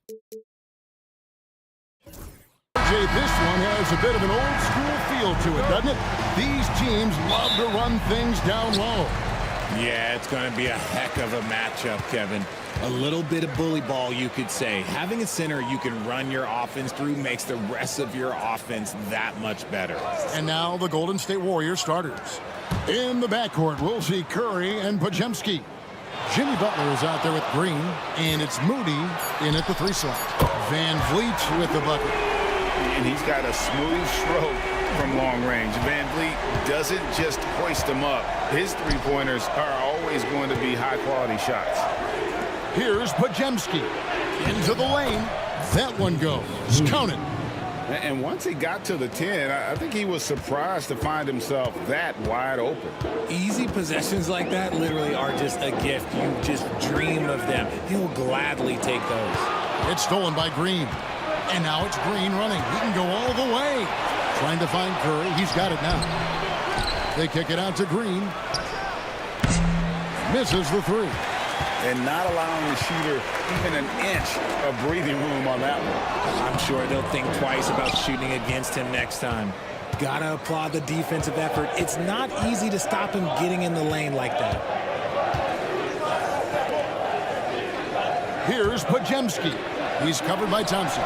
Jay, this one has a bit of an old school feel to it, doesn't it? These teams love to run things down low. Yeah, it's going to be a heck of a matchup, Kevin. A little bit of bully ball, you could say. Having a center you can run your offense through makes the rest of your offense that much better. And now the Golden State Warriors starters. In the backcourt, we'll see Curry and Podziemski. Jimmy Butler is out there with Green, and it's Moody in at the 3 slot. Van Vliet with the bucket. And he's got a smooth stroke from long range. Van Vliet doesn't just hoist them up. His three-pointers are always going to be high-quality shots. Here's Podziemski. Into the lane. That one goes. Counted. And once he got to the 10, I think he was surprised to find himself that wide open. Easy possessions like that literally are just a gift. You just dream of them. He'll gladly take those. It's stolen by Green. And now it's Green running. He can go all the way. Trying to find Curry. He's got it now. They kick it out to Green. Misses the 3. And not allowing the shooter even an inch of breathing room on that one. I'm sure they'll think twice about shooting against him next time. Gotta applaud the defensive effort. It's not easy to stop him getting in the lane like that. Here's Podziemski. He's covered by Thompson.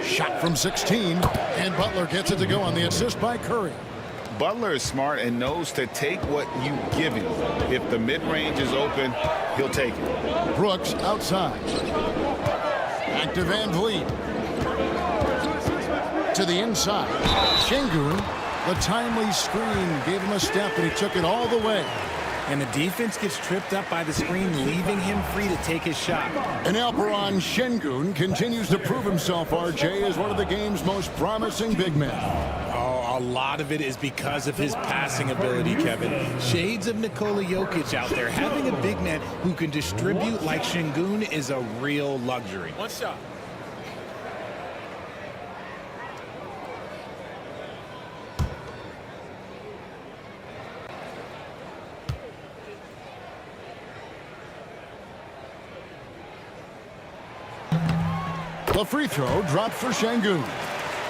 Shot from 16, and Butler gets it to go on the assist by Curry. Butler is smart and knows to take what you give him. If the mid-range is open, he'll take it. Brooks outside. Back to Van Vliet. To the inside. Şengün, the timely screen, gave him a step, and he took it all the way. And the defense gets tripped up by the screen, leaving him free to take his shot. And Alperen Şengün continues to prove himself, RJ, as one of the game's most promising big men. Oh, a lot of it is because of his passing ability, Kevin. Shades of Nikola Jokic out there. Having a big man who can distribute like Şengün is a real luxury. One shot. The free throw dropped for Şengün.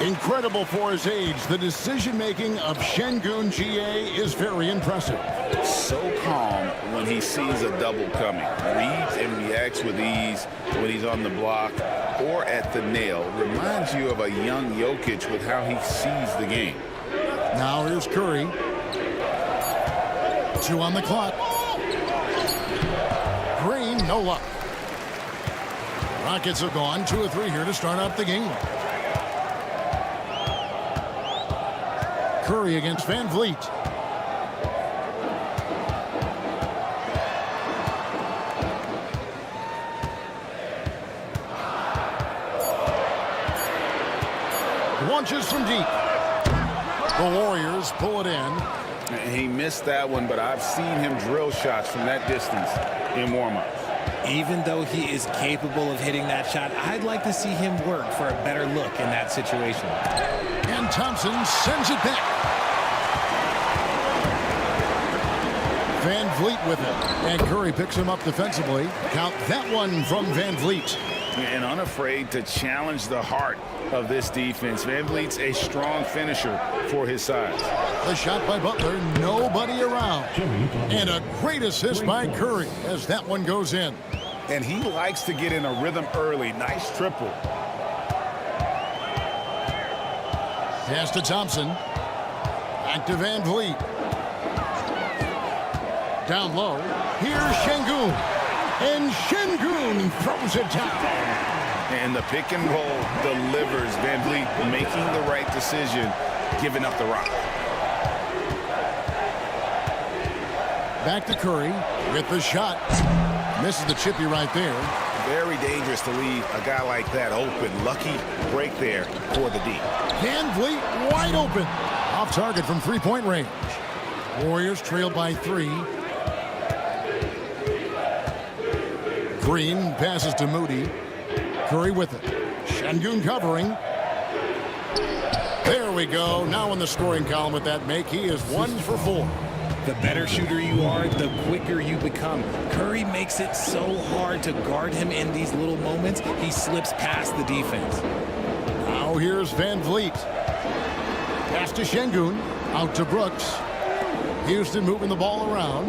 Incredible for his age. The decision-making of Şengün GA is very impressive. So calm when he sees a double coming. Reads and reacts with ease when he's on the block or at the nail. Reminds you of a young Jokic with how he sees the game. Now here's Curry. 2 on the clock. Green, no luck. Rockets have gone 2 of 3 here to start out the game. Curry against Van Vliet. Launches from deep. The Warriors pull it in. He missed that one, but I've seen him drill shots from that distance in warm-ups. Even though he is capable of hitting that shot, I'd like to see him work for a better look in that situation. And Thompson sends it back. Van Vliet with it. And Curry picks him up defensively. Count that one from Van Vliet. And unafraid to challenge the heart of this defense. Van Vliet's a strong finisher for his size. The shot by Butler, nobody around. And a great assist by Curry as that one goes in. And he likes to get in a rhythm early. Nice triple. Pass to Thompson. Back to Van Vliet. Down low. Here's Şengün. And Şengün throws it down. And the pick and roll delivers. Van Vliet making the right decision, giving up the rock. Back to Curry with the shot. Misses the chippy right there. Very dangerous to leave a guy like that open. Lucky break there for the D. Van Vliet wide open. Off target from three-point range. Warriors trail by 3. Green passes to Moody. Curry with it. Şengün covering. There we go. Now in the scoring column with that make, he is 1 for 4. The better shooter you are, the quicker you become. Curry makes it so hard to guard him in these little moments. He slips past the defense. Now here's Van Vliet. Pass to Şengün. Out to Brooks. Houston moving the ball around.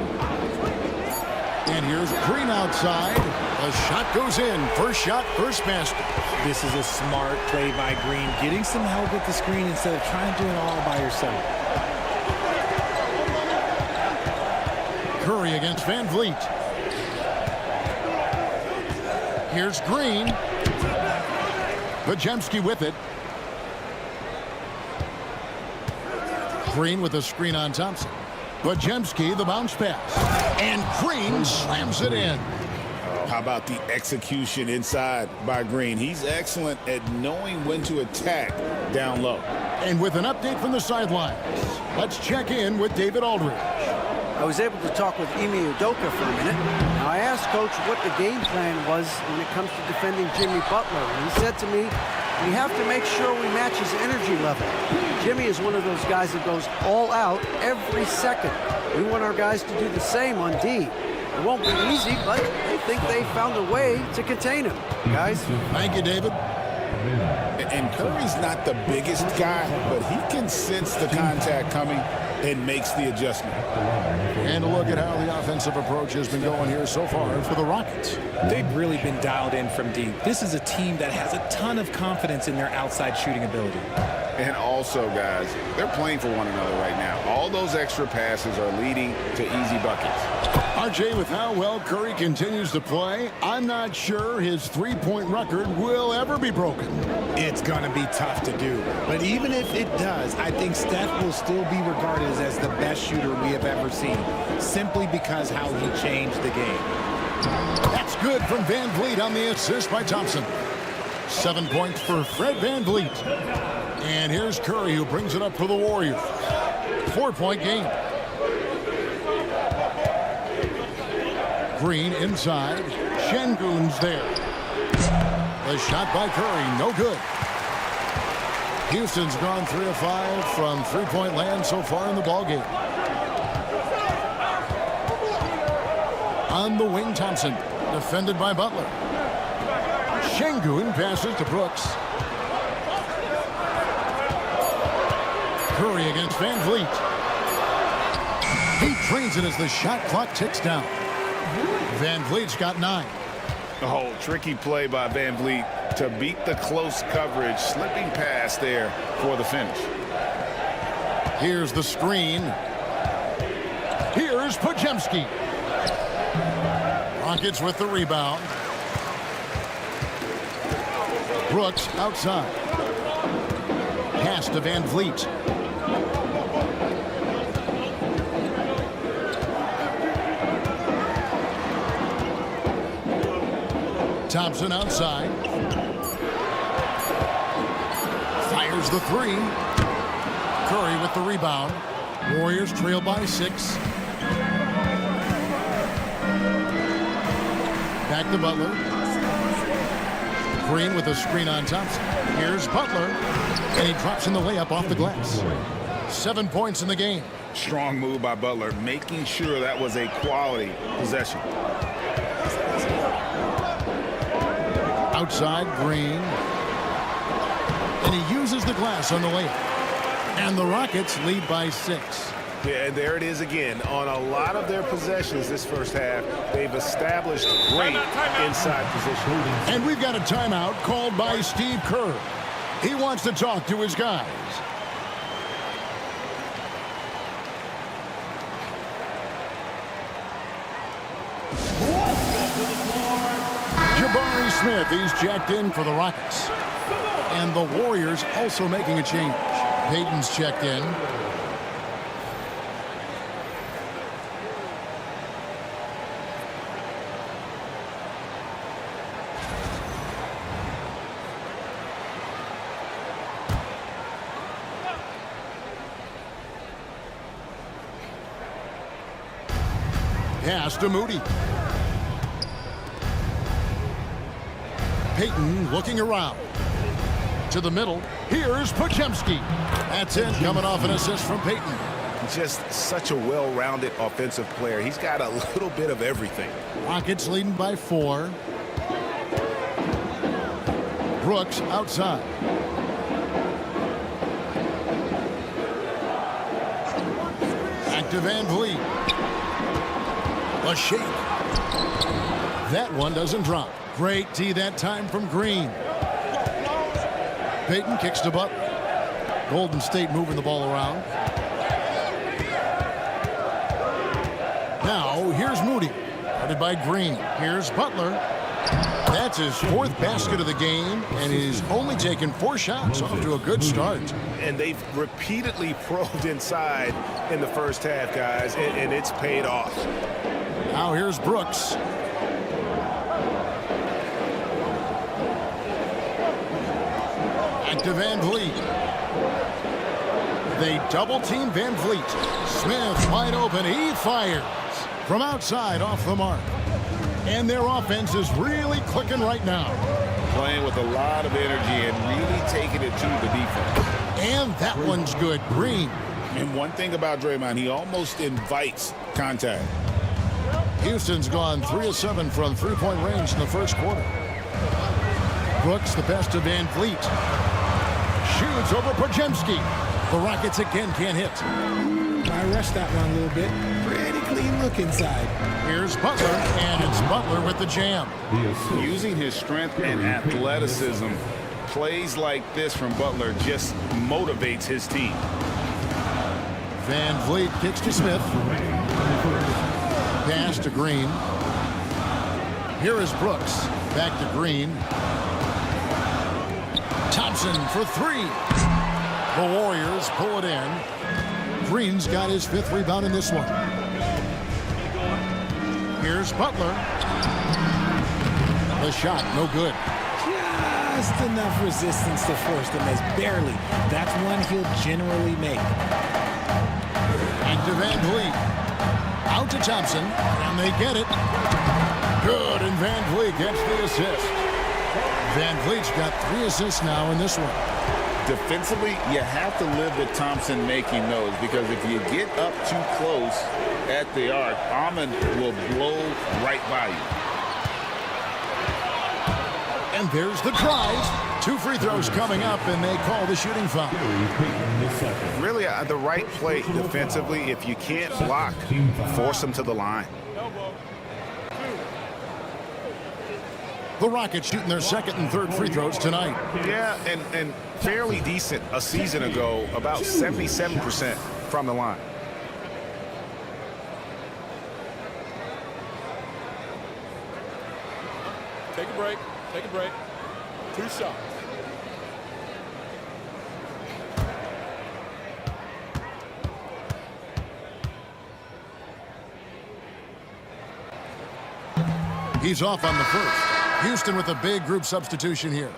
And here's Green outside. The shot goes in. First shot, first basket. This is a smart play by Green, getting some help with the screen instead of trying to do it all by yourself. Curry against Van Vliet. Here's Green. Podziemski with it. Green with a screen on Thompson. Podziemski, the bounce pass. And Green slams it in. How about the execution inside by Green? He's excellent at knowing when to attack down low. And with an update from the sidelines, let's check in with David Aldridge. I was able to talk with Ime Udoka for a minute. Now, I asked Coach what the game plan was when it comes to defending Jimmy Butler. And he said to me, we have to make sure we match his energy level. Jimmy is one of those guys that goes all out every second. We want our guys to do the same on D. It won't be easy, but I think they found a way to contain him. Guys? Thank you, David. And Curry's not the biggest guy, but he can sense the contact coming and makes the adjustment. And a look at how the offensive approach has been going here so far for the Rockets. They've really been dialed in from deep. This is a team that has a ton of confidence in their outside shooting ability. And also, guys, they're playing for one another right now. All those extra passes are leading to easy buckets. RJ, with how well Curry continues to play, I'm not sure his three-point record will ever be broken. It's going to be tough to do. But even if it does, I think Steph will still be regarded as the best shooter we have ever seen, simply because how he changed the game. That's good from Van Vliet on the assist by Thompson. 7 points for Fred Van Vliet. And here's Curry, who brings it up for the Warriors. 4-point game. Green inside. Şengün's there. The shot by Curry, no good. Houston's gone 3 of 5 from three-point land so far in the ballgame. On the wing, Thompson, defended by Butler. Şengün passes to Brooks. Curry against Van Vliet. He trains it as the shot clock ticks down. Van Vliet's got 9. Oh, tricky play by Van Vliet to beat the close coverage, slipping past there for the finish. Here's the screen. Here's Podziemski. Rockets with the rebound. Brooks outside. Pass to Van Vliet. Thompson outside. Fires the three. Curry with the rebound. Warriors trail by 6. Back to Butler. Green with a screen on Thompson. Here's Butler. And he drops in the layup off the glass. 7 points in the game. Strong move by Butler, making sure that was a quality possession. Outside, Green. And he uses the glass on the layup. And the Rockets lead by 6. Yeah, and there it is again. On a lot of their possessions this first half, they've established great inside position. And we've got a timeout called by Steve Kerr. He wants to talk to his guys. Jabari Smith, he's checked in for the Rockets. And the Warriors also making a change. Payton's checked in. Pass to Moody. Payton looking around. To the middle. Here's Podziemski. That's it, coming off an assist from Payton. just such a well-rounded offensive player. He's got a little bit of everything. Rockets leading by 4. Brooks outside. Back to Van Vliet. A shake. That one doesn't drop. Great D that time from Green. Payton kicks to Butler. Golden State moving the ball around. Now here's Moody. Guarded by Green. Here's Butler. That's his 4th basket of the game, and he's only taken 4 shots. Off to a good start. And they've repeatedly probed inside in the first half, guys, and it's paid off. Now here's Brooks. Back to Van Vliet. They double team Van Vliet. Smith wide open. He fires from outside off the mark. And their offense is really clicking right now. Playing with a lot of energy and really taking it to the defense. And that one's good. Green. And one thing about Draymond, he almost invites contact. Houston's gone 3 of 7 from three-point range in the first quarter. Brooks, the best of Van Vliet. Shoots over Podziemski. The Rockets again can't hit. I rushed that one a little bit. Pretty clean look inside. Here's Butler, and it's Butler with the jam. Using his strength and athleticism, plays like this from Butler just motivates his team. Van Vliet kicks to Smith. Pass to Green. Here is Brooks. Back to Green. Thompson for 3. The Warriors pull it in. Green's got his 5th rebound in this one. Here's Butler. The shot, no good. Just enough resistance to force the miss. Barely. That's one he'll generally make. Back to Van Vliet. Out to Thompson, and they get it. Good, and Van Vliet gets the assist. Van Vliet's got 3 assists now in this one. Defensively, you have to live with Thompson making those, because if you get up too close at the arc, Ahmed will blow right by you. And there's the tries. 2 free throws coming up, and they call the shooting foul. Really, the right play defensively. If you can't block, force them to the line. The Rockets shooting their 2nd and 3rd free throws tonight. Yeah, and fairly decent a season ago, about 77% from the line. Take a break. Take a break. 2 shots. He's off on the first. Houston with a big group substitution here.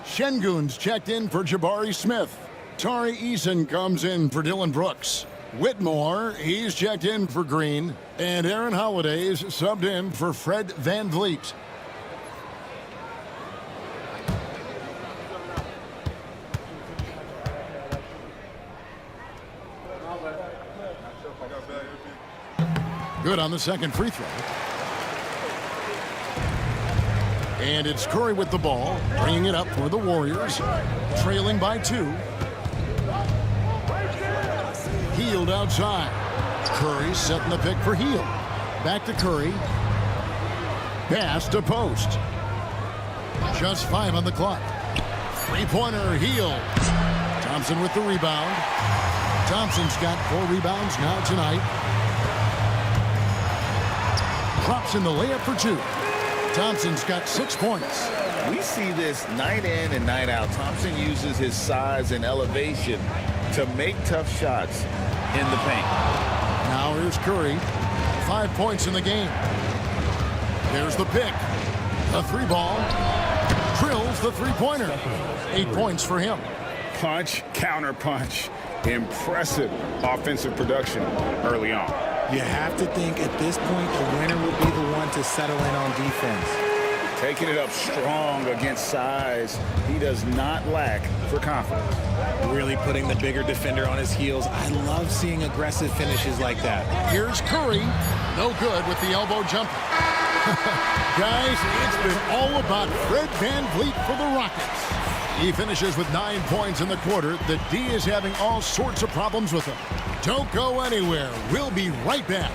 Şengün's checked in for Jabari Smith. Tari Eason comes in for Dylan Brooks. Whitmore, he's checked in for Green. And Aaron Holiday's subbed in for Fred Van Vliet. Good on the 2nd free throw. And it's Curry with the ball, bringing it up for the Warriors, trailing by 2. Hield outside. Curry setting the pick for Hield. Back to Curry. Pass to Post. Just 5 on the clock. 3-pointer, Hield. Thompson with the rebound. Thompson's got 4 rebounds now tonight. Drops in the layup for 2. Thompson's got 6 points. We see this night in and night out. Thompson uses his size and elevation to make tough shots in the paint. Now here's Curry. 5 points in the game. There's the pick. The 3-ball. Drills the 3-pointer. 8 points for him. Punch, counter punch. Impressive offensive production early on. You have to think at this point the winner will be the one to settle in on defense. Taking it up strong against size. He does not lack for confidence. Really putting the bigger defender on his heels. I love seeing aggressive finishes like that. Here's Curry. No good with the elbow jumper. Guys, it's been all about Fred VanVleet for the Rockets. He finishes with 9 points in the quarter. The D is having all sorts of problems with him. Don't go anywhere. We'll be right back.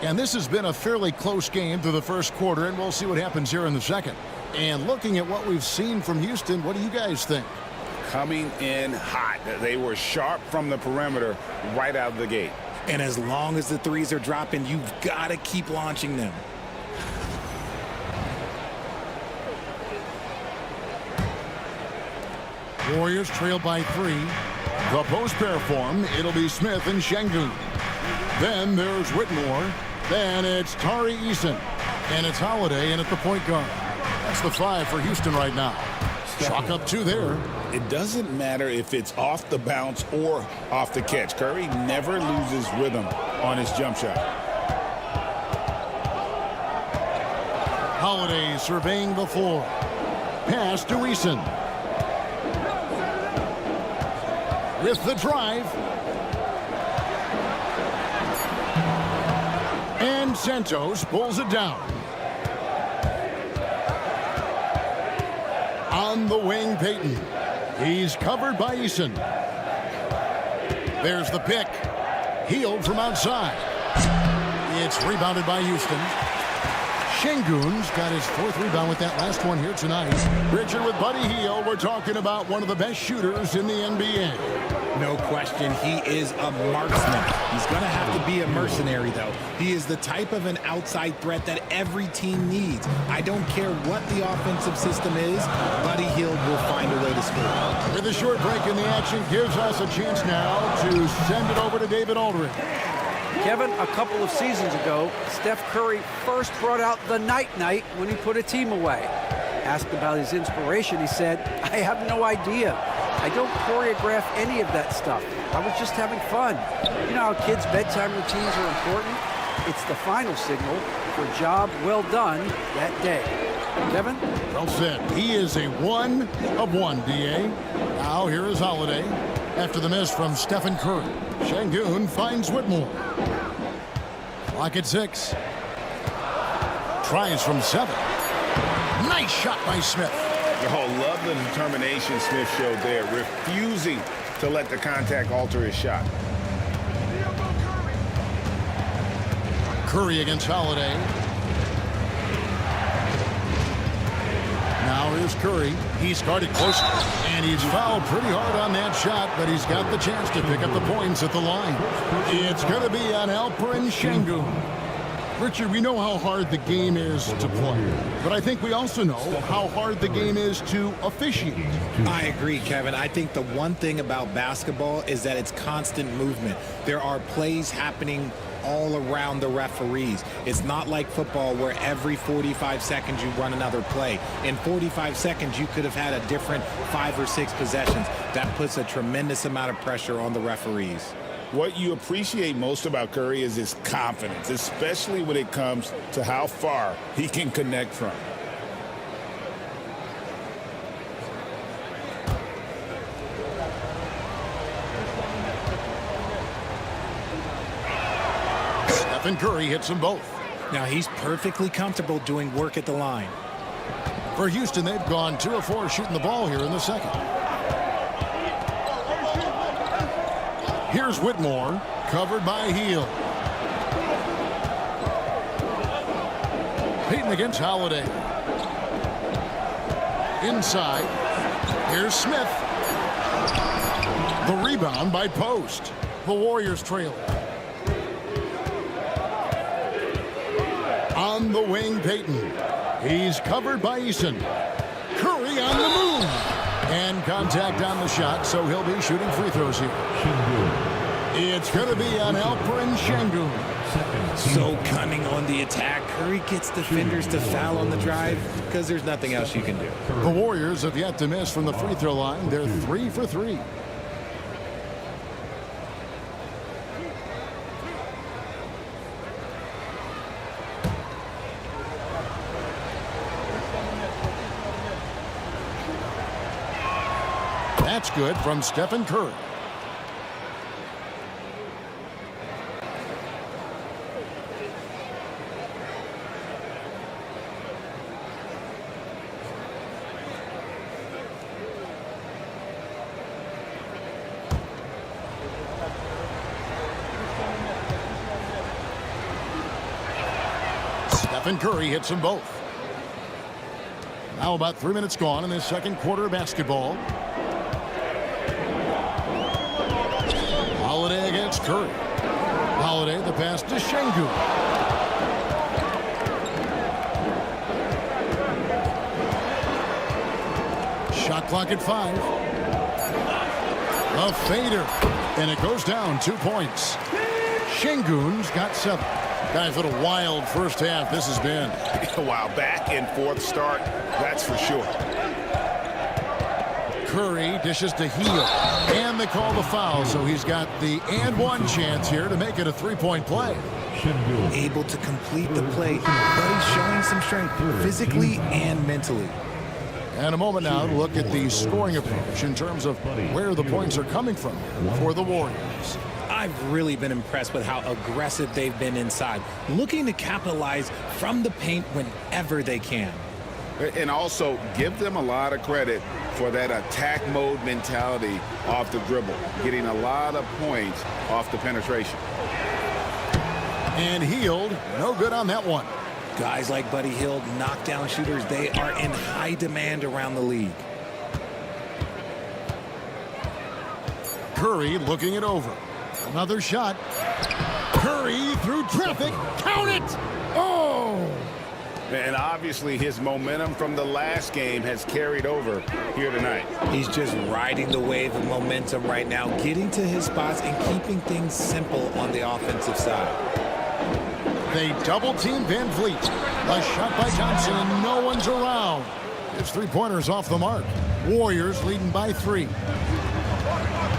And this has been a fairly close game through the first quarter, and we'll see what happens here in the second. And looking at what we've seen from Houston, what do you guys think? Coming in hot. They were sharp from the perimeter right out of the gate. And as long as the threes are dropping, you've got to keep launching them. Warriors trail by 3. The post pair form, it'll be Smith and Şengün. Then there's Whitmore. Then it's Tari Eason. And it's Holiday in at the point guard. That's the 5 for Houston right now. Chalk up 2 there. It doesn't matter if it's off the bounce or off the catch. Curry never loses rhythm on his jump shot. Holiday surveying the floor. Pass to Eason. With the drive. And Santos pulls it down. On the wing, Payton. He's covered by Eason. There's the pick. Healed from outside. It's rebounded by Houston. Şengün's got his 4th rebound with that last one here tonight. Richard with Buddy Hield. We're talking about one of the best shooters in the NBA. No question, he is a marksman. He's going to have to be a mercenary, though. He is the type of an outside threat that every team needs. I don't care what the offensive system is, Buddy Hield will find a way to score. With a short break in the action, gives us a chance now to send it over to David Aldridge. Kevin, a couple of seasons ago, Steph Curry first brought out the night-night when he put a team away. Asked about his inspiration, he said, "I have no idea. I don't choreograph any of that stuff. I was just having fun." You know how kids' bedtime routines are important? It's the final signal for a job well done that day. Kevin? Well said. He is a 1 of 1, D.A. Now here is Holiday. After the miss from Stephen Curry, Şengün finds Whitmore. Clock at 6. Tries from 7. Nice shot by Smith. Oh, love the determination Smith showed there, refusing to let the contact alter his shot. Curry against Holiday. Now here's Curry. He's guarded closely, and he's fouled pretty hard on that shot, but he's got the chance to pick up the points at the line. It's going to be on Alperen Şengün. Richard, we know how hard the game is to play, but I think we also know how hard the game is to officiate. I agree, Kevin. I think the one thing about basketball is that it's constant movement. There are plays happening all around the referees. It's not like football where every 45 seconds you run another play. In 45 seconds, you could have had a different 5 or 6 possessions. That puts a tremendous amount of pressure on the referees. What you appreciate most about Curry is his confidence, especially when it comes to how far he can connect from. Stephen Curry hits them both. Now, he's perfectly comfortable doing work at the line. For Houston, they've gone 2 of 4 shooting the ball here in the second. Here's Whitmore, covered by Hield. Payton against Holiday. Inside. Here's Smith. The rebound by Post. The Warriors trail. On the wing, Payton. He's covered by Eason. Curry on the move. And contact on the shot, so he'll be shooting free throws here. It's going to be on Alperen Şengün. So cunning on the attack. Curry gets defenders to foul on the drive because there's nothing else you can do. The Warriors have yet to miss from the free throw line. They're 3 for 3. That's good from Stephen Curry. Stephen Curry hits them both. Now about 3 minutes gone in this second quarter of basketball. Holiday against Curry. Holiday, the pass to Şengün. Shot clock at 5. A fader. And it goes down 2 points. Şengün's got 7. Guys, what a wild first half this has been. Wow, back and forth start, that's for sure. Curry dishes to Hield, and they call the foul, so he's got the and one chance here to make it a three-point play. Able to complete the play, but he's showing some strength physically and mentally. And a moment now to look at the scoring approach in terms of where the points are coming from for the Warriors. I've really been impressed with how aggressive they've been inside, looking to capitalize from the paint whenever they can. And also give them a lot of credit for that attack mode mentality off the dribble, getting a lot of points off the penetration. And Hield, no good on that one. Guys like Buddy Hield, knockdown shooters, they are in high demand around the league. Curry looking it over. Another shot. Curry through traffic. Count it! Oh! And obviously his momentum from the last game has carried over here tonight. He's just riding the wave of momentum right now, getting to his spots and keeping things simple on the offensive side. They double-team Van Vliet. A shot by Thompson, and no one's around. His three-pointers off the mark. Warriors leading by 3.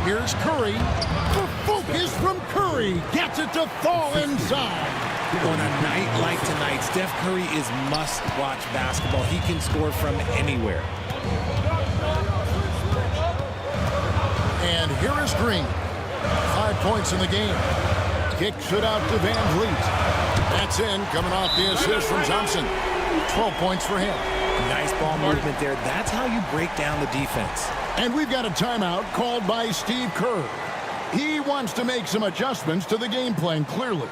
Here's Curry. The focus from Curry. Gets it to fall inside. On a night like tonight, Steph Curry is must-watch basketball. He can score from anywhere. And here is Green. 5 points in the game. Kicks it out to Van Vliet. That's in, coming off the assist from Thompson. 12 points for him. Nice ball movement there. That's how you break down the defense. And we've got a timeout called by Steve Kerr. He wants to make some adjustments to the game plan, clearly.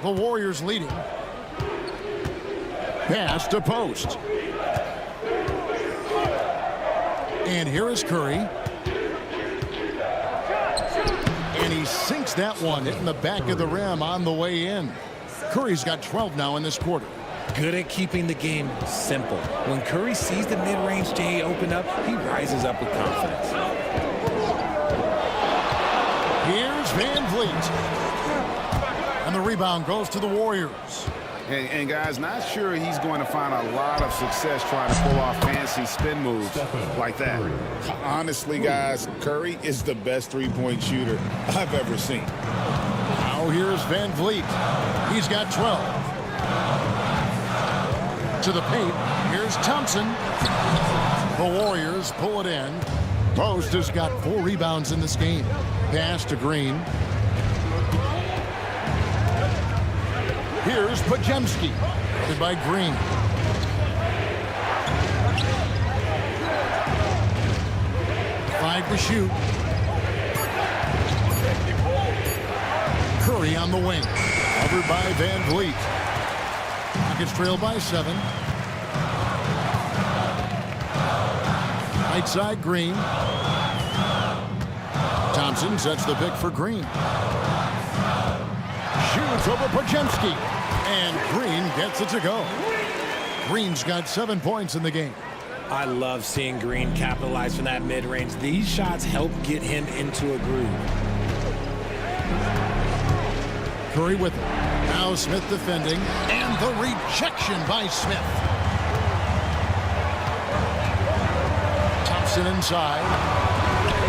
The Warriors leading. Pass to post. And here is Curry. And he sinks that one, hitting the back of the rim on the way in. Curry's got 12 now in this quarter. Good at keeping the game simple. When Curry sees the mid-range J open up, he rises up with confidence. Here's Van Vliet. And the rebound goes to the Warriors. And guys, not sure he's going to find a lot of success trying to pull off fancy spin moves like that. Honestly, guys, Curry is the best three-point shooter I've ever seen. Now here's Van Vliet. He's got 12. To the paint. Here's Thompson. The Warriors pull it in. Post has got 4 rebounds in this game. Pass to Green. Here's Podziemski. Headed by Green. Five to shoot. Curry on the wing. Covered by Van Vliet. Rockets trail by 7. Right side, Green. Thompson sets the pick for Green. Shoots over Podziemski. And Green gets it to go. Green's got 7 points in the game. I love seeing Green capitalize from that mid-range. These shots help get him into a groove. Curry with it. Now Smith defending. And the rejection by Smith. Thompson inside.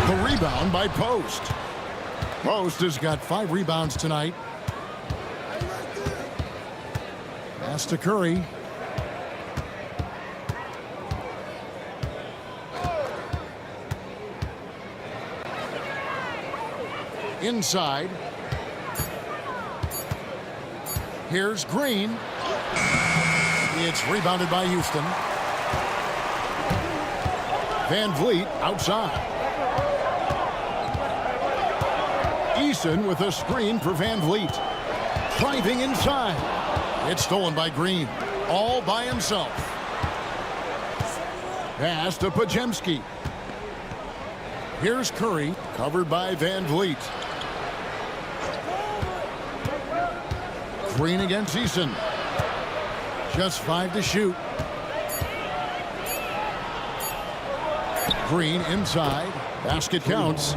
The rebound by Post. Post has got 5 rebounds tonight. Pass to Curry. Inside. Here's Green. It's rebounded by Houston. Van Vliet outside. Eason with a screen for Van Vliet. Driving inside. It's stolen by Green. All by himself. Pass to Podziemski. Here's Curry, covered by Van Vliet. Green against Eason. Just 5 to shoot. Green inside. Basket counts.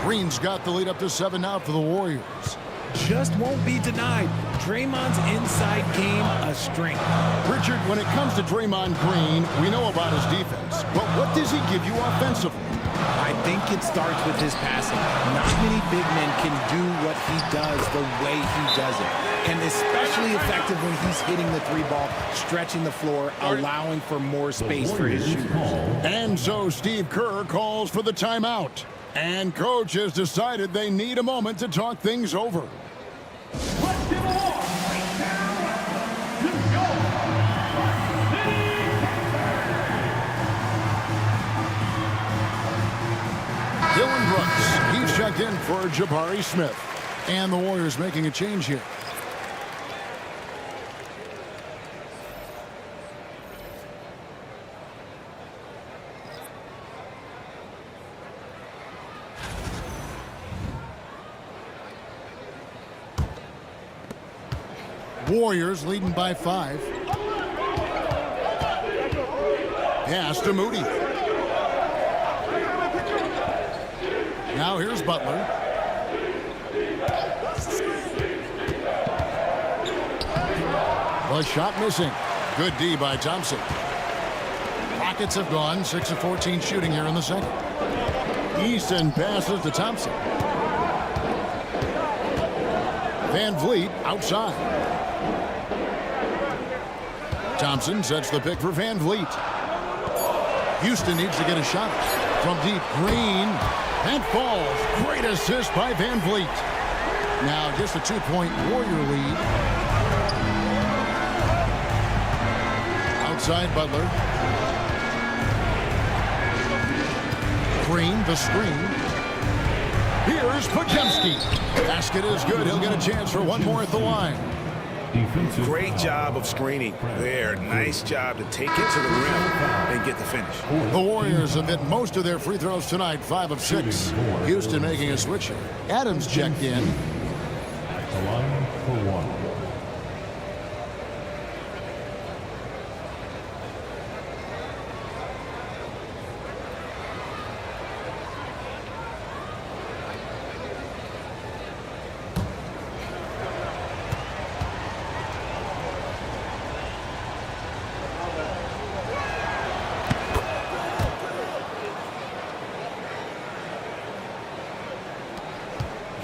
Green's got the lead up to 7 now for the Warriors. Just won't be denied. Draymond's inside game a strength. Richard, when it comes to Draymond Green, we know about his defense. But what does he give you offensively? I think it starts with his passing. Not many big men can do what he does the way he does it. And especially effective when he's hitting the 3-ball, stretching the floor, allowing for more space for his shooters. And so Steve Kerr calls for the timeout. And coach has decided they need a moment to talk things over. Dylan Brooks, he's checked in for Jabari Smith. And the Warriors making a change here. Warriors leading by 5. Pass to Moody. Now here's Butler. The shot missing. Good D by Thompson. Rockets have gone 6 of 14 shooting here in the second. Easton passes to Thompson. Van Vliet outside. Thompson sets the pick for Van Vliet. Houston needs to get a shot from deep. Green. That falls. Great assist by Van Vliet. Now just a 2-point Warrior lead. Outside Butler. Green, the screen. Here's Podziemski. Basket is good. He'll get a chance for one more at the line. Great job of screening there. Nice job to take it to the rim and get the finish. The Warriors have hit most of their free throws tonight, 5 of 6. Houston making a switch here. Adams checked in. At the line for 1.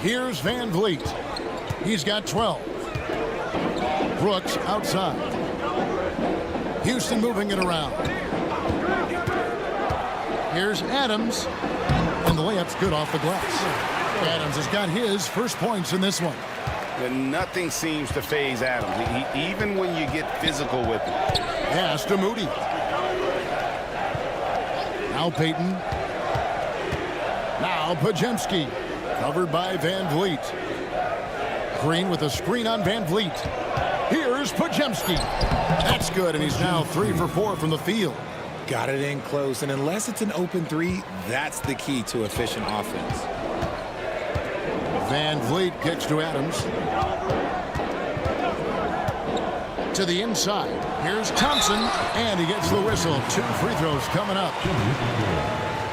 Here's Van Vliet. He's got 12. Brooks outside. Houston moving it around. Here's Adams. And the layup's good off the glass. Adams has got his first points in this one. And nothing seems to faze Adams, even when you get physical with him. Pass to Moody. Now Payton. Now Podziemski. Covered by Van Vliet. Green with a screen on Van Vliet. Here's Here's Podziemski. That's good, and he's now 3 for 4 from the field. Got it in close, and unless it's an open three, that's the key to efficient offense. Van Vliet kicks to Adams. To the inside. Here's Thompson, and he gets the whistle. 2 free throws coming up.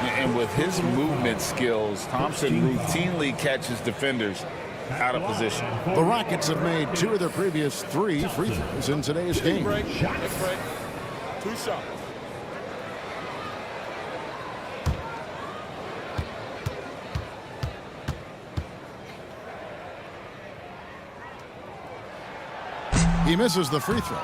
And with his movement skills, Thompson routinely catches defenders out of position. The Rockets have made 2 of their previous 3 free throws in today's game. Break. Next break. 2 shots. He misses the free throw.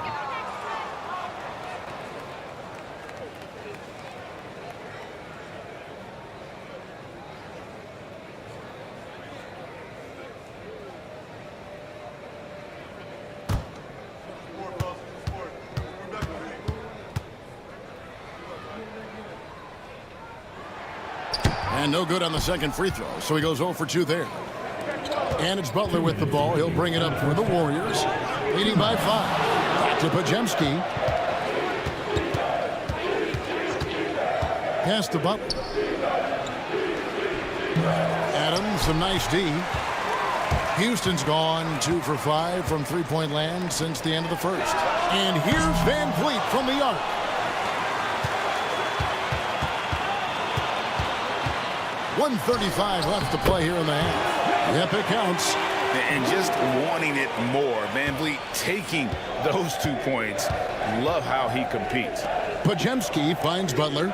And no good on the second free throw, so he goes 0 for 2 there. And it's Butler with the ball. He'll bring it up for the Warriors. Leading by 5. Back to Podziemski. Pass to Butler. Adams, some nice D. Houston's gone 2 for 5 from three-point land since the end of the first. And here's Van Vliet from the arc. .135 left to play here in the half. Yep, it counts. And just wanting it more. Van Vliet taking those 2 points. Love how he competes. Podziemski finds Butler.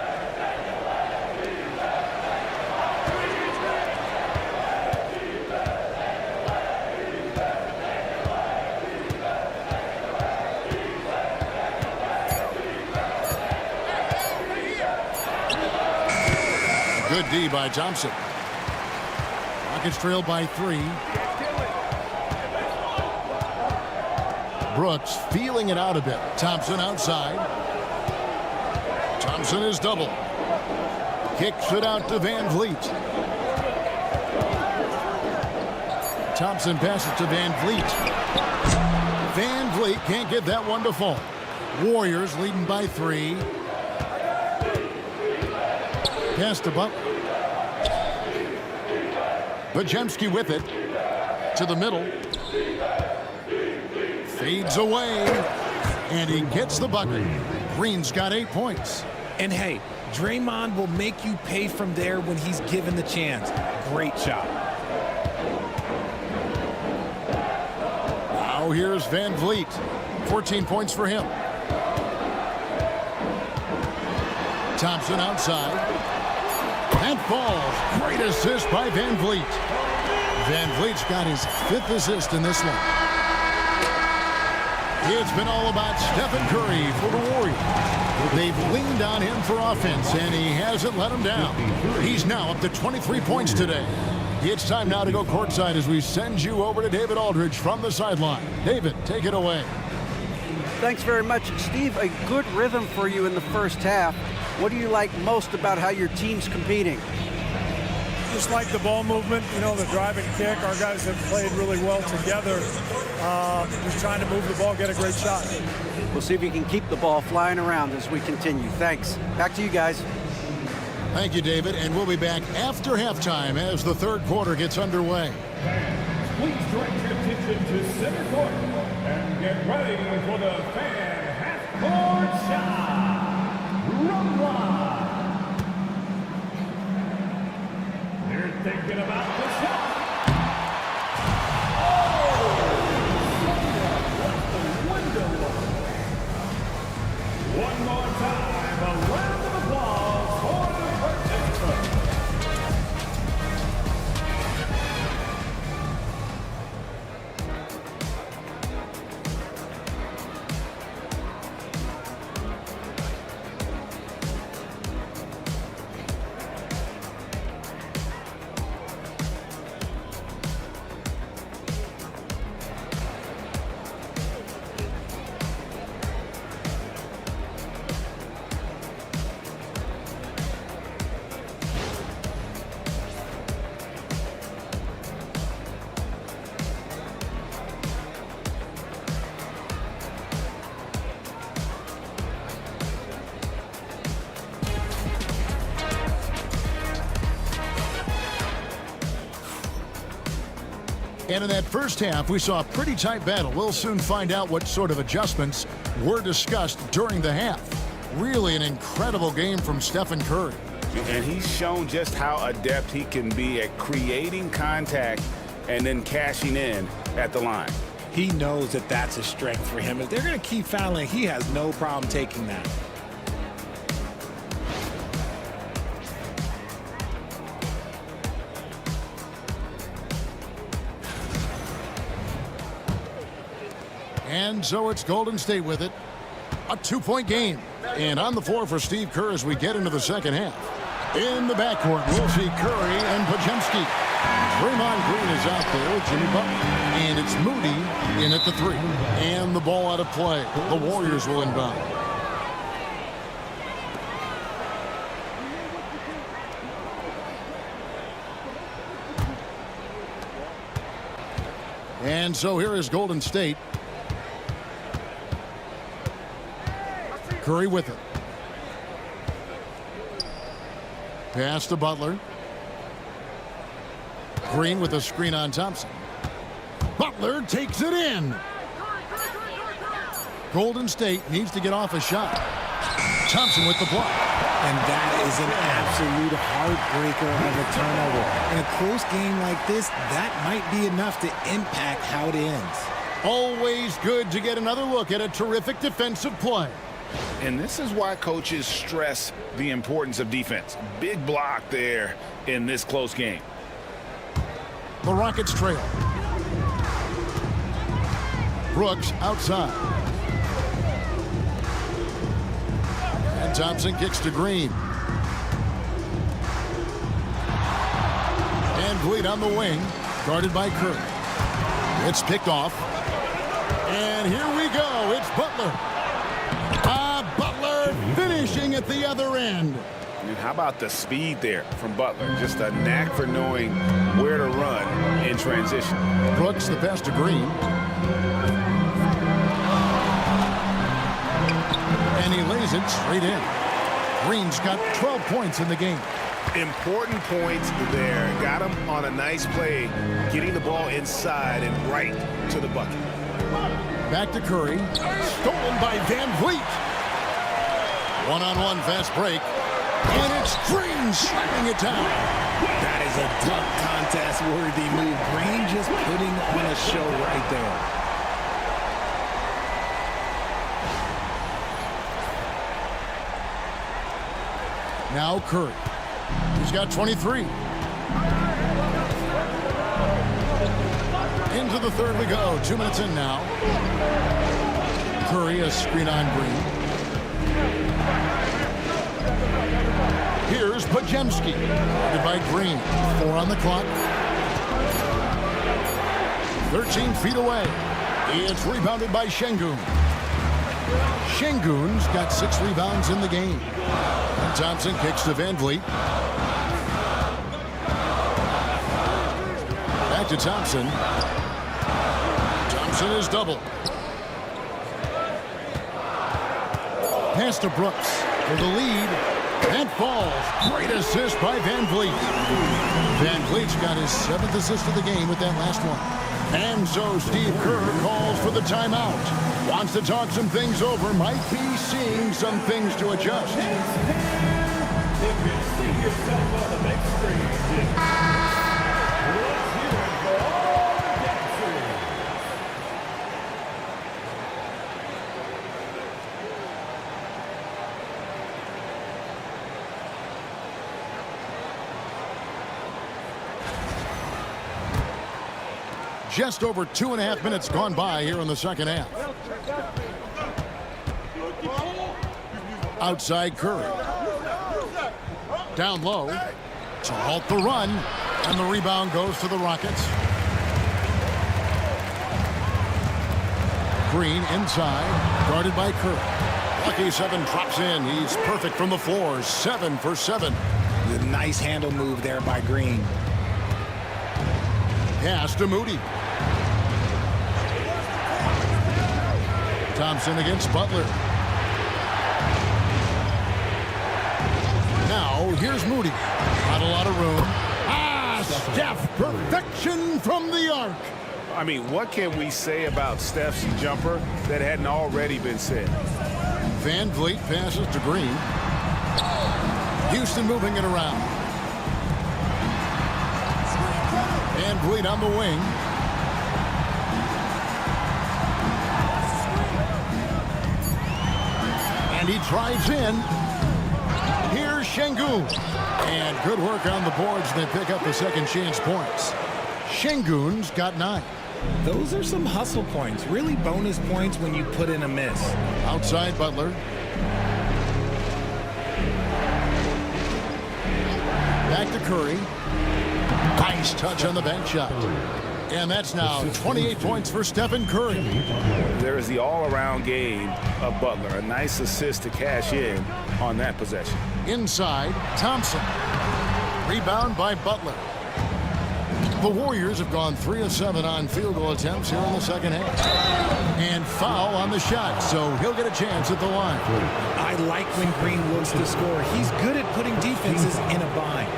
Good D by Thompson. Rockets trail by 3. Brooks feeling it out a bit. Thompson outside. Thompson is double. Kicks it out to Van Vliet. Thompson passes to Van Vliet. Van Vliet can't get that one to fall. Warriors leading by 3. Pass to Butler. Podziemski with it. To the middle. Fades away. And he gets the bucket. Green's got 8 points. And hey, Draymond will make you pay from there when he's given the chance. Great job. Now here's Van Vliet. 14 points for him. Thompson outside. And falls. Great assist by Van Vliet. Van Vliet's got his 5th assist in this one. It's been all about Stephen Curry for the Warriors. They've leaned on him for offense, and he hasn't let them down. He's now up to 23 points today. It's time now to go courtside as we send you over to David Aldridge from the sideline. David, take it away. Thanks very much, Steve. A good rhythm for you in the first half. What do you like most about how your team's competing? Just like the ball movement, you know, the drive and kick. Our guys have played really well together. Just trying to move the ball, get a great shot. We'll see if we can keep the ball flying around as we continue. Thanks. Back to you guys. Thank you, David, and we'll be back after halftime as the third quarter gets underway. Please direct your attention to center court and get ready for the fan half-court shot. Run line. They're thinking about the shot. One more time, a round of applause for the participants. And in that first half, we saw a pretty tight battle. We'll soon find out what sort of adjustments were discussed during the half. Really an incredible game from Stephen Curry. And he's shown just how adept he can be at creating contact and then cashing in at the line. He knows that that's a strength for him. If they're going to keep fouling, he has no problem taking that. And so it's Golden State with it. A 2-point game. And on the floor for Steve Kerr as we get into the second half. In the backcourt, we'll see Curry and Podziemski. Draymond Green is out there with Jimmy Butler. And it's Moody in at the 3. And the ball out of play. The Warriors will inbound. And so here is Golden State. Curry with it. Pass to Butler. Green with a screen on Thompson. Butler takes it in. Golden State needs to get off a shot. Thompson with the block. And that is an absolute heartbreaker of a turnover. In a close game like this, that might be enough to impact how it ends. Always good to get another look at a terrific defensive play. And this is why coaches stress the importance of defense. Big block there in this close game. The Rockets trail. Brooks outside. And Thompson kicks to Green. And Vliet on the wing, guarded by Curry. It's picked off. And here we go. It's Butler. Butler finishing at the other end. And how about the speed there from Butler? Just a knack for knowing where to run in transition. Brooks the pass to Green. And he lays it straight in. Green's got 12 points in the game. Important points there. Got him on a nice play, getting the ball inside and right to the bucket. Back to Curry. Stolen by Van Vliet. One-on-one fast break. And it's Green slapping it down. That is a dunk contest-worthy move. Green just putting on a show right there. Now Curry. He's got 23. Into the third we go. 2 minutes in now. Curry a screen on Green. Here's Podziemski. Guarded by Green. 4 on the clock. 13 feet away. It's rebounded by Şengün. Şengün's got 6 rebounds in the game. And Thompson kicks to Van Vliet. Back to Thompson. Thompson is double. Pass to Brooks for the lead. And falls. Great assist by Van Vliet. Van Vliet's got his 7th assist of the game with that last one. And so Steve Kerr calls for the timeout. Wants to talk some things over. Might be seeing some things to adjust. If you see yourself on the big screen, let's hear it for all the dancers. Just over 2.5 minutes gone by here in the second half. Outside Curry. Down low to halt the run. And the rebound goes to the Rockets. Green inside, guarded by Curry. Lucky 7 drops in. He's perfect from the floor. 7 for 7. The nice handle move there by Green. Pass to Moody. Thompson against Butler. Now, here's Moody. Not a lot of room. Steph, perfection from the arc. I mean, what can we say about Steph's jumper that hadn't already been said? Van Vliet passes to Green. Houston moving it around. Van Vliet on the wing. And he drives in. Here's Şengün. And good work on the boards. They pick up the second chance points. Şengün's got 9. Those are some hustle points. Really bonus points when you put in a miss. Outside Butler. Back to Curry. Nice touch on the bank shot. And that's now 28 points for Stephen Curry. There is the all-around game of Butler. A nice assist to cash in on that possession. Inside, Thompson. Rebound by Butler. The Warriors have gone 3 of 7 on field goal attempts here in the second half. And foul on the shot, so he'll get a chance at the line. I like when Green looks to score. He's good at putting defenses in a bind.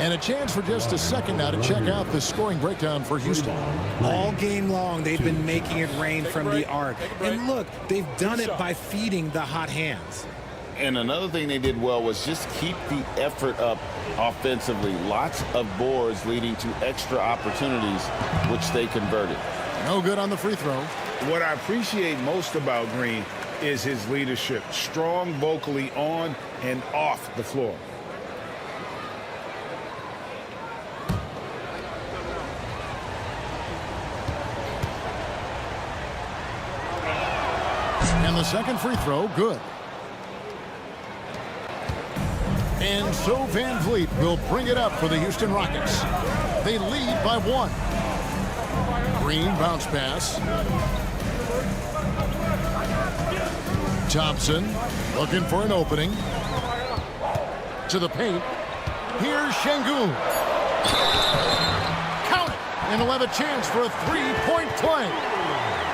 And a chance for just a second now to check out the scoring breakdown for Houston. All game long, they've been making it rain from the arc. And look, they've done it by feeding the hot hands. And another thing they did well was just keep the effort up offensively. Lots of boards leading to extra opportunities, which they converted. No good on the free throw. What I appreciate most about Green is his leadership. Strong vocally on and off the floor. And the second free throw, good. And so Van Vliet will bring it up for the Houston Rockets. They lead by 1. Green bounce pass. Thompson looking for an opening. To the paint. Here's Şengün. Count it. And he'll have a chance for a three-point play.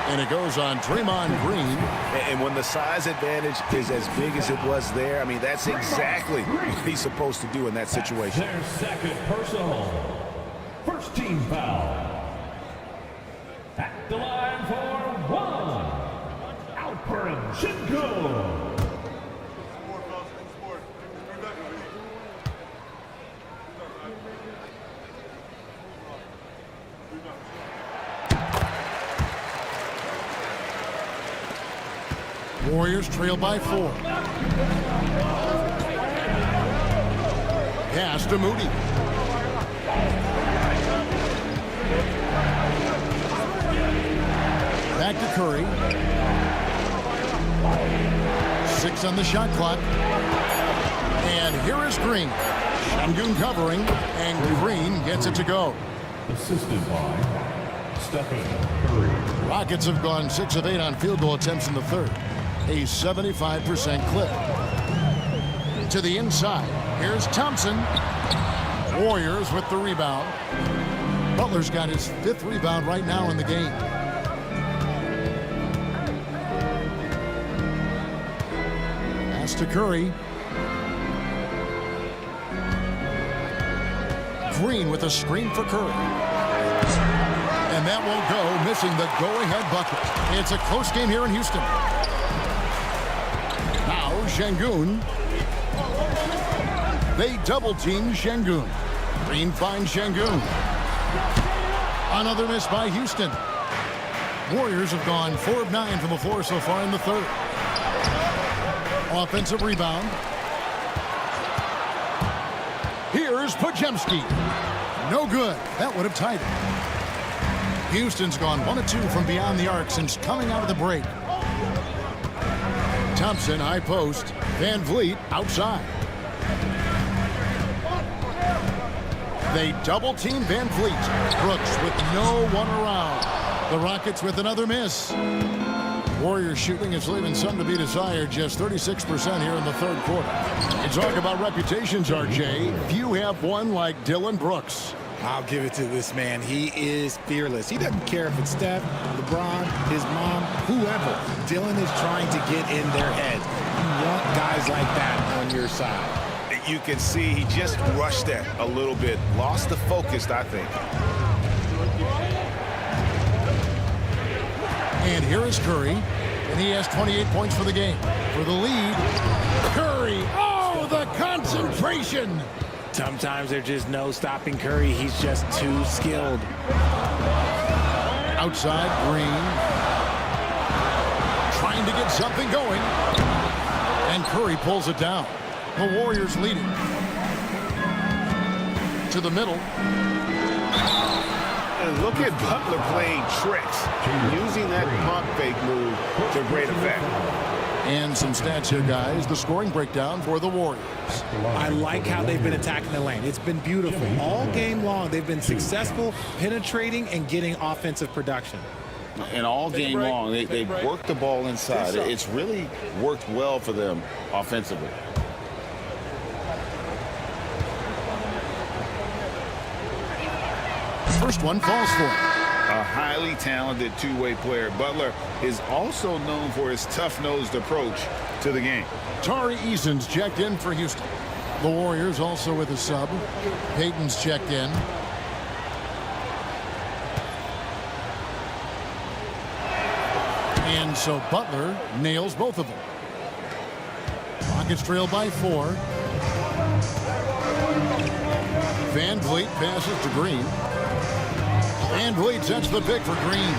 And it goes on Draymond Green. And when the size advantage is as big as it was there, I mean, that's exactly what he's supposed to do in that situation. Their second personal. First team foul. At the line for 1. Alperen Şengün. Warriors trail by 4. Pass to Moody. Back to Curry. 6 on the shot clock. And here is Green. Şengün covering, and Green gets it to go. Assisted by Stephen Curry. Rockets have gone 6 of 8 on field goal attempts in the third. A 75% clip. To the inside. Here's Thompson. Warriors with the rebound. Butler's got his 5th rebound right now in the game. Pass to Curry. Green with a screen for Curry. And that won't go, missing the go-ahead bucket. It's a close game here in Houston. Now Şengün. They double-team Şengün. Green finds Şengün. Another miss by Houston. Warriors have gone 4 of 9 from the floor so far in the third. Offensive rebound. Here's Podziemski. No good. That would have tied it. Houston's gone 1 of 2 from beyond the arc since coming out of the break. Thompson, high post. Van Vliet outside. They double-team Van Vliet. Brooks with no one around. The Rockets with another miss. Warriors shooting is leaving some to be desired, just 36% here in the third quarter. You talk about reputations, RJ. Few have one like Dylan Brooks. I'll give it to this man. He is fearless. He doesn't care if it's Steph, LeBron, his mom, whoever. Dylan is trying to get in their heads. You want guys like that on your side. You can see he just rushed that a little bit. Lost the focus, I think. And here is Curry, and he has 28 points for the game. For the lead, Curry. Oh, the concentration. Sometimes there's just no stopping Curry. He's just too skilled. Outside, Green. Trying to get something going. And Curry pulls it down. The Warriors leading. To the middle. And look at Butler playing tricks, using that pump fake move to great effect. And some stats here, guys. The scoring breakdown for the Warriors. I like how they've been attacking the lane. It's been beautiful. All game long, they've been successful penetrating and getting offensive production. And all game long, they've worked the ball inside. It's really worked well for them offensively. First one falls for him. A highly talented two-way player. Butler is also known for his tough-nosed approach to the game. Tari Eason's checked in for Houston. The Warriors also with a sub. Payton's checked in. And so Butler nails both of them. Rockets trail by 4. Van Vliet passes to Green. Van Vliet sets the pick for Green.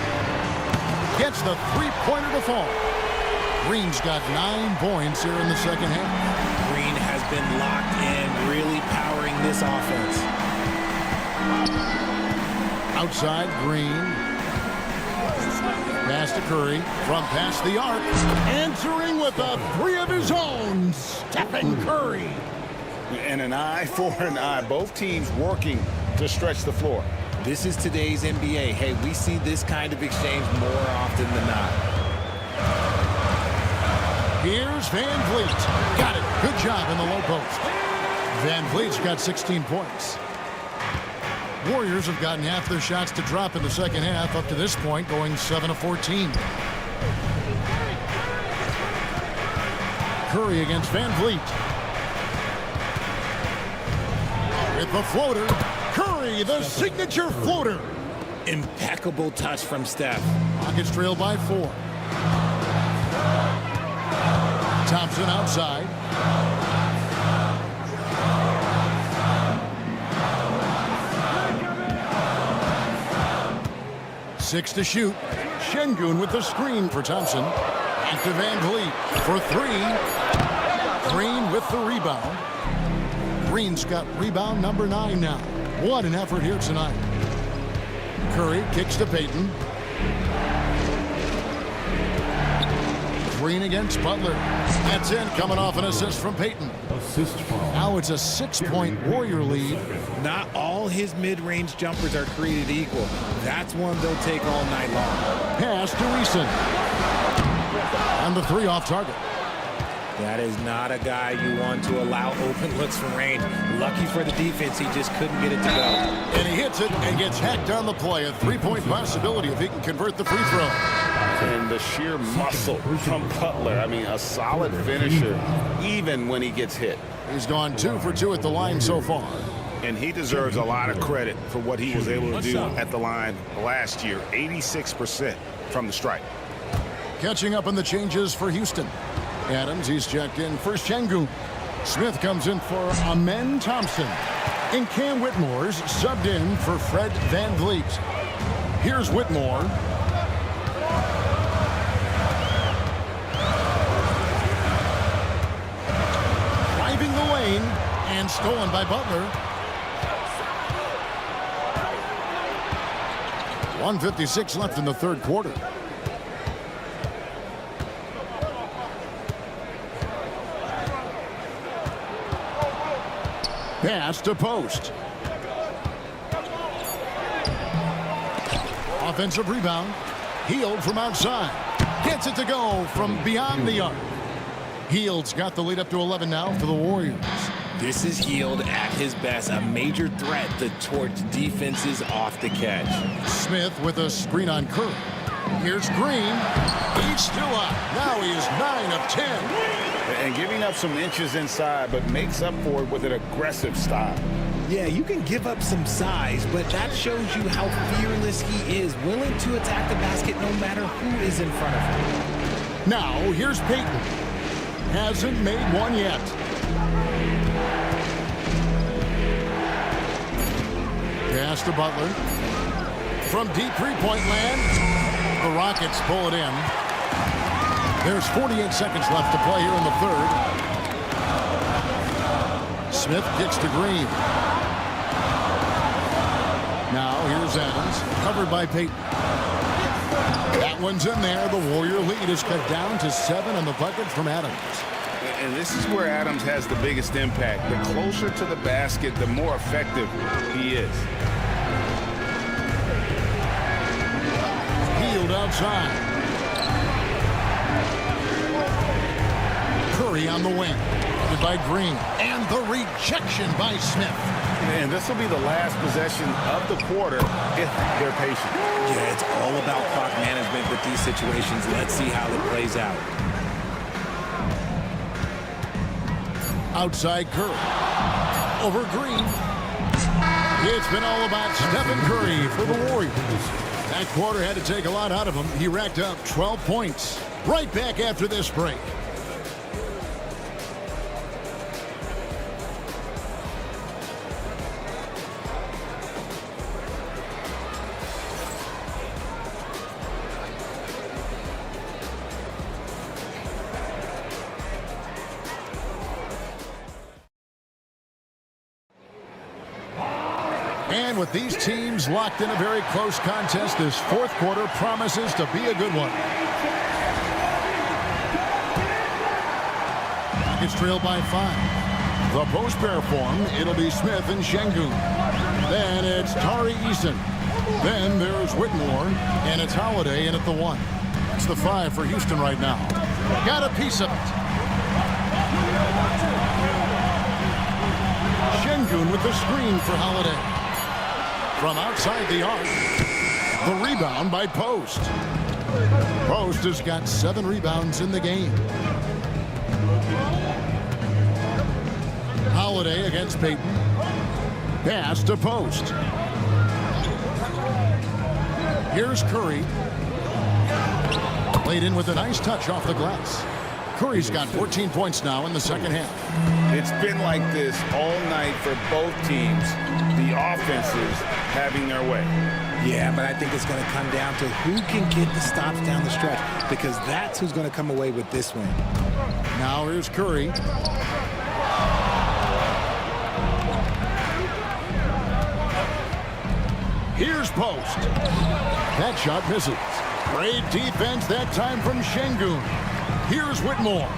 Gets the three-pointer to fall. Green's got 9 points here in the second half. Green has been locked in, really powering this offense. Outside, Green. Pass to Curry from past the arc. Answering with a 3 of his own. Stephen Curry. And an eye for an eye. Both teams working to stretch the floor. This is today's NBA. Hey, we see this kind of exchange more often than not. Here's Van Vliet. Got it. Good job in the low post. Van Vliet's got 16 points. Warriors have gotten half their shots to drop in the second half up to this point, going 7 of 14. Curry against Van Vliet. With the floater. Curry, the signature floater. Impeccable touch from Steph. Rockets trail by 4. Thompson outside. Six to shoot. Şengün with the screen for Thompson. And to Van Vliet for 3. Green with the rebound. Green's got rebound number 9 now. What an effort here tonight. Curry kicks to Payton. Green against Butler. That's in, coming off an assist from Payton. Now it's a 6-point Warrior lead. Not all his mid-range jumpers are created equal. That's one they'll take all night long. Pass to Eason. And the 3 off target. That is not a guy you want to allow open looks from range. Lucky for the defense, he just couldn't get it to go. And he hits it and gets hacked on the play. A 3-point possibility if he can convert the free throw. And the sheer muscle from Butler. I mean, a solid finisher, even when he gets hit. He's gone 2 for 2 at the line so far. And he deserves a lot of credit for what he was able to do at the line last year. 86% from the stripe. Catching up on the changes for Houston. Adams, he's checked in for Şengün. Smith comes in for Amen Thompson. And Cam Whitmore's subbed in for Fred Van Vliet. Here's Whitmore. Driving the lane and stolen by Butler. 1:56 left in the third quarter. Pass to post. Offensive rebound. Hield from outside. Gets it to go from beyond the arc. Hield's got the lead up to 11 now for the Warriors. This is Hield at his best, a major threat to torch defenses off the catch. Smith with a screen on Curry. Here's Green. He's still up. Now he is 9 of 10. And giving up some inches inside, but makes up for it with an aggressive style. Yeah, you can give up some size, but that shows you how fearless he is, willing to attack the basket no matter who is in front of him. Now, here's Payton. Hasn't made one yet. Pass to Butler. From deep three-point land, the Rockets pull it in. There's 48 seconds left to play here in the third. Smith kicks to Green. Now here's Adams, covered by Payton. That one's in there. The Warrior lead is cut down to 7 on the bucket from Adams. And this is where Adams has the biggest impact. The closer to the basket, the more effective he is. Field outside. Curry on the wing. By Green. And the rejection by Smith. And this will be the last possession of the quarter if they're patient. Yeah, it's all about clock management with these situations. Let's see how it plays out. Outside Curry. Over Green. It's been all about Stephen Curry for the Warriors. That quarter had to take a lot out of him. He racked up 12 points. Right back after this break. And with these teams locked in a very close contest, this fourth quarter promises to be a good one. Rockets trail by 5. The post pair form, it'll be Smith and Şengün. Then it's Tari Eason. Then there's Whitmore, and it's Holiday in at the 1. That's the 5 for Houston right now. Got a piece of it. Şengün with the screen for Holiday. From outside the arc, the rebound by Post. Post has got 7 rebounds in the game. Holiday against Payton. Pass to Post. Here's Curry. Laid in with a nice touch off the glass. Curry's got 14 points now in the second half. It's been like this all night for both teams. The offenses having their way. Yeah, but I think it's going to come down to who can get the stops down the stretch, because that's who's going to come away with this win. Now here's Curry. Here's Post. That shot misses. Great defense that time from Şengün. Here's Whitmore.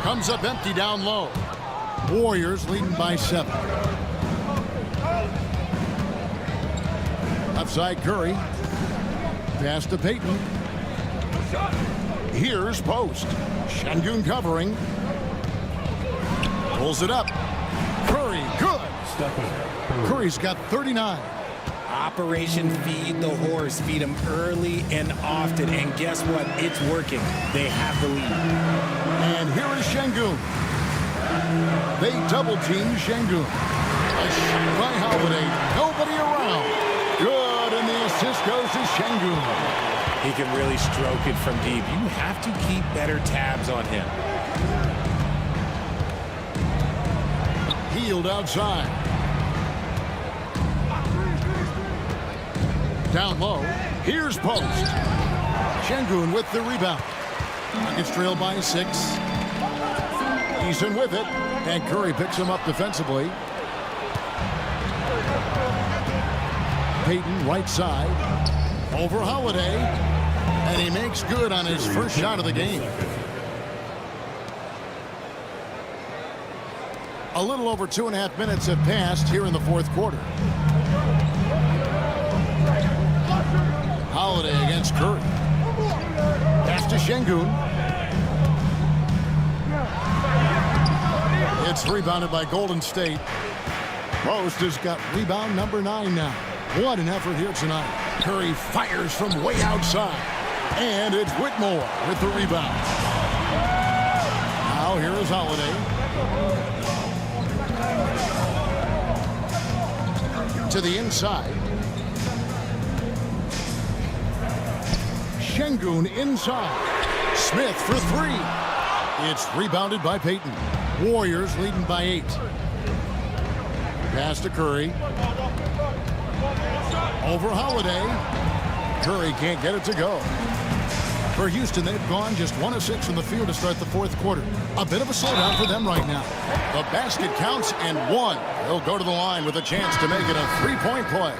Comes up empty down low. Warriors leading by 7. Outside Curry. Pass to Payton. Here's Post. Şengün covering. Pulls it up. Curry, good. Curry's got 39. Operation Feed the Horse. Feed him early and often. And guess what? It's working. They have the lead. And here is Şengün. They double-team Şengün. A shot by Holiday. Nobody around. Good, and the assist goes to Şengün. He can really stroke it from deep. You have to keep better tabs on him. Healed outside. Down low. Here's Post. Şengün with the rebound. Rockets trail by 6. Eason with it. And Curry picks him up defensively. Payton right side. Over Holiday. And he makes good on his first shot of the game. A little over 2.5 minutes have passed here in the fourth quarter. Holiday against Curry. Pass to Şengün. It's rebounded by Golden State. Post has got rebound number 9 now. What an effort here tonight. Curry fires from way outside. And it's Whitmore with the rebound. Now here is Holiday. to the inside. Şengün inside. Smith for three. It's rebounded by Payton. Warriors leading by 8. Pass to Curry. Over Holiday. Curry can't get it to go. For Houston, they've gone just 1 of 6 from the field to start the fourth quarter. A bit of a slowdown for them right now. The basket counts and 1. He'll go to the line with a chance to make it a 3-point play.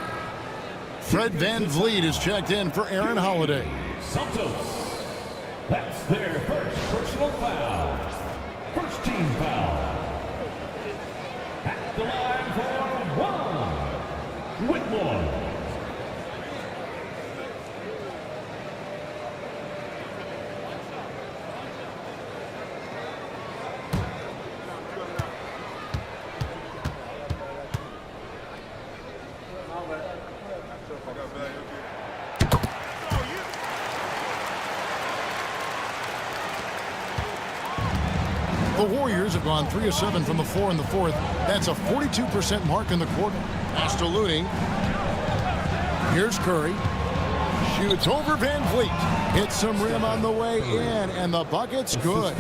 Fred VanVleet is checked in for Aaron Holiday. Santos. That's their first personal foul. First team foul. At the line for 1. Whitmore. The Warriors have gone 3 of 7 from the floor in the fourth. That's a 42% mark in the quarter. Pass to Looney. Here's Curry. Shoots over VanVleet. Hits some rim on the way in, and the bucket's good.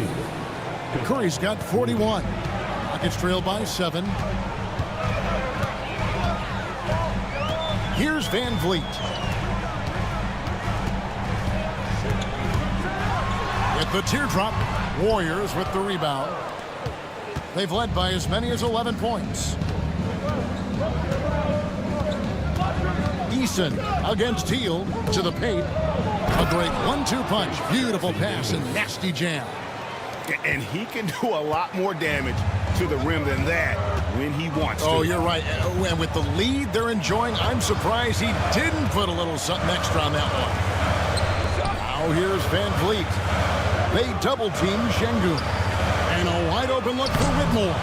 Curry's got 41. Rockets trail by 7. Here's VanVleet. With the teardrop. Warriors with the rebound. They've led by as many as 11 points. Eason against Hield to the paint. A great 1-2 punch. Beautiful pass and nasty jam. And he can do a lot more damage to the rim than that when he wants to. Oh, you're right. And with the lead they're enjoying, I'm surprised he didn't put a little something extra on that one. Now here's VanVleet. They double-team Şengün. And a wide-open look for Whitmore.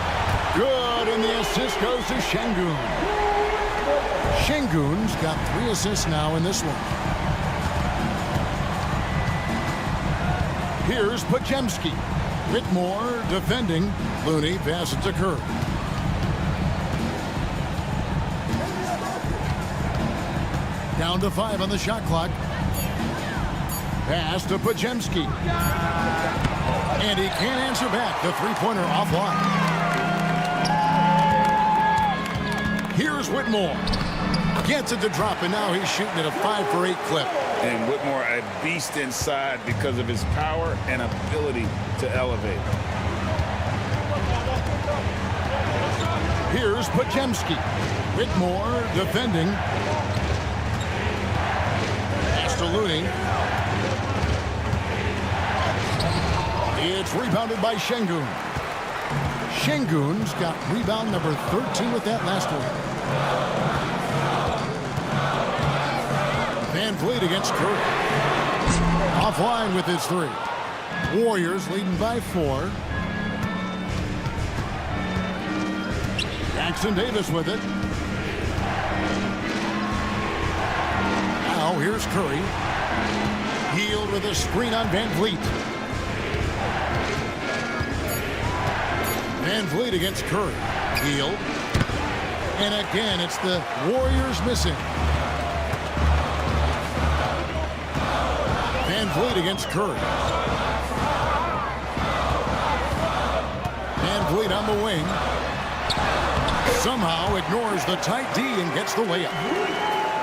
Good, and the assist goes to Şengün. Şengün's got 3 assists now in this one. Here's Podziemski. Whitmore defending. Looney passes to Curry. Down to 5 on the shot clock. Pass to Podziemski. And he can't answer back. The three-pointer offline. Here's Whitmore. Gets it to drop, and now he's shooting at a 5 for 8 clip. And Whitmore a beast inside because of his power and ability to elevate. Here's Podziemski. Whitmore defending. Pass to Looney. It's rebounded by Şengün. Şengün's got rebound number 13 with that last one. VanVleet against Curry. Offline with his 3. Warriors leading by 4. Jackson Davis with it. Now here's Curry. Hield with a screen on VanVleet. VanVleet against Curry. Hield. And again, it's the Warriors missing. VanVleet against Curry. VanVleet on the wing. Somehow ignores the tight D and gets the layup.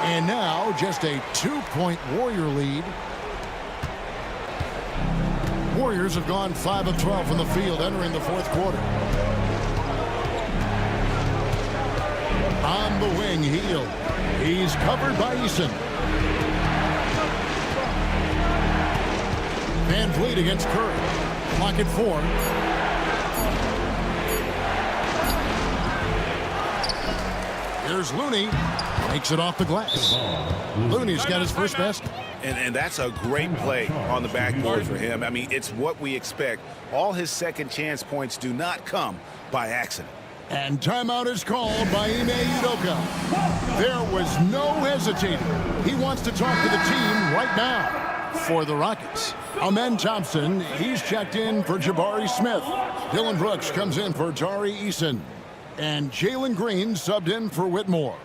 And now just a 2-point Warrior lead. Warriors have gone 5 of 12 from the field entering the fourth quarter. On the wing, Hield. He's covered by Eason. VanVleet against Curry. Clock at 4. Here's Looney. Makes it off the glass. Looney's got his first basket. And that's a great play on the backboard for him. I mean, it's what we expect. All his second chance points do not come by accident. And timeout is called by Ime Udoka. There was no hesitating. He wants to talk to the team right now. For the Rockets, Amen Thompson, he's checked in for Jabari Smith. Dylan Brooks comes in for Tari Eason. And Jalen Green subbed in for Whitmore.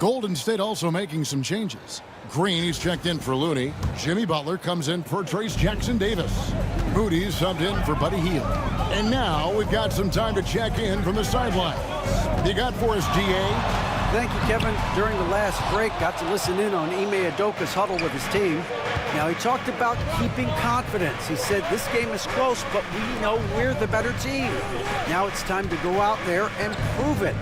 Golden State also making some changes. Green, he's checked in for Looney. Jimmy Butler comes in for Trace Jackson-Davis. Moody's subbed in for Buddy Hield. And now we've got some time to check in from the sidelines. You got for us, GA? Thank you, Kevin. During the last break, got to listen in on Ime Udoka's huddle with his team. Now, he talked about keeping confidence. He said, this game is close, but we know we're the better team. Now it's time to go out there and prove it.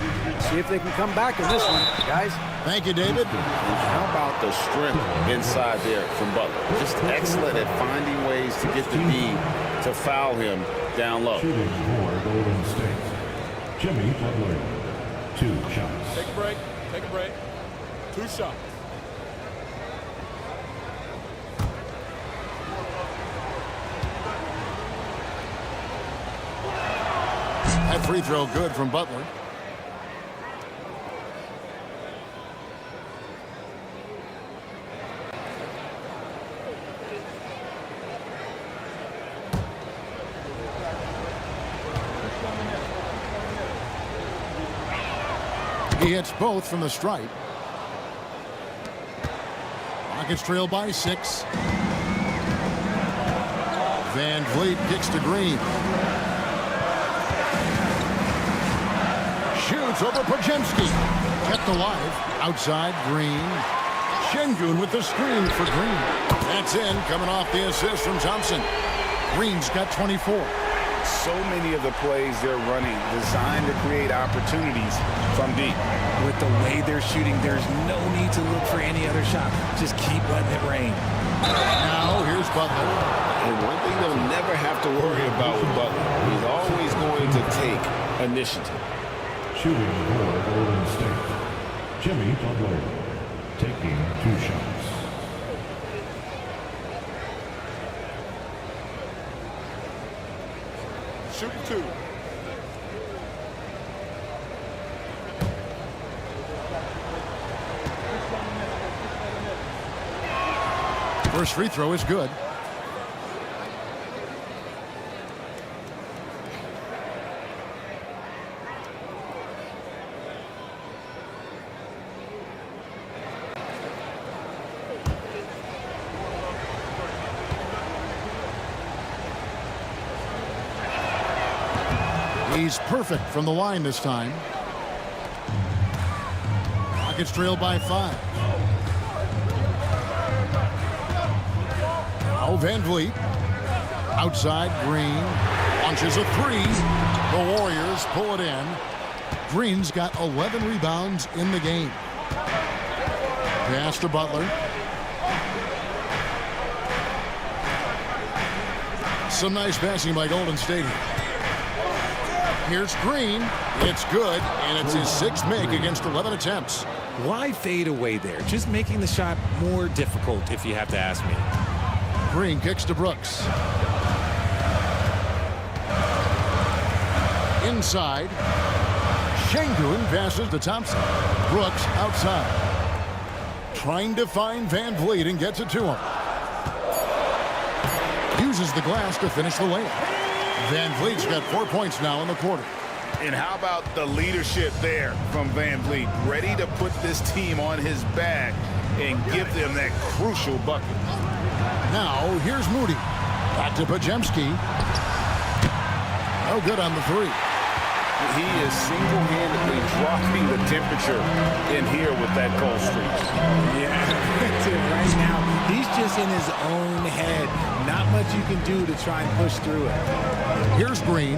See if they can come back in this one, guys. Thank you, David. How about the strength inside there from Butler? Just excellent at finding ways to get the D to foul him down low. Shooting for Golden State, Jimmy Butler. 2 shots. Take a break. Take a break. 2 shots. That free throw good from Butler. He hits both from the stripe. Rockets trail by 6. Van Vliet kicks to Green. Shoots over Podziemski. Kept alive. Outside Green. Şengün with the screen for Green. That's in, coming off the assist from Thompson. Green's got 24. So many of the plays they're running designed to create opportunities from deep. With the way they're shooting, there's no need to look for any other shot. Just keep letting it rain. Now here's Butler. And one thing they'll never have to worry about with Butler, he's always going to take initiative. Shooting for Golden State, Jimmy Butler. Taking 2 shots. Shooting 2. First free throw is good. He's perfect from the line this time. Rockets trail by 5. Now Van Vliet. Outside Green. Launches a 3. The Warriors pull it in. Green's got 11 rebounds in the game. Pass to Butler. Some nice passing by Golden State. Here's Green. It's good, and it's his 6th make against 11 attempts. Why fade away there? Just making the shot more difficult, if you have to ask me. Green kicks to Brooks. Inside. Şengün passes to Thompson. Brooks outside. Trying to find Van Vliet and gets it to him. Uses the glass to finish the layup. Van Vliet's got 4 points now in the quarter. And how about the leadership there from Van Vliet? Ready to put this team on his back and give them that crucial bucket. Now, here's Moody. Back to Podziemski. No good on the 3. He is single-handedly dropping the temperature in here with that cold streak. Yeah, that's it right now. He's just in his own head. Not much you can do to try and push through it. Here's Green.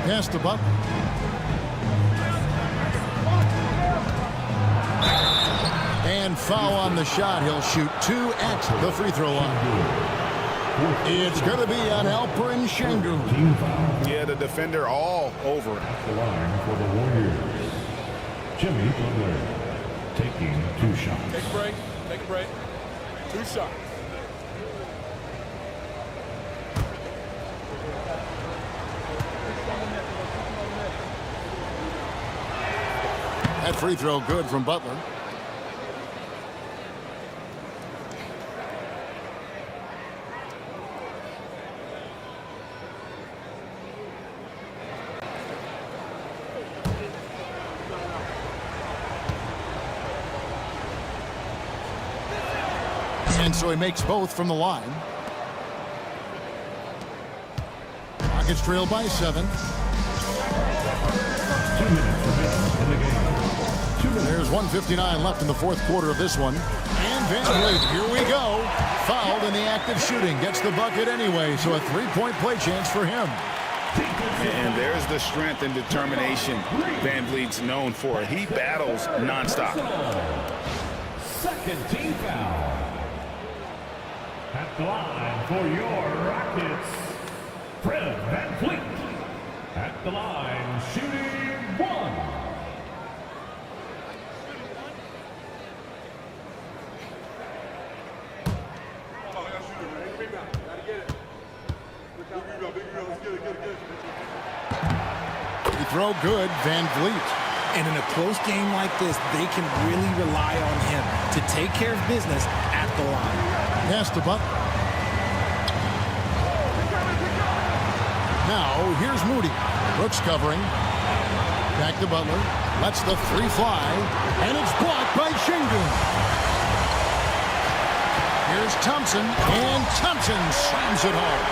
Pass to Butler. And foul on the shot. He'll shoot 2 at the free throw line. It's going to be on Alperen Şengün. Yeah, the defender all over it. The line for the Warriors, Jimmy Butler. Taking 2 shots. Take a break. Take a break. 2 shots. That free throw good from Butler. And so he makes both from the line. Rockets trail by 7. 2 minutes remaining in the game. 2 minutes. There's 1:59 left in the fourth quarter of this one. And Van Vliet, here we go. Fouled in the act of shooting. Gets the bucket anyway, so a 3-point play chance for him. And there's the strength and determination Van Vliet's known for. He battles nonstop. Second team foul. At the line for your Rockets, Fred Van Vliet. At the line, shooting 1. He throw good, Van Vliet. And in a close game like this, they can really rely on him to take care of business at the line. Pass to Butler. Now, here's Moody. Brooks covering. Back to Butler. Lets the 3 fly. And it's blocked by Şengün. Here's Thompson. And Thompson slams it home.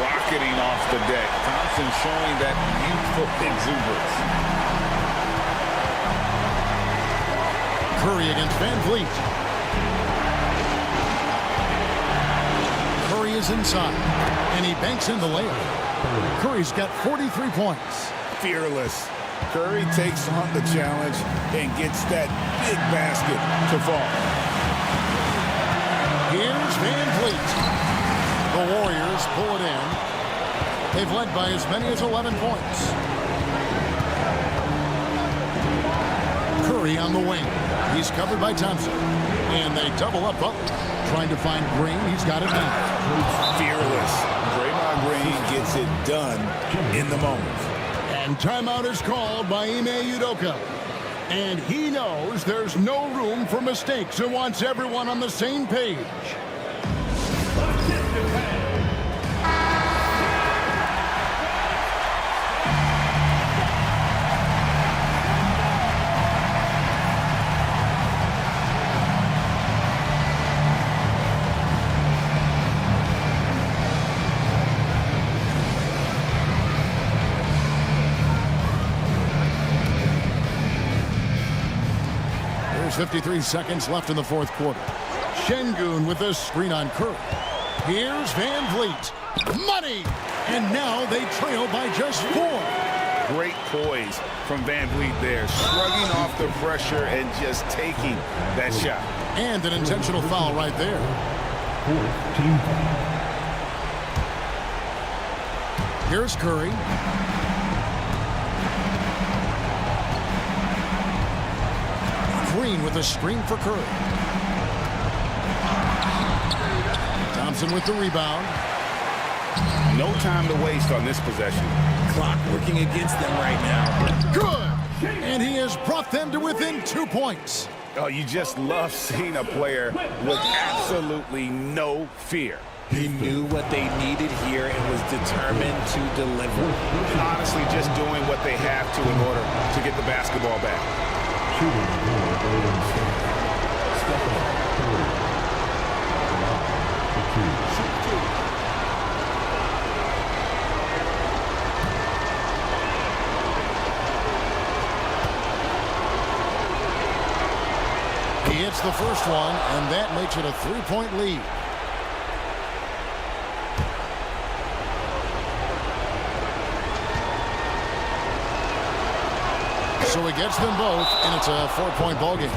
Rocketing off the deck. Thompson showing that youthful exuberance. Curry against Van Vliet. Curry is inside. And he banks in the layup. Curry's got 43 points. Fearless. Curry takes on the challenge and gets that big basket to fall. Here's Van Vliet. The Warriors pull it in. They've led by as many as 11 points. Curry on the wing. He's covered by Thompson. And they double up Butler. Trying to find Green. He's got it now. Fearless. Draymond Green gets it done in the moment. And timeout is called by Ime Udoka. And he knows there's no room for mistakes and wants everyone on the same page. There's 53 seconds left in the fourth quarter. Şengün with a screen on Curry. Here's Van Vliet. Money! And now they trail by just 4. Great poise from Van Vliet there. Shrugging off the pressure and just taking that shot. And an intentional foul right there. Fourth team foul. Here's Curry. Green with a screen for Curry. Thompson with the rebound. No time to waste on this possession. Clock working against them right now. Good! And he has brought them to within 2 points. Oh, you just love seeing a player with absolutely no fear. He knew what they needed here and was determined to deliver. Honestly, just doing what they have to in order to get the basketball back. Shooting for Golden State. Stephen Curry. He hits the first one, and that makes it a 3-point lead. So he gets them both, and it's a 4-point ball game.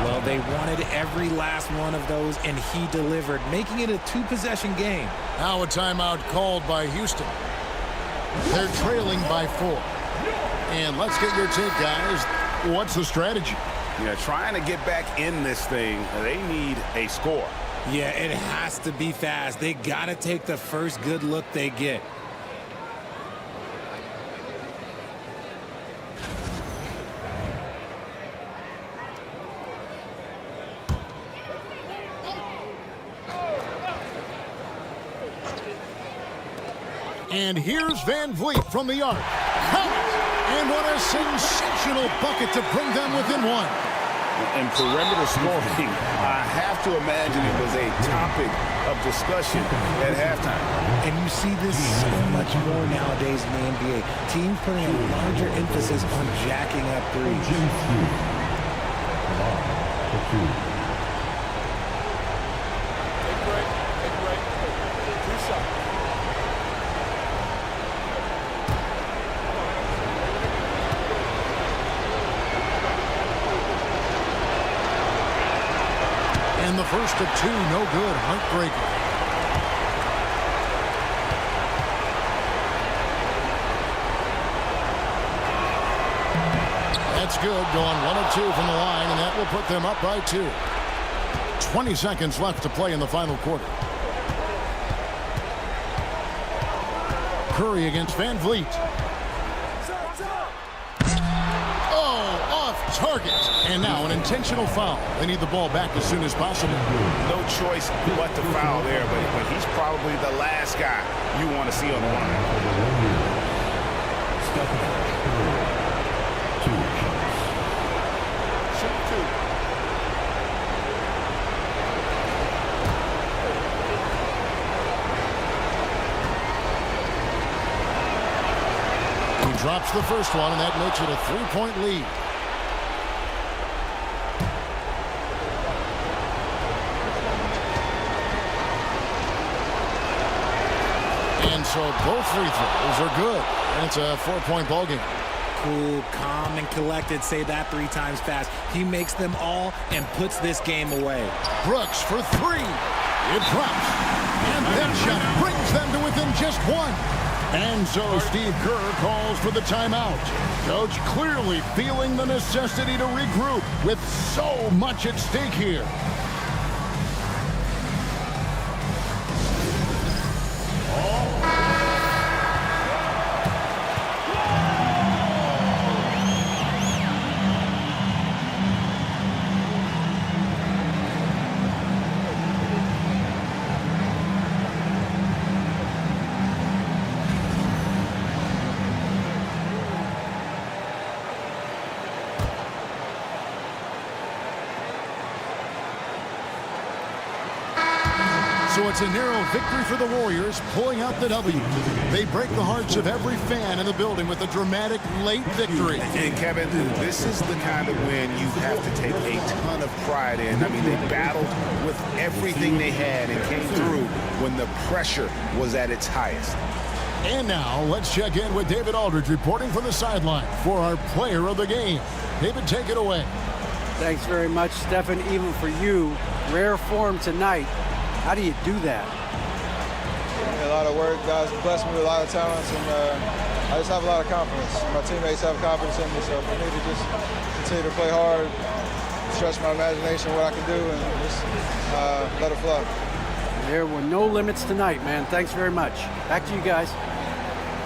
Well, they wanted every last one of those, and he delivered, making it a 2-possession game. Now a timeout called by Houston. They're trailing by 4. And let's get your take, guys. What's the strategy? Yeah, trying to get back in this thing, they need a score. Yeah, it has to be fast. They got to take the first good look they get. And here's Van Vliet from the arc. Count it! And what a sensational bucket to bring them within 1. And perimeter scoring, I have to imagine it was a topic of discussion at halftime. And you see this so much more nowadays in the NBA. Teams putting a larger emphasis on jacking up threes. Take a break. 2 shots. And the first of 2, no good. Heartbreaker. That's good. Going 1 of 2 from the line, and that will put them up by 2. 20 seconds left to play in the final quarter. Curry against Van Vliet. Off target. And now an intentional foul. They need the ball back as soon as possible. No choice but to foul there, but he's probably the last guy you want to see on the line. He drops the first one, and that makes it a 3-point lead. And so both free throws are good. And it's a 4-point ball game. Cool, calm, and collected. Say that 3 times fast. He makes them all and puts this game away. Brooks for 3. It drops. And that shot brings them to within just 1. And so Steve Kerr calls for the timeout. Coach clearly feeling the necessity to regroup with so much at stake here. So it's a narrow victory for the Warriors, pulling out the W. They break the hearts of every fan in the building with a dramatic late victory. And Kevin, this is the kind of win you have to take a ton of pride in. I mean, they battled with everything they had and came through when the pressure was at its highest. And now let's check in with David Aldridge reporting from the sideline for our player of the game. David, take it away. Thanks very much, Stephen. Even for you, rare form tonight. How do you do that? A lot of work. Guys blessed me with a lot of talents, and I just have a lot of confidence. My teammates have confidence in me, so for me to just continue to play hard, stretch my imagination, what I can do, and just let it flow. There were no limits tonight, man. Thanks very much. Back to you guys.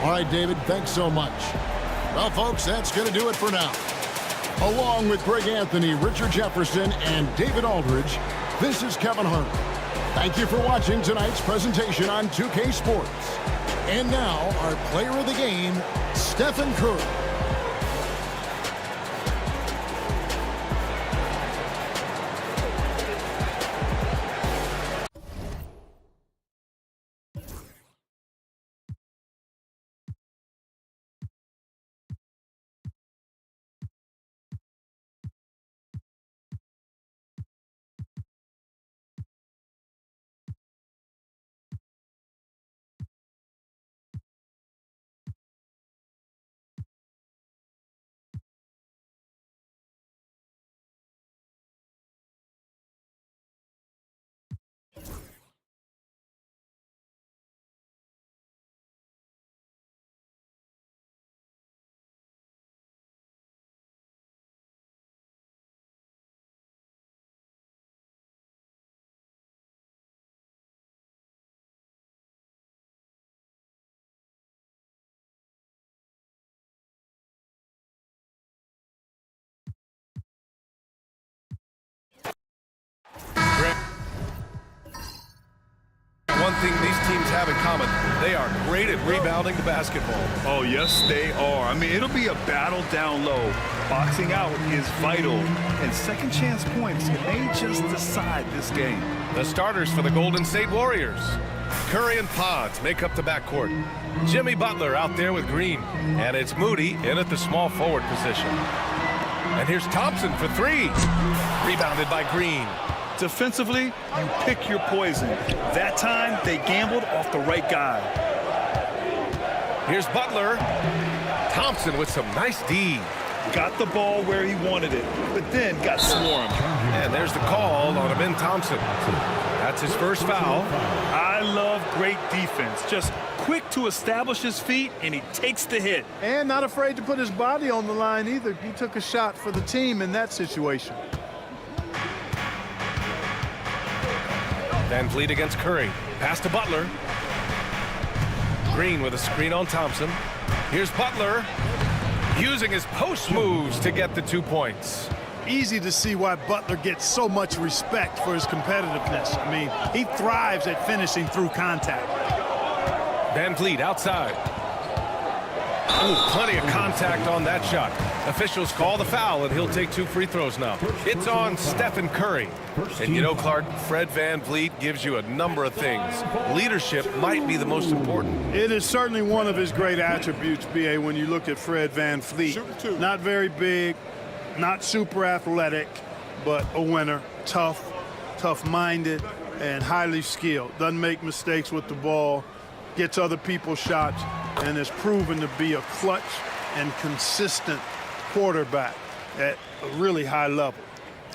All right, David, thanks so much. Well, folks, that's going to do it for now. Along with Greg Anthony, Richard Jefferson, and David Aldridge, this is Kevin Harlan. Thank you for watching tonight's presentation on 2K Sports. And now, our player of the game, Stephen Curry. have in common. They are great at rebounding the basketball. Oh, yes, they are. I mean, it'll be a battle down low. Boxing out is vital, and second chance points may just decide this game. The starters for the Golden State Warriors. Curry and Pods make up the backcourt. Jimmy Butler out there with Green. And it's Moody in at the small forward position. And here's Thompson for three. Rebounded by Green. Defensively, you pick your poison. That time, they gambled off the right guy. Here's Butler. Thompson with some nice D. Got the ball where he wanted it, but then got swarmed. And there's the call on Amin Thompson. That's his first foul. I love great defense. Just quick to establish his feet, and he takes the hit. And not afraid to put his body on the line either. He took a shot for the team in that situation. Van Vliet against Curry. Pass to Butler. Green with a screen on Thompson. Here's Butler using his post moves to get the 2 points. Easy to see why Butler gets so much respect for his competitiveness. I mean, he thrives at finishing through contact. Van Vliet outside. Ooh, plenty of contact on that shot. Officials call the foul, and he'll take 2 free throws now. It's on Stephen Curry. And you know, Clark, Fred Van Vliet gives you a number of things. Leadership might be the most important. It is certainly one of his great attributes, B.A., when you look at Fred Van Vliet. Not very big, not super athletic, but a winner. Tough-minded, and highly skilled. Doesn't make mistakes with the ball, gets other people's shots, and is proven to be a clutch and consistent quarterback at a really high level.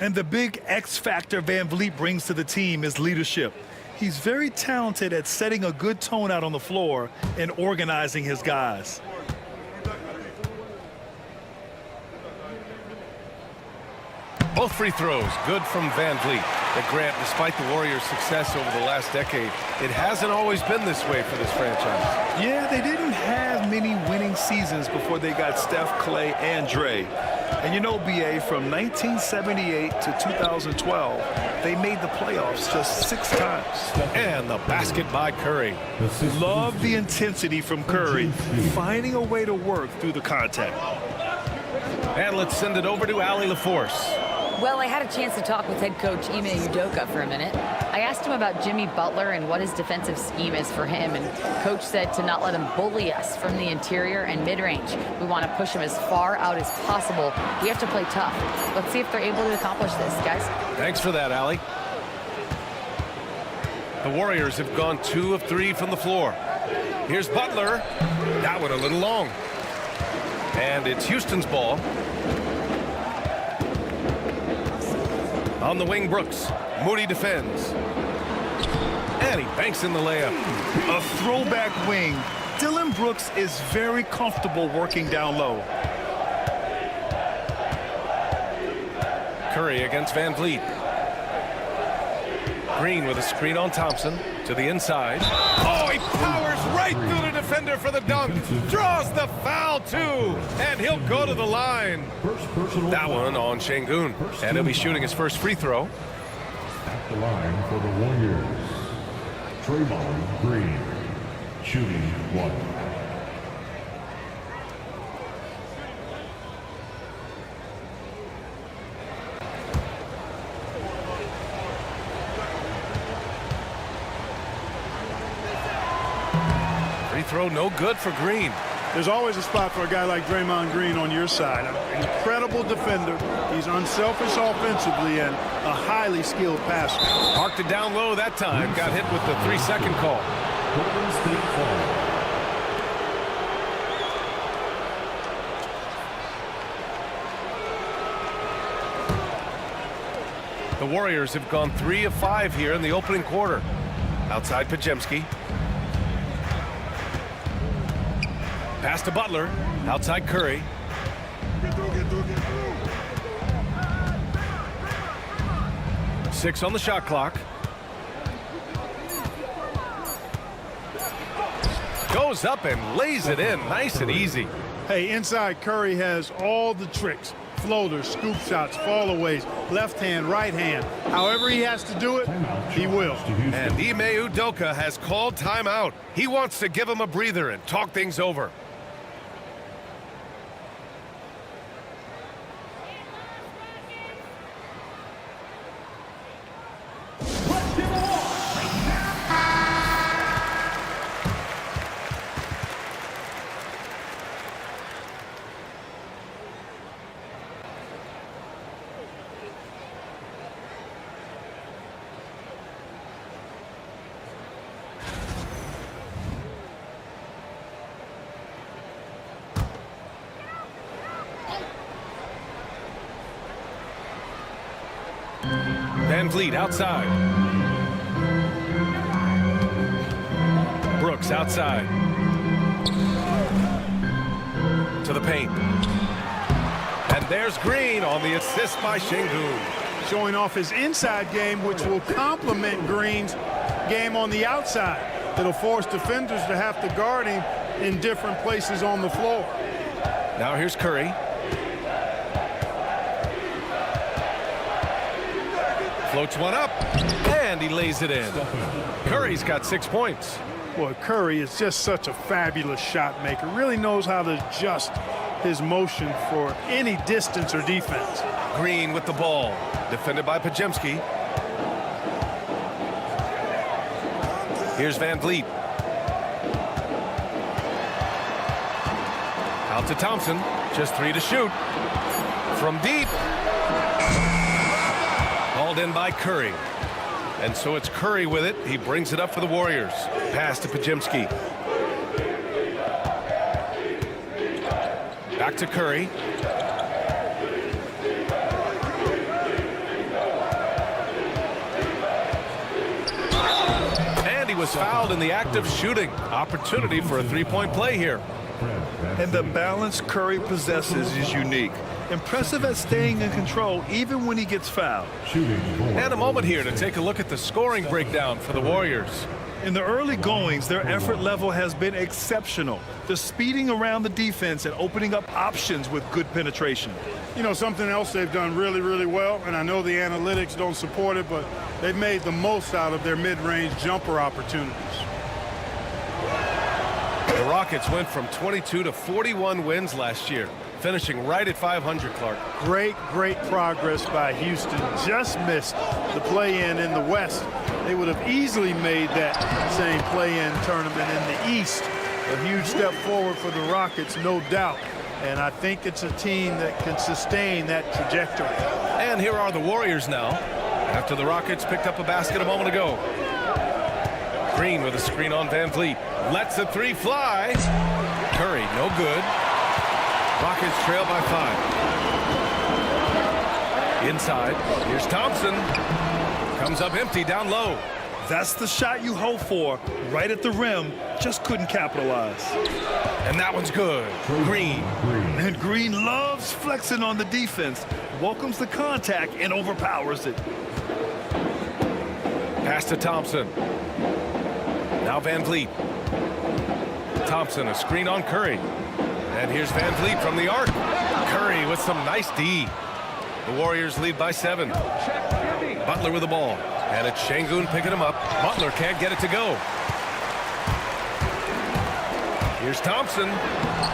And the big X factor Van Vliet brings to the team is leadership. He's very talented at setting a good tone out on the floor and organizing his guys. Both free throws good from Van Vliet. But Grant, despite the Warriors' success over the last decade, it hasn't always been this way for this franchise. Yeah, they didn't have many winning seasons before they got Steph, Clay, and Dre. And you know, B.A., from 1978 to 2012, they made the playoffs just 6 times. And the basket by Curry. Love the intensity from Curry, finding a way to work through the contact. And let's send it over to Allie LaForce. Well, I had a chance to talk with head coach Ime Udoka for a minute. I asked him about Jimmy Butler and what his defensive scheme is for him, and coach said to not let him bully us from the interior and mid-range. We want to push him as far out as possible. We have to play tough. Let's see if they're able to accomplish this, guys. Thanks for that, Allie. The Warriors have gone 2 of 3 from the floor. Here's Butler. That one a little long. And it's Houston's ball. On the wing, Brooks. Moody defends. And he banks in the layup. A throwback wing. Dillon Brooks is very comfortable working down low. Curry against Van Vliet. Green with a screen on Thompson to the inside. Oh, he powers right through the defender for the dunk. Draws the foul, too. And he'll go to the line. That one on Şengün. And he'll be shooting his first free throw. At the line for the Warriors, Draymond Green, shooting 1. Free throw no good for Green. There's always a spot for a guy like Draymond Green on your side. An incredible defender. He's unselfish offensively and a highly skilled passer. Parked it down low that time. Got hit with the 3-second call. Golden State foul. The Warriors have gone 3 of 5 here in the opening quarter. Outside Podziemski. Pass to Butler. Outside Curry. Six on the shot clock. Goes up and lays it in. Nice and easy. Hey, inside Curry has all the tricks. floaters, scoop shots, fallaways, left hand, right hand. However he has to do it, he will. And Ime Udoka has called timeout. He wants to give him a breather and talk things over. Van Vliet outside. Brooks outside. To the paint. And there's Green on the assist by Şengün. Showing off his inside game, which will complement Green's game on the outside. It'll force defenders to have to guard him in different places on the floor. Now here's Curry. Floats one up, and he lays it in. Curry's got 6 points. Boy, Curry is just such a fabulous shot maker. Really knows how to adjust his motion for any distance or defense. Green with the ball, defended by Podziemski. Here's Van Vliet. Out to Thompson, just 3 to shoot. From deep. Hauled in by Curry. And so it's Curry with it. He brings it up for the Warriors. Pass to Podziemski. Back to Curry. And he was fouled in the act of shooting. Opportunity for a three-point play here. And the balance Curry possesses is unique. Impressive at staying in control even when he gets fouled. And a moment here to take a look at the scoring breakdown for the Warriors. In the early goings, their effort level has been exceptional. They're speeding around the defense and opening up options with good penetration. You know, something else they've done really, really well, and I know the analytics don't support it, but they've made the most out of their mid-range jumper opportunities. The Rockets went from 22 to 41 wins last year, finishing right at 500, Clark. Great progress by Houston. Just missed the play-in in the West. They would have easily made that same play-in tournament in the East. A huge step forward for the Rockets, no doubt. And I think it's a team that can sustain that trajectory. And here are the Warriors now, after the Rockets picked up a basket a moment ago. Green with a screen on Van Vliet. Lets the three fly. Curry, no good. Rockets trail by 5. Inside, here's Thompson. Comes up empty down low. That's the shot you hope for, right at the rim. Just couldn't capitalize. And that one's good. Green. And Green loves flexing on the defense. Welcomes the contact and overpowers it. Pass to Thompson. Now Van Vliet. Thompson, a screen on Curry. And here's Van Vliet from the arc. Curry with some nice D. The Warriors lead by 7. Butler with the ball. And it's Şengün picking him up. Butler can't get it to go. Here's Thompson.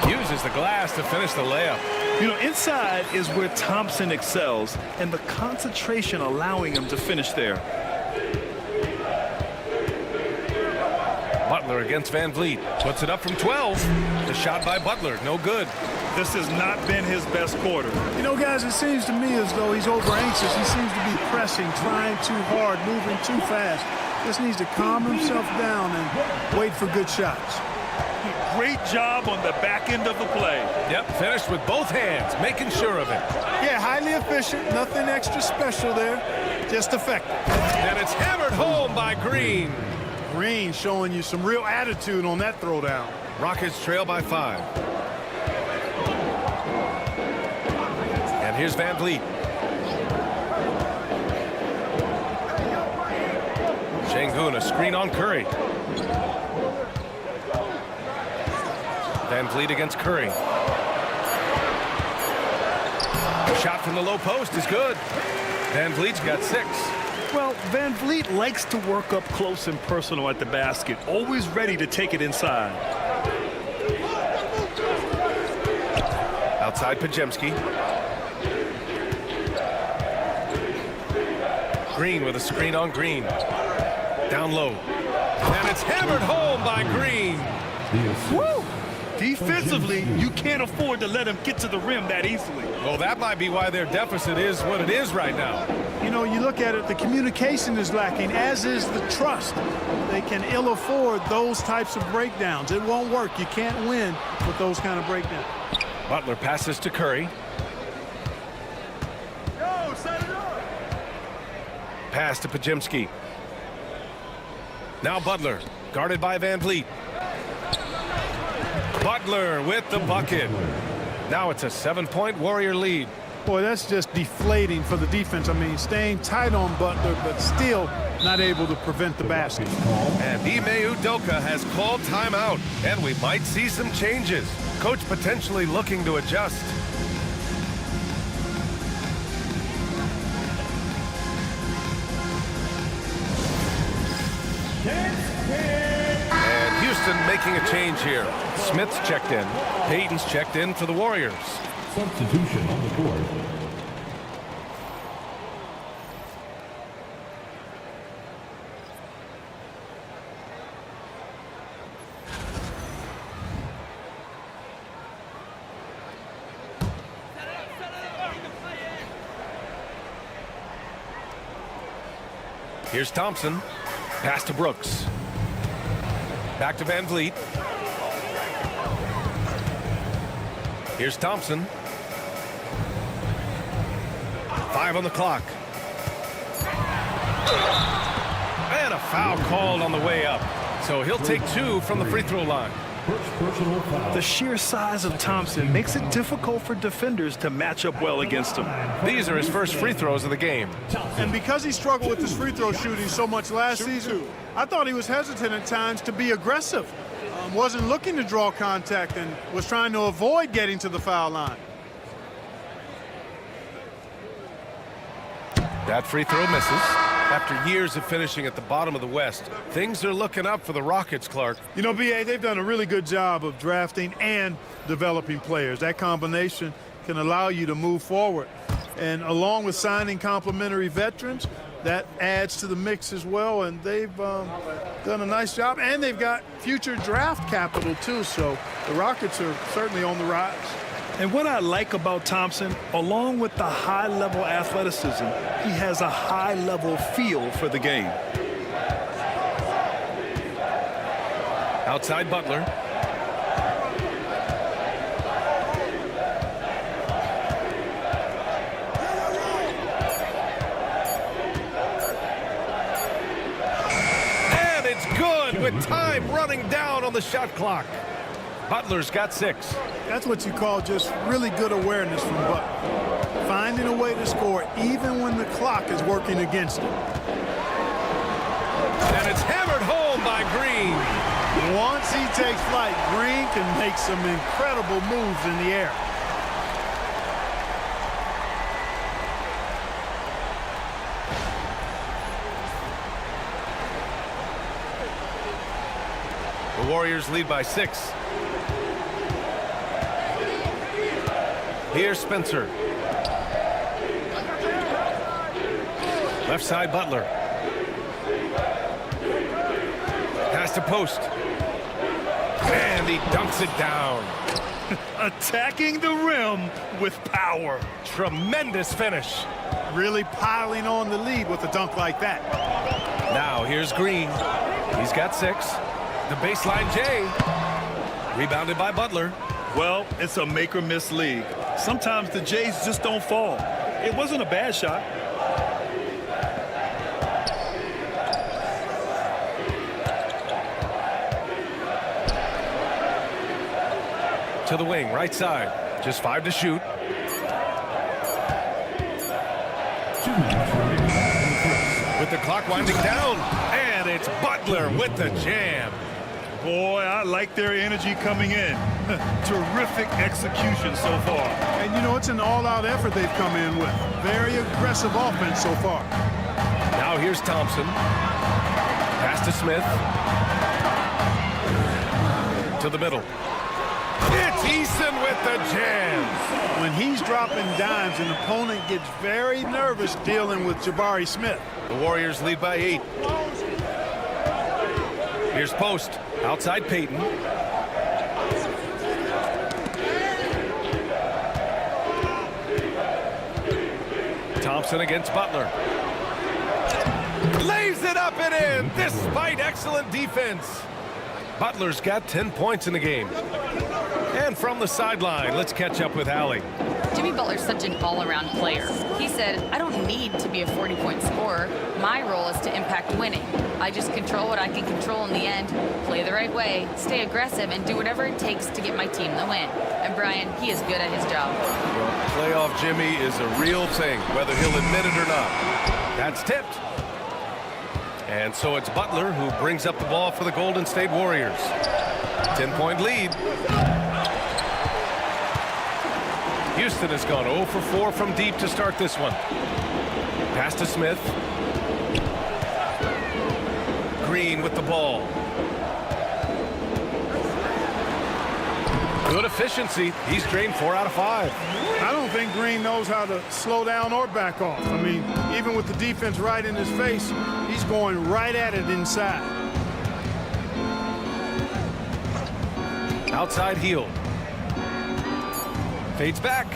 Uses the glass to finish the layup. You know, inside is where Thompson excels, and the concentration allowing him to finish there. Butler against Van Vliet. Puts it up from 12. The shot by Butler, no good. This has not been his best quarter. You know, guys, it seems to me as though he's over anxious. He seems to be pressing, trying too hard, moving too fast. Just needs to calm himself down and wait for good shots. Great job on the back end of the play. Yep, finished with both hands, making sure of it. Yeah, highly efficient, nothing extra special there, just effective. And it's hammered home by Green. Green showing you some real attitude on that throwdown. Rockets trail by 5. And here's Van Vliet. Şengün, a screen on Curry. Van Vliet against Curry. Shot from the low post is good. Van Vliet's got 6. Well, Van Vliet likes to work up close and personal at the basket, always ready to take it inside. Outside Pajemski. Green with a screen on Green. Down low. And it's hammered home by Green. Woo! Defensively, you can't afford to let him get to the rim that easily. Well, that might be why their deficit is what it is right now. You know, you look at it, the communication is lacking, as is the trust. They can ill afford those types of breakdowns. It won't work. You can't win with those kind of breakdowns. Butler passes to Curry. Pass to Pajemski. Now Butler, guarded by Van Vliet. Butler with the bucket. Now it's a 7-point Warrior lead. Boy, that's just deflating for the defense. I mean, staying tight on Butler, but still not able to prevent the basket. And Ime Udoka has called timeout, and we might see some changes. Coach potentially looking to adjust. And Houston making a change here. Smith's checked in. Payton's checked in for the Warriors. Substitution on the board. Here's Thompson. Pass to Brooks. Back to Van Vliet. Here's Thompson. 5 on the clock. And a foul called on the way up. So he'll take 2 from the free throw line. The sheer size of Thompson makes it difficult for defenders to match up well against him. These are his first free throws of the game. And because he struggled with his free throw shooting so much last season, I thought he was hesitant at times to be aggressive. Wasn't looking to draw contact and was trying to avoid getting to the foul line. That free throw misses. After years of finishing at the bottom of the West, things are looking up for the Rockets, Clark. You know, B.A., they've done a really good job of drafting and developing players. That combination can allow you to move forward. And along with signing complementary veterans, that adds to the mix as well. And they've done a nice job. And they've got future draft capital, too. So the Rockets are certainly on the rise. And what I like about Thompson, along with the high-level athleticism, he has a high-level feel for the game. Outside Butler. And it's good with time running down on the shot clock. Butler's got 6. That's what you call just really good awareness from Butler. Finding a way to score even when the clock is working against him. And it's hammered home by Green. Once he takes flight, Green can make some incredible moves in the air. The Warriors lead by 6. Here's Spencer. Left side Butler. Pass to post. And he dunks it down. Attacking the rim with power. Tremendous finish. Really piling on the lead with a dunk like that. Now here's Green. He's got 6. The baseline J. Rebounded by Butler. Well, it's a make-or-miss league. Sometimes the Jays just don't fall. It wasn't a bad shot. To the wing, right side. Just 5 to shoot. With the clock winding down. And it's Butler with the jam. Boy, I like their energy coming in. Terrific execution so far. And, you know, it's an all-out effort they've come in with. Very aggressive offense so far. Now here's Thompson. Pass to Smith. To the middle. It's Eason with the jam. When he's dropping dimes, an opponent gets very nervous dealing with Jabari Smith. The Warriors lead by 8. Here's Post. Outside Payton. Thompson against Butler. Lays it up and in despite excellent defense. Butler's got 10 points in the game. And from the sideline, let's catch up with Allie. Jimmy Butler's such an all-around player. He said, I don't need to be a 40-point scorer. My role is to impact winning. I just control what I can control in the end, play the right way, stay aggressive, and do whatever it takes to get my team the win. And Brian, he is good at his job. Well, playoff Jimmy is a real thing, whether he'll admit it or not. That's tipped. And so it's Butler who brings up the ball for the Golden State Warriors. 10-point lead. Houston has gone 0 for 4 from deep to start this one. Pass to Smith. Green with the ball. Good efficiency. He's drained 4 out of 5. I don't think Green knows how to slow down or back off. I mean, even with the defense right in his face, he's going right at it inside. Outside heel. Fades back.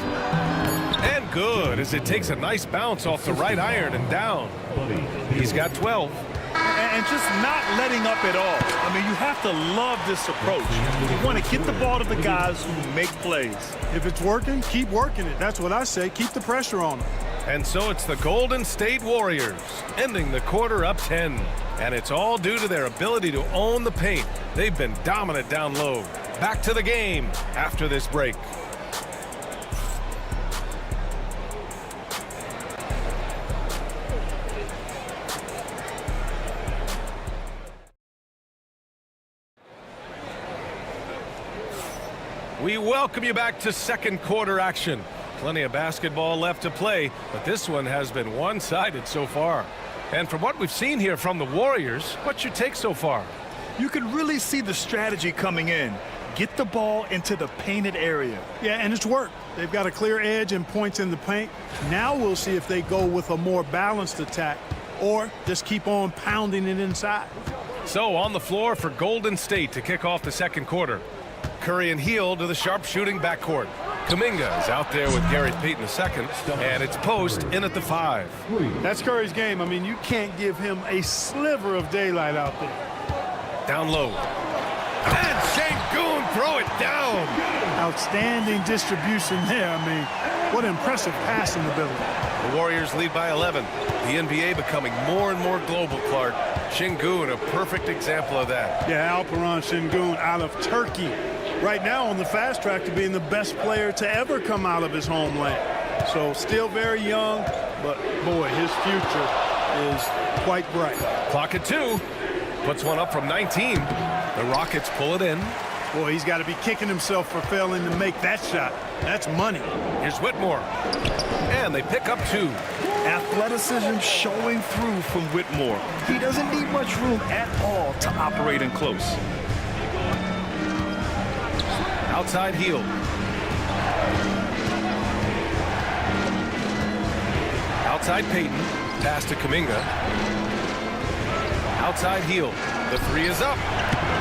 And good as it takes a nice bounce off the right iron and down. He's got 12. And just not letting up at all. I mean, you have to love this approach. You want to get the ball to the guys who make plays. If it's working, keep working it. That's what I say. Keep the pressure on them. And so it's the Golden State Warriors ending the quarter up 10. And it's all due to their ability to own the paint. They've been dominant down low. Back to the game after this break. We welcome you back to second quarter action. Plenty of basketball left to play, but this one has been one-sided so far. And from what we've seen here from the Warriors, what's your take so far? You can really see the strategy coming in. Get the ball into the painted area. Yeah, and it's worked. They've got a clear edge and points in the paint. Now we'll see if they go with a more balanced attack or just keep on pounding it inside. So on the floor for Golden State to kick off the second quarter. Curry and Hield to the sharpshooting backcourt. Kuminga is out there with Gary Payton II, and it's Post in at the 5. That's Curry's game. I mean, you can't give him a sliver of daylight out there. Down low. And Şengün throw it down. Outstanding distribution there. I mean, what impressive passing ability. The Warriors lead by 11. The NBA becoming more and more global, Clark. Şengün, a perfect example of that. Yeah, Alperen Şengün out of Turkey. Right now on the fast track to being the best player to ever come out of his homeland. So still very young, but boy, his future is quite bright. Clock at 2. Puts one up from 19. The Rockets pull it in. Boy, he's got to be kicking himself for failing to make that shot. That's money. Here's Whitmore. And they pick up 2. Athleticism showing through from Whitmore. He doesn't need much room at all to operate in close. Outside heel. Outside Payton. Pass to Kuminga. Outside heel. The 3 is up.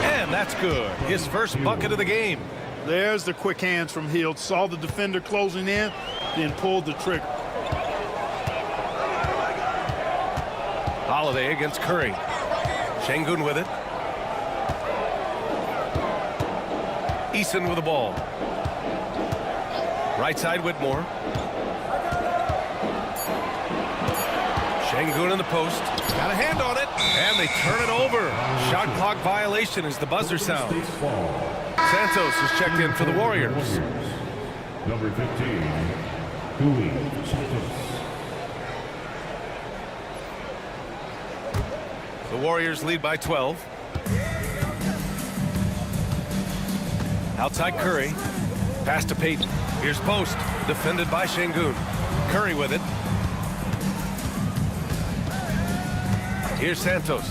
And that's good. His first bucket of the game. There's the quick hands from Hield. Saw the defender closing in, then pulled the trigger. Holiday against Curry. Şengün with it. Eason with the ball. Right side Whitmore. Şengün in the post. Got a hand on it. And they turn it over. Shot clock violation as the buzzer sounds. Santos is checked in for the Warriors. Number 15, Gui Santos. The Warriors lead by 12. Outside Curry. Pass to Payton. Here's Post. Defended by Şengün. Curry with it. Here's Santos.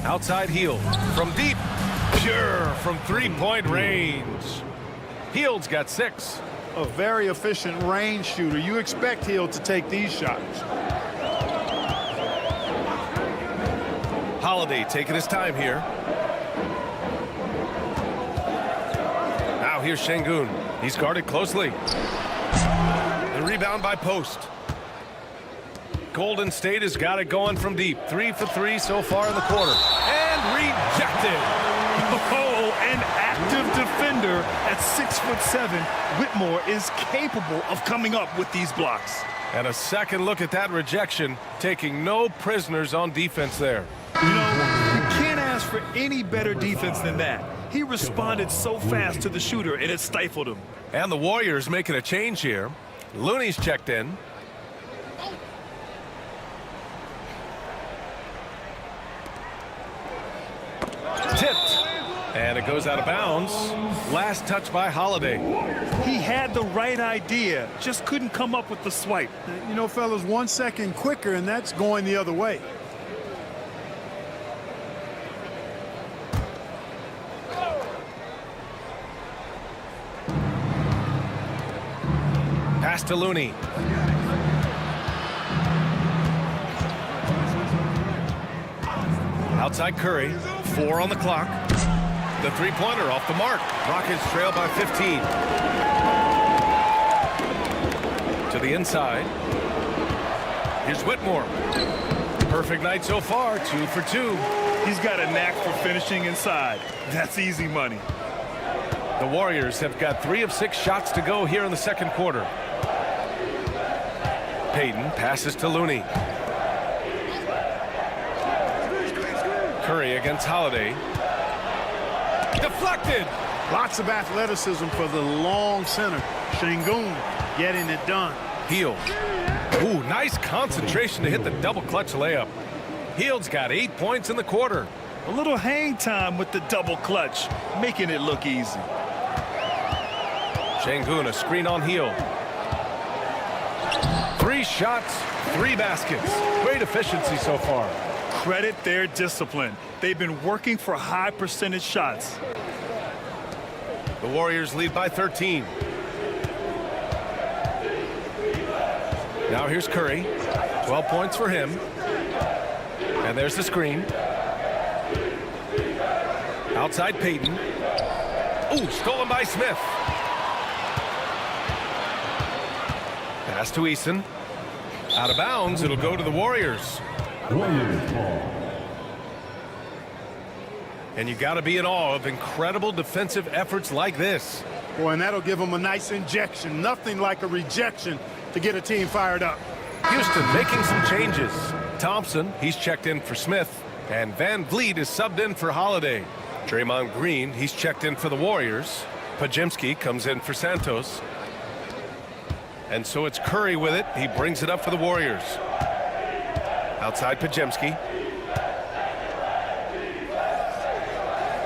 Outside Hield. From deep. Pure from three-point range. Hield's got 6. A very efficient range shooter. You expect Hield to take these shots. Holiday taking his time here. Now here's Şengün. He's guarded closely. The rebound by Post. Golden State has got it going from deep. 3 for 3 so far in the quarter. And rejected. Oh, an active defender at 6'7", Whitmore is capable of coming up with these blocks. And a second look at that rejection, taking no prisoners on defense there. You know, you can't ask for any better defense than that. He responded so fast to the shooter, and it stifled him. And the Warriors making a change here. Looney's checked in. Tipped. And it goes out of bounds. Last touch by Holiday. He had the right idea, just couldn't come up with the swipe. You know, fellas, 1 second quicker, and that's going the other way. Pass to Looney. Outside Curry. 4 on the clock. The three-pointer off the mark. Rockets trail by 15. To the inside. Here's Whitmore. Perfect night so far. 2 for 2. He's got a knack for finishing inside. That's easy money. The Warriors have got 3 of 6 shots to go here in the second quarter. Payton passes to Looney. Curry against Holiday. Deflected. Lots of athleticism for the long center. Şengün getting it done. Hield. Ooh, nice concentration to hit the double clutch layup. Hield's got 8 points in the quarter. A little hang time with the double clutch, making it look easy. Şengün, a screen on Hield. 3 shots, 3 baskets. Great efficiency so far. Credit their discipline. They've been working for high percentage shots. The Warriors lead by 13. Now here's Curry. 12 points for him. And there's the screen. Outside Payton. Ooh, stolen by Smith. Pass to Eason. Out of bounds, it'll go to the Warriors. And you got to be in awe of incredible defensive efforts like this. Boy, and that'll give them a nice injection. Nothing like a rejection to get a team fired up. Houston making some changes. Thompson, he's checked in for Smith. And Van Vliet is subbed in for Holiday. Draymond Green, he's checked in for the Warriors. Podziemski comes in for Santos. And so it's Curry with it. He brings it up for the Warriors. Outside Podziemski.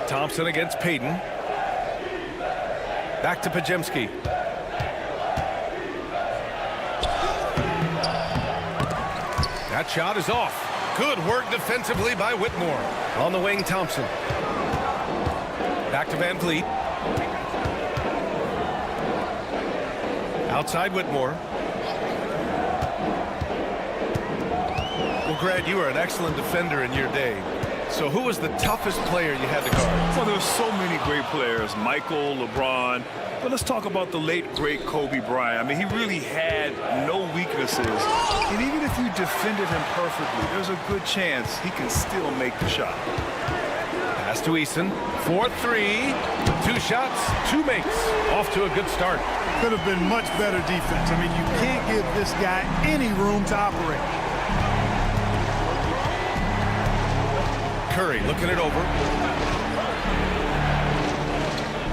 Thompson against Payton. Back to Podziemski. That shot is off. Good work defensively by Whitmore. On the wing, Thompson. Back to Van Vliet. Outside Whitmore. Well, Grant, you were an excellent defender in your day. So who was the toughest player you had to guard? Well, there's so many great players. Michael, LeBron. But let's talk about the late, great Kobe Bryant. I mean, he really had no weaknesses. And even if you defended him perfectly, there's a good chance he can still make the shot. Pass to Eason. 4-3. 2 shots, 2 makes. Off to a good start. Could have been much better defense. I mean, you can't give this guy any room to operate. Curry looking it over.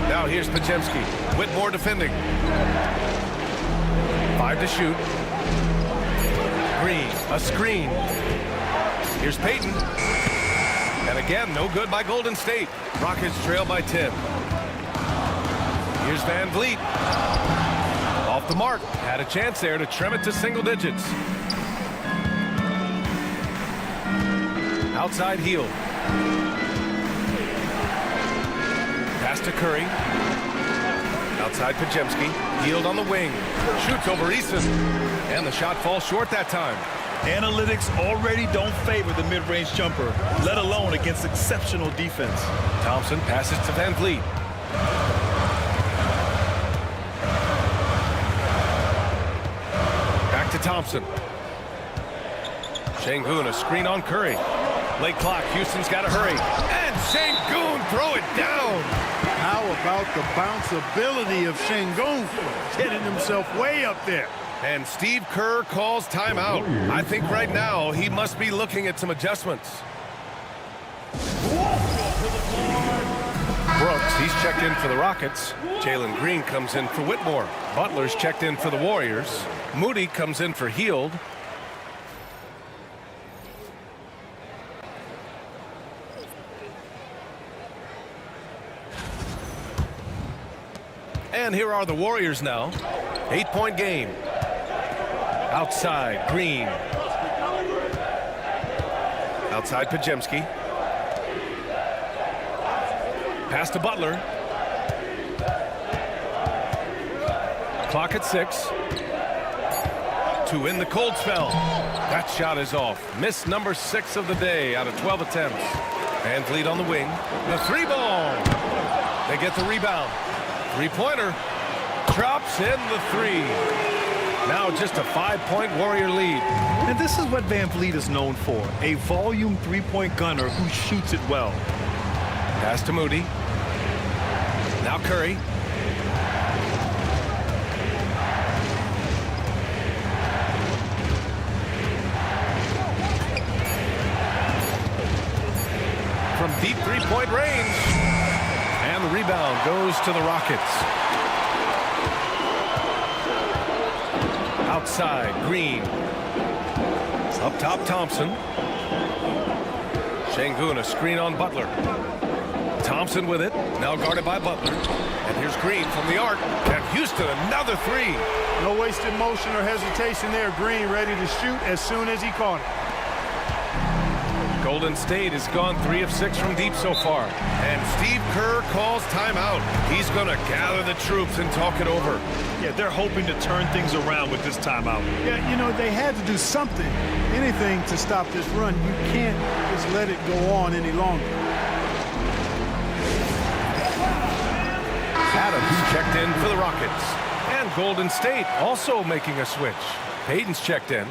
Now here's Podziemski. Whitmore defending. 5 to shoot. Green, a screen. Here's Payton. And again, no good by Golden State. Rockets trail by 10. Here's Van Vliet. Off the mark. Had a chance there to trim it to single digits. Outside heel. Pass to Curry. Outside Pajemski. Healed on the wing. Shoots over Eason. And the shot falls short that time. Analytics already don't favor the mid-range jumper, let alone against exceptional defense. Thompson passes to Van Vliet. Back to Thompson. Şengün, a screen on Curry. Late clock, Houston's got to hurry. And Şengün throw it down. How about the bounceability of Şengün getting himself way up there? And Steve Kerr calls timeout. I think right now he must be looking at some adjustments. Brooks, he's checked in for the Rockets. Jalen Green comes in for Whitmore. Butler's checked in for the Warriors. Moody comes in for Hield. And here are the Warriors now. 8-point game. Outside, Green. Outside, Pajemski. Pass to Butler. Clock at 6. To end the cold spell. That shot is off. Miss number 6 of the day out of 12 attempts. Van Vliet on the wing. The 3-ball. They get the rebound. Three-pointer. Drops in the 3. Now just a 5-point Warrior lead. And this is what Van Vliet is known for, a volume three-point gunner who shoots it well. Pass to Moody. Now Curry. From deep three-point range. And the rebound goes to the Rockets. Outside, Green. Up top, Thompson. Şengün, a screen on Butler. Thompson with it, now guarded by Butler. And here's Green from the arc. And Houston, another 3. No wasted motion or hesitation there. Green ready to shoot as soon as he caught it. Golden State has gone 3 of 6 from deep so far. And Steve Kerr calls timeout. He's going to gather the troops and talk it over. Yeah, they're hoping to turn things around with this timeout. Yeah, you know, they had to do something, anything to stop this run. You can't just let it go on any longer. Adams checked in for the Rockets. And Golden State also making a switch. Payton's checked in.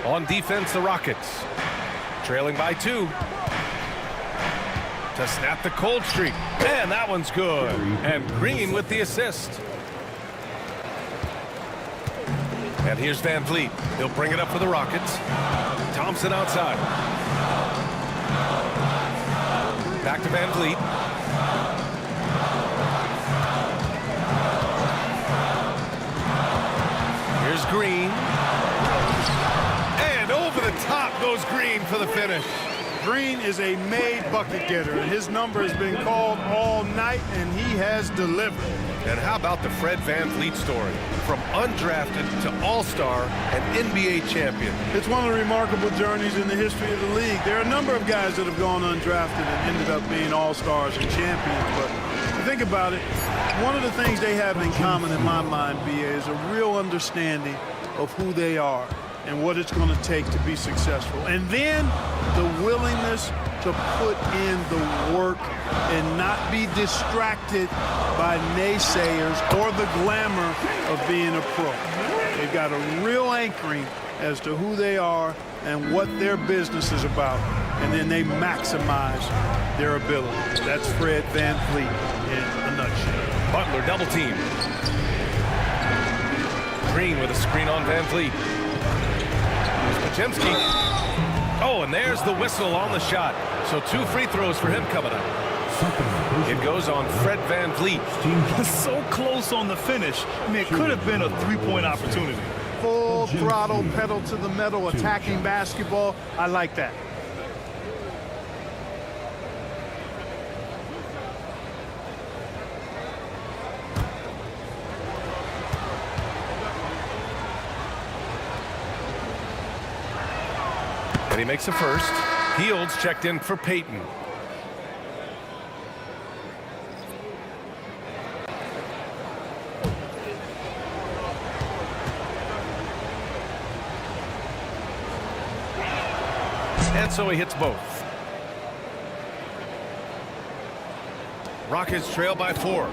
On defense, the Rockets. Trailing by 2. To snap the cold streak. And that one's good. And Green with the assist. And here's Van Vliet. He'll bring it up for the Rockets. Thompson outside. Back to Van Vliet. Here's Green. And over the top goes Green for the finish. Green is a made bucket getter, and his number has been called all night, and he has delivered. And how about the Fred Van Vliet story? From undrafted to all-star and NBA champion. It's one of the remarkable journeys in the history of the league. There are a number of guys that have gone undrafted and ended up being all-stars and champions, but you think about it, one of the things they have in common in my mind, BA, is a real understanding of who they are and what it's going to take to be successful. And then the willingness to put in the work and not be distracted by naysayers or the glamour of being a pro. They've got a real anchoring as to who they are and what their business is about, and then they maximize their ability. That's Fred Van Vliet in a nutshell. Butler double team. Green with a screen on Van Vliet. Here's Pajemski. Oh, and there's the whistle on the shot. So 2 free throws for him coming up. It goes on Fred VanVleet. So close on the finish. I mean, it could have been a 3-point opportunity. Full throttle, pedal to the metal, attacking basketball. I like that. And he makes a first. Fields checked in for Peyton. And so he hits both. Rockets trail by 4.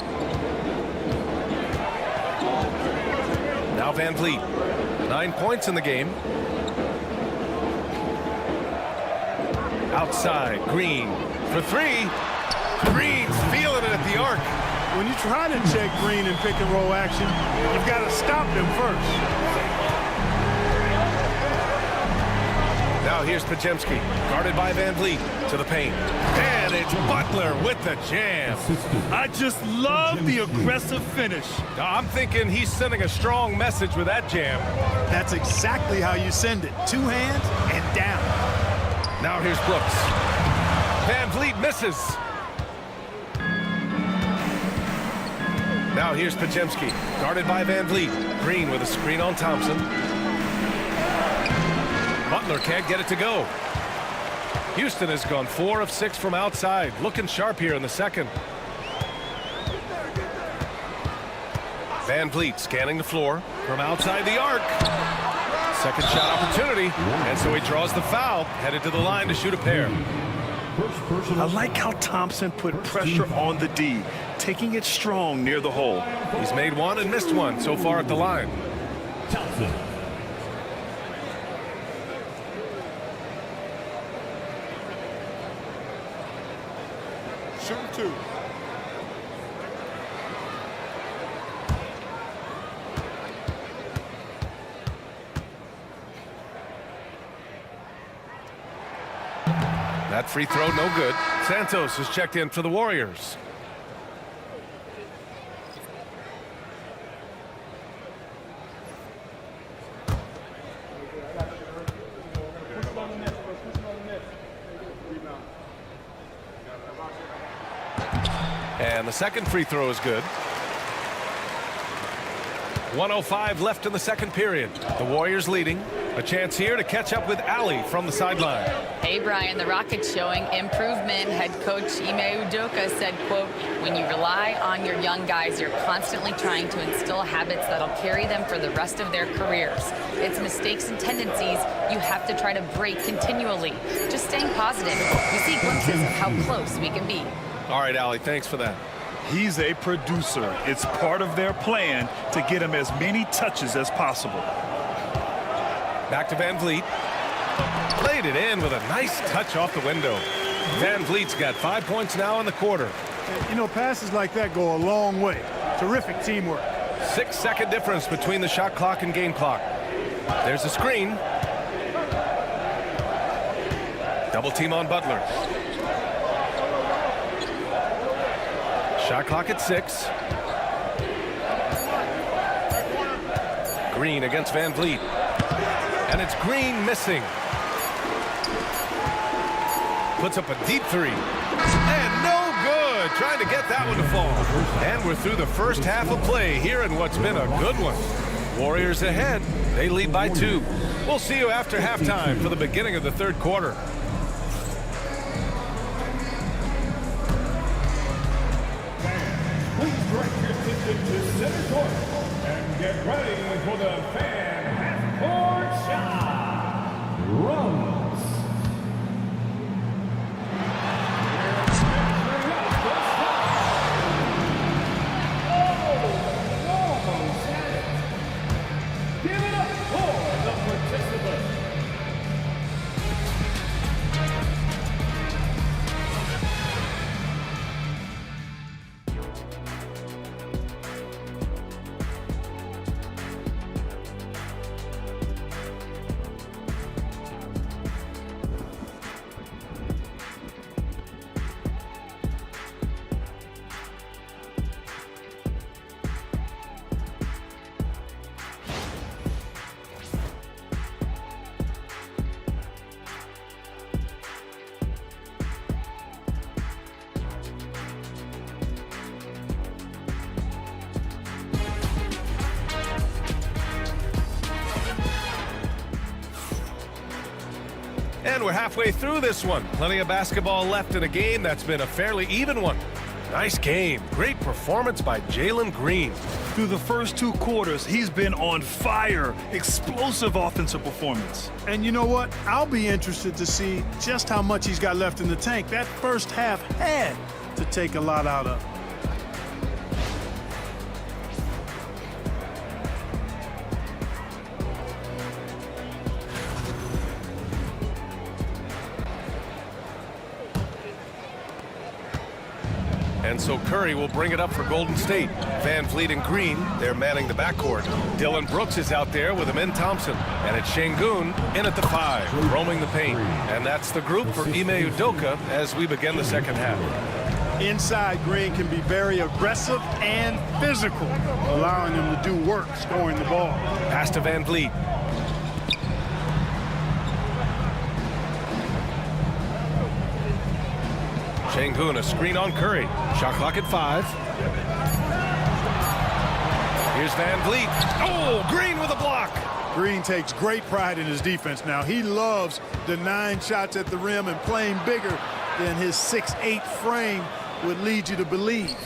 Now VanVleet. 9 points in the game. Outside, Green for 3. Green's feeling it at the arc. When you try to check Green in pick and roll action, you've got to stop him first. Now here's Podziemski, guarded by VanVleet to the paint. And it's Butler with the jam. I just love the aggressive finish. I'm thinking he's sending a strong message with that jam. That's exactly how you send it. 2 hands and down. Now here's Brooks. VanVleet misses. Now here's Podziemski, guarded by VanVleet. Green with a screen on Thompson. Butler can't get it to go. Houston has gone 4 of 6 from outside. Looking sharp here in the second. VanVleet scanning the floor from outside the arc. Second shot opportunity, and so he draws the foul, headed to the line to shoot a pair. I like how Thompson put pressure on the D, taking it strong near the hole. He's made 1 and missed 1 so far at the line. Thompson. Shooting 2. That free throw no good. Santos is checked in for the Warriors. And the second free throw is good. 1:05 left in the second period. The Warriors leading. A chance here to catch up with Allie from the sideline. Hey, Brian, the Rockets showing improvement. Head coach Ime Udoka said, quote, when you rely on your young guys, you're constantly trying to instill habits that'll carry them for the rest of their careers. It's mistakes and tendencies you have to try to break continually. Just staying positive. We see glimpses of how close we can be. All right, Allie, thanks for that. He's a producer. It's part of their plan to get him as many touches as possible. Back to VanVleet. Played it in with a nice touch off the window. VanVleet's got 5 points now in the quarter. You know, passes like that go a long way. Terrific teamwork. 6-second difference between the shot clock and game clock. There's a screen. Double team on Butler. Shot clock at 6. Green against VanVleet. And it's Green missing. Puts up a deep 3. And no good. Trying to get that one to fall. And we're through the first half of play here in what's been a good one. Warriors ahead. They lead by 2. We'll see you after halftime for the beginning of the third quarter. Please direct your attention to center court and get ready for the fan half-court shot. Runs. Give it up for the participants. And we're halfway through this one. Plenty of basketball left in a game that's been a fairly even one. Nice game. Great performance by Jalen Green. Through the first 2 quarters, he's been on fire. Explosive offensive performance. And you know what? I'll be interested to see just how much he's got left in the tank. That first half had to take a lot out of. And so Curry will bring it up for Golden State. Van Vliet and Green, they're manning the backcourt. Dylan Brooks is out there with Amin Thompson. And it's Şengün in at the 5, roaming the paint. And that's the group for Ime Udoka as we begin the second half. Inside, Green can be very aggressive and physical, allowing him to do work scoring the ball. Pass to Van Vliet. Şengün, a screen on Curry. Shot clock at 5. Here's Van Vliet. Oh, Green with a block. Green takes great pride in his defense now. He loves denying shots at the rim and playing bigger than his 6'8" frame would lead you to believe.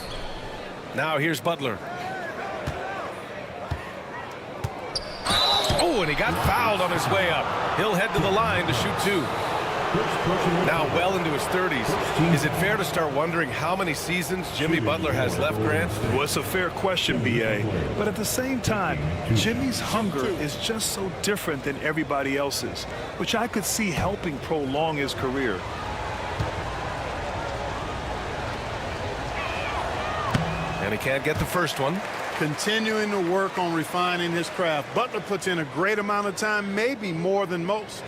Now here's Butler. Oh, and he got fouled on his way up. He'll head to the line to shoot 2. Now well into his 30s. Is it fair to start wondering how many seasons Jimmy Butler has left, Grant? Well, it's a fair question, B.A. But at the same time, Jimmy's hunger is just so different than everybody else's, which I could see helping prolong his career. And he can't get the first one. Continuing to work on refining his craft. Butler puts in a great amount of time, maybe more than most.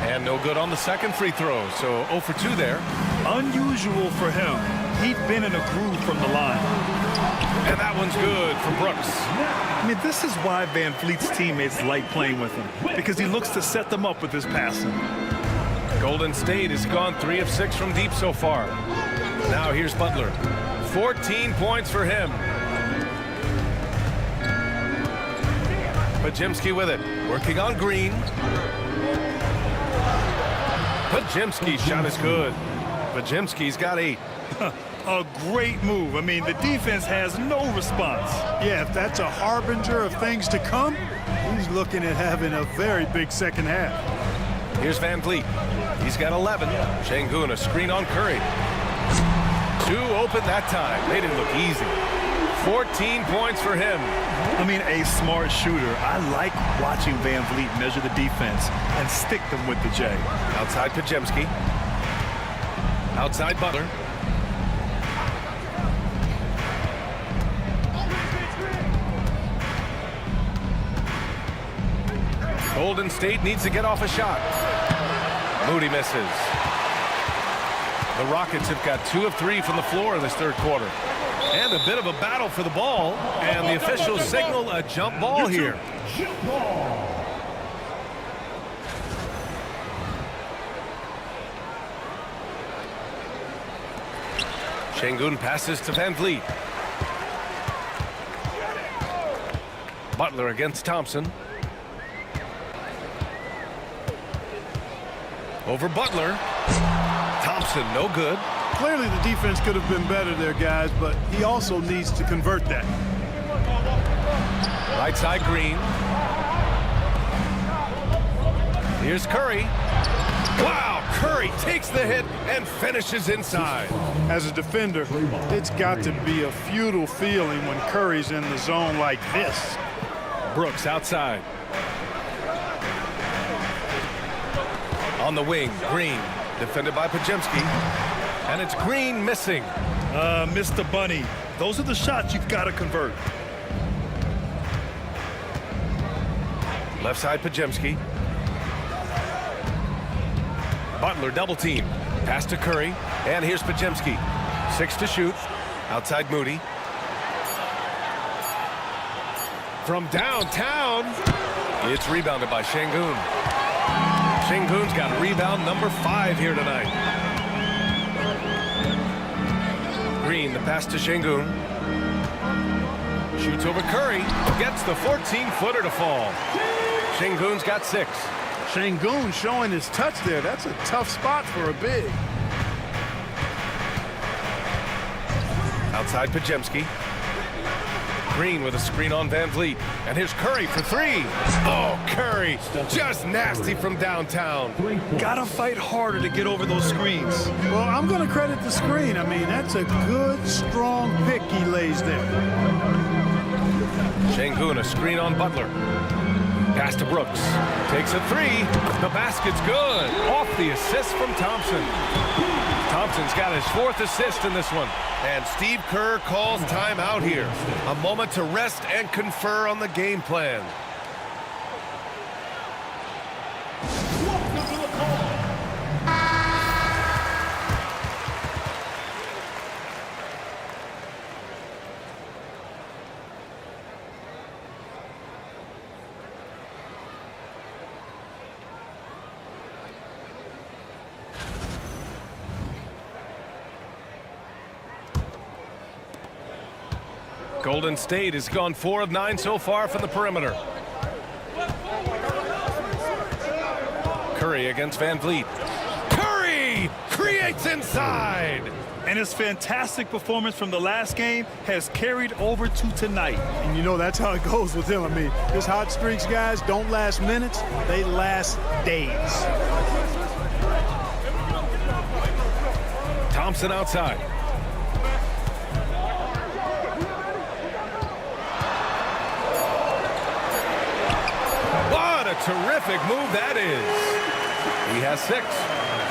And no good on the second free throw, so 0 for 2 there. Unusual for him. He'd been in a groove from the line. And that one's good for Brooks. I mean, this is why Van Vliet's teammates like playing with him, because he looks to set them up with his passing. Golden State has gone 3 of 6 from deep so far. Now here's Butler. 14 points for him. Podziemski with it. Working on Green. Podziemski's shot is good. Podziemski's got 8. A great move. I mean, the defense has no response. Yeah, if that's a harbinger of things to come, he's looking at having a very big second half. Here's Van Vliet. He's got 11. Şengün, a screen on Curry. 2 open that time. Made it look easy. 14 points for him. I mean, a smart shooter. I like watching Van Vliet measure the defense and stick them with the J. Outside Podziemski. Outside Butler. Golden State needs to get off a shot. Moody misses. The Rockets have got 2 of 3 from the floor in this third quarter. And a bit of a battle for the ball. And the officials signal a jump ball here. Şengün passes to Van Vliet. Butler against Thompson. Over Butler. Thompson, no good. Clearly the defense could have been better there, guys, but he also needs to convert that. Right side Green. Here's Curry. Wow, Curry takes the hit and finishes inside. As a defender, it's got to be a futile feeling when Curry's in the zone like this. Brooks outside. On the wing, Green, defended by Podziemski. And it's Green missing. Mr. Bunny, those are the shots you've got to convert. Left side Podziemski. Butler double team. Pass to Curry. And here's Podziemski. 6 to shoot. Outside Moody. From downtown. It's rebounded by Şengün. Şengün's got rebound number 5 here tonight. Green, the pass to Şengün. Shoots over Curry. Gets the 14-footer to fall. Şengün's got 6. Şengün showing his touch there. That's a tough spot for a big. Outside Podziemski. Green with a screen on Van Vliet. And here's Curry for 3. Oh, Curry, just nasty from downtown. Gotta fight harder to get over those screens. Well, I'm going to credit the screen. I mean, that's a good, strong pick he lays there. Şengün, a screen on Butler. Pass to Brooks. Takes a 3. The basket's good. Off the assist from Thompson. Thompson's got his 4th assist in this one. And Steve Kerr calls timeout here. A moment to rest and confer on the game plan. Golden State has gone 4 of 9 so far from the perimeter. Curry against Van Vliet. Curry creates inside. And his fantastic performance from the last game has carried over to tonight. And you know that's how it goes with him. I mean, his hot streaks, guys, don't last minutes. They last days. Thompson outside. What a terrific move that is. He has 6.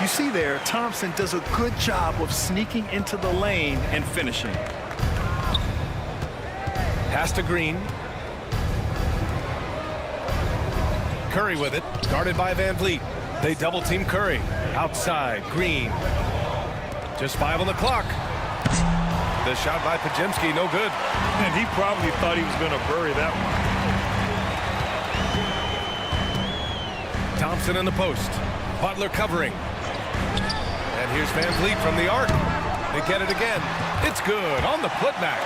You see there, Thompson does a good job of sneaking into the lane and finishing. Pass to Green. Curry with it, guarded by Van Vliet. They double team Curry. Outside, Green. Just 5 on the clock. The shot by Podziemski, no good. And he probably thought he was going to bury that one. Thompson in the post. Butler covering. And here's Van Vliet from the arc. They get it again. It's good on the putback.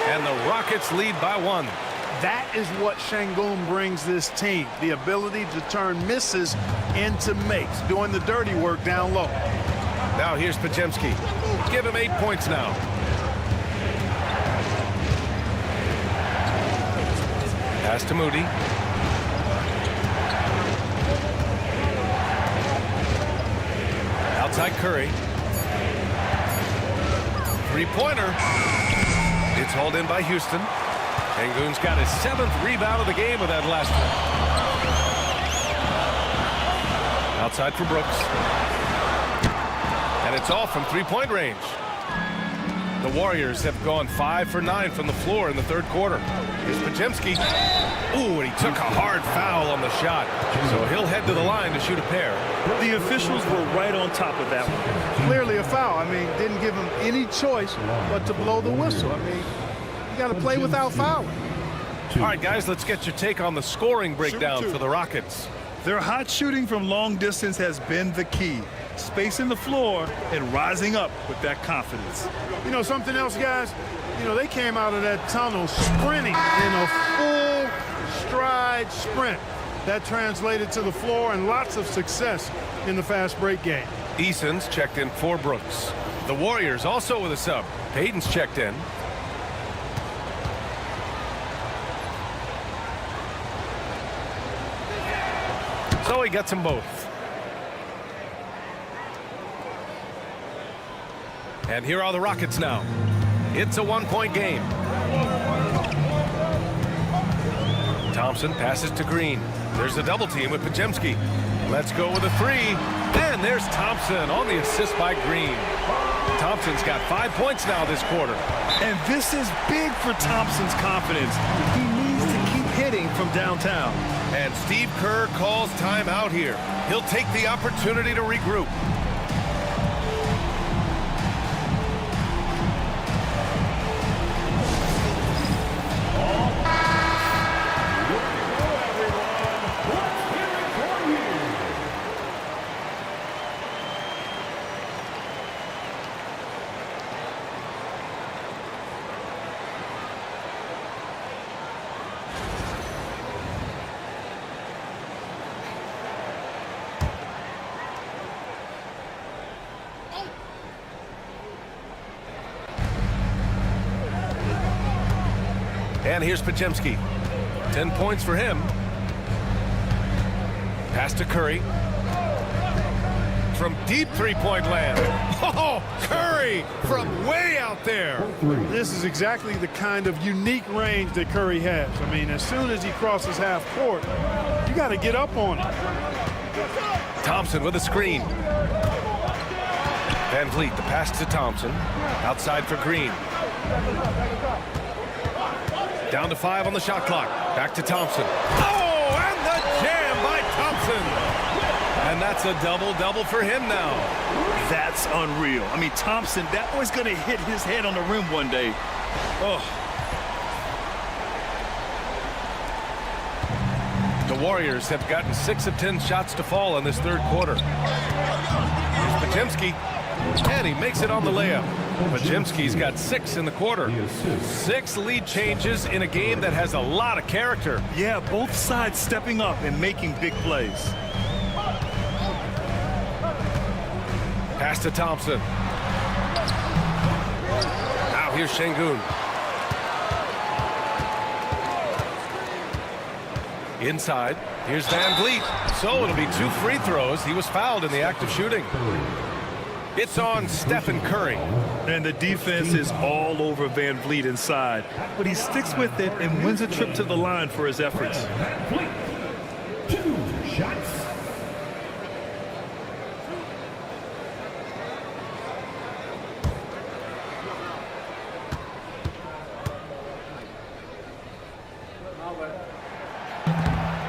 And the Rockets lead by 1. That is what Şengün brings this team. The ability to turn misses into makes, doing the dirty work down low. Now here's Podziemski. Give him 8 points now. Pass to Moody. Outside Curry. 3-pointer. It's hauled in by Houston. Şengün's got his 7th rebound of the game with that last one. Outside for Brooks. And it's off from 3-point range. The Warriors have gone 5 for 9 from the floor in the 3rd quarter. Here's Podziemski. Ooh, and he took a hard foul on the shot. So he'll head to the line to shoot a pair. The officials were right on top of that one. Clearly a foul. I mean, didn't give him any choice but to blow the whistle. I mean, you got to play without fouling. All right, guys, let's get your take on the scoring breakdown for the Rockets. Their hot shooting from long distance has been the key. Spacing the floor and rising up with that confidence. You know something else, guys? You know, they came out of that tunnel sprinting in a full stride sprint. That translated to the floor and lots of success in the fast break game. Eason's checked in for Brooks. The Warriors also with a sub. Payton's checked in. So he gets them both. And here are the Rockets now. It's a 1-point game. Thompson passes to Green. There's a double team with Podziemski. Let's go with a 3. And there's Thompson on the assist by Green. Thompson's got 5 points now this quarter. And this is big for Thompson's confidence. He needs to keep hitting from downtown. And Steve Kerr calls timeout here. He'll take the opportunity to regroup. And here's Podziemski. 10 points for him. Pass to Curry. From deep three-point land. Oh, Curry from way out there. This is exactly the kind of unique range that Curry has. I mean, as soon as he crosses half court, you got to get up on it. Thompson with a screen. Van Vliet, the pass to Thompson. Outside for Green. Down to 5 on the shot clock. Back to Thompson. Oh, and the jam by Thompson. And that's a double-double for him now. That's unreal. I mean, Thompson, that boy's going to hit his head on the rim one day. Oh. The Warriors have gotten 6 of 10 shots to fall in this third quarter. Here's Podziemski, and he makes it on the layup. Podziemski's got 6 in the quarter. 6 lead changes in a game that has a lot of character. Yeah, both sides stepping up and making big plays. Pass to Thompson. Now here's Şengün. Inside. Here's Van Vliet. So it'll be 2 free throws. He was fouled in the act of shooting. It's on Stephen Curry. And the defense is all over Van Vliet inside. But he sticks with it and wins a trip to the line for his efforts. 2 shots.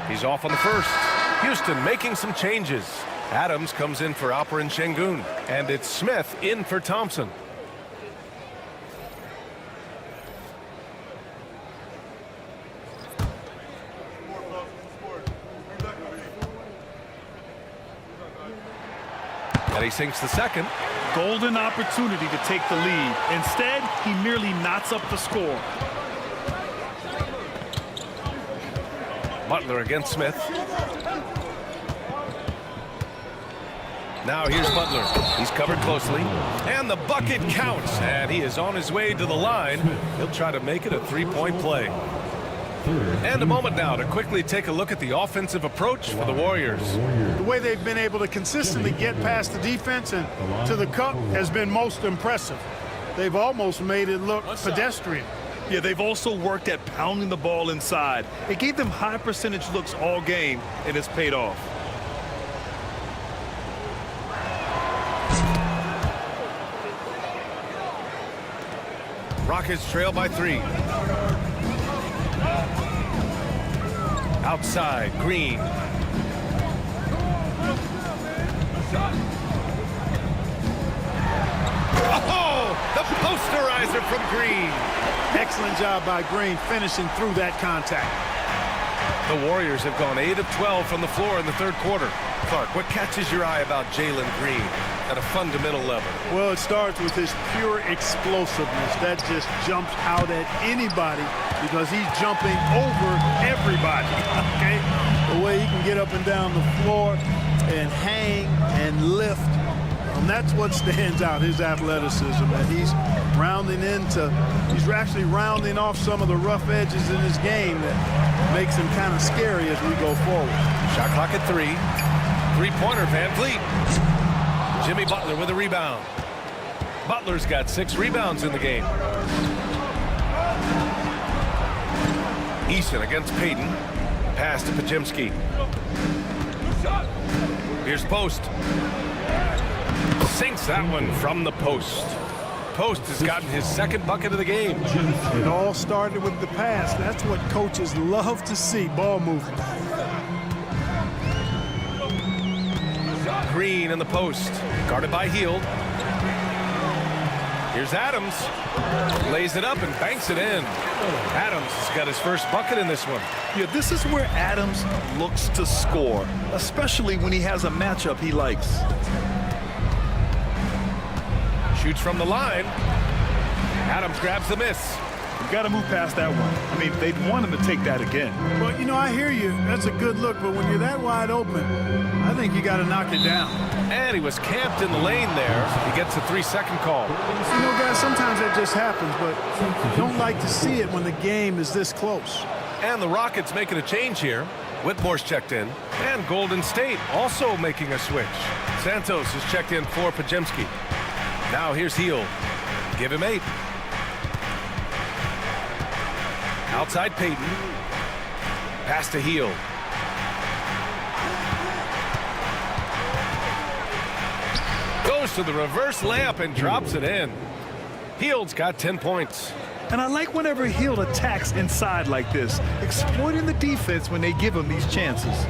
He's off on the first. Houston making some changes. Adams comes in for Alperen Şengün. And it's Smith in for Thompson. And he sinks the second. Golden opportunity to take the lead. Instead, he merely knots up the score. Butler against Smith. Now here's Butler. He's covered closely. And the bucket counts. And he is on his way to the line. He'll try to make it a 3-point play. And a moment now to quickly take a look at the offensive approach for the Warriors. The way they've been able to consistently get past the defense and to the cup has been most impressive. They've almost made it look pedestrian. Yeah, they've also worked at pounding the ball inside. It gave them high percentage looks all game, and it's paid off. Rockets trail by 3. Outside, Green. Oh, the posterizer from Green. Excellent job by Green finishing through that contact. The Warriors have gone 8 of 12 from the floor in the third quarter. Clark, what catches your eye about Jalen Green at a fundamental level? Well, it starts with his pure explosiveness. That just jumps out at anybody because he's jumping over everybody, okay? The way he can get up and down the floor and hang and lift. That's what stands out, his athleticism. And he's actually rounding off some of the rough edges in his game that makes him kind of scary as we go forward. Shot clock at 3. 3-pointer, Van Vliet. Jimmy Butler with a rebound. Butler's got 6 rebounds in the game. Eason against Payton. Pass to Podziemski. Here's Post. Sinks that one from the post. Post has gotten his 2nd bucket of the game. It all started with the pass. That's what coaches love to see, ball movement. Green in the post. Guarded by Hield. Here's Adams. Lays it up and banks it in. Adams has got his first bucket in this one. Yeah, this is where Adams looks to score, especially when he has a matchup he likes. Shoots from the line. Adams grabs the miss. You got to move past that one. I mean, they'd want him to take that again. Well, you know, I hear you. That's a good look, but when you're that wide open, I think you got to knock it down. And he was camped in the lane there. He gets a 3-second call. You know, guys, sometimes that just happens, but you don't like to see it when the game is this close. And the Rockets making a change here. Whitmore's checked in. And Golden State also making a switch. Santos is checked in for Pajemski. Now here's Hield. Give him 8. Outside Payton. Pass to Hield. Goes to the reverse layup and drops it in. Hield's got 10 points. And I like whenever Hield attacks inside like this, exploiting the defense when they give him these chances.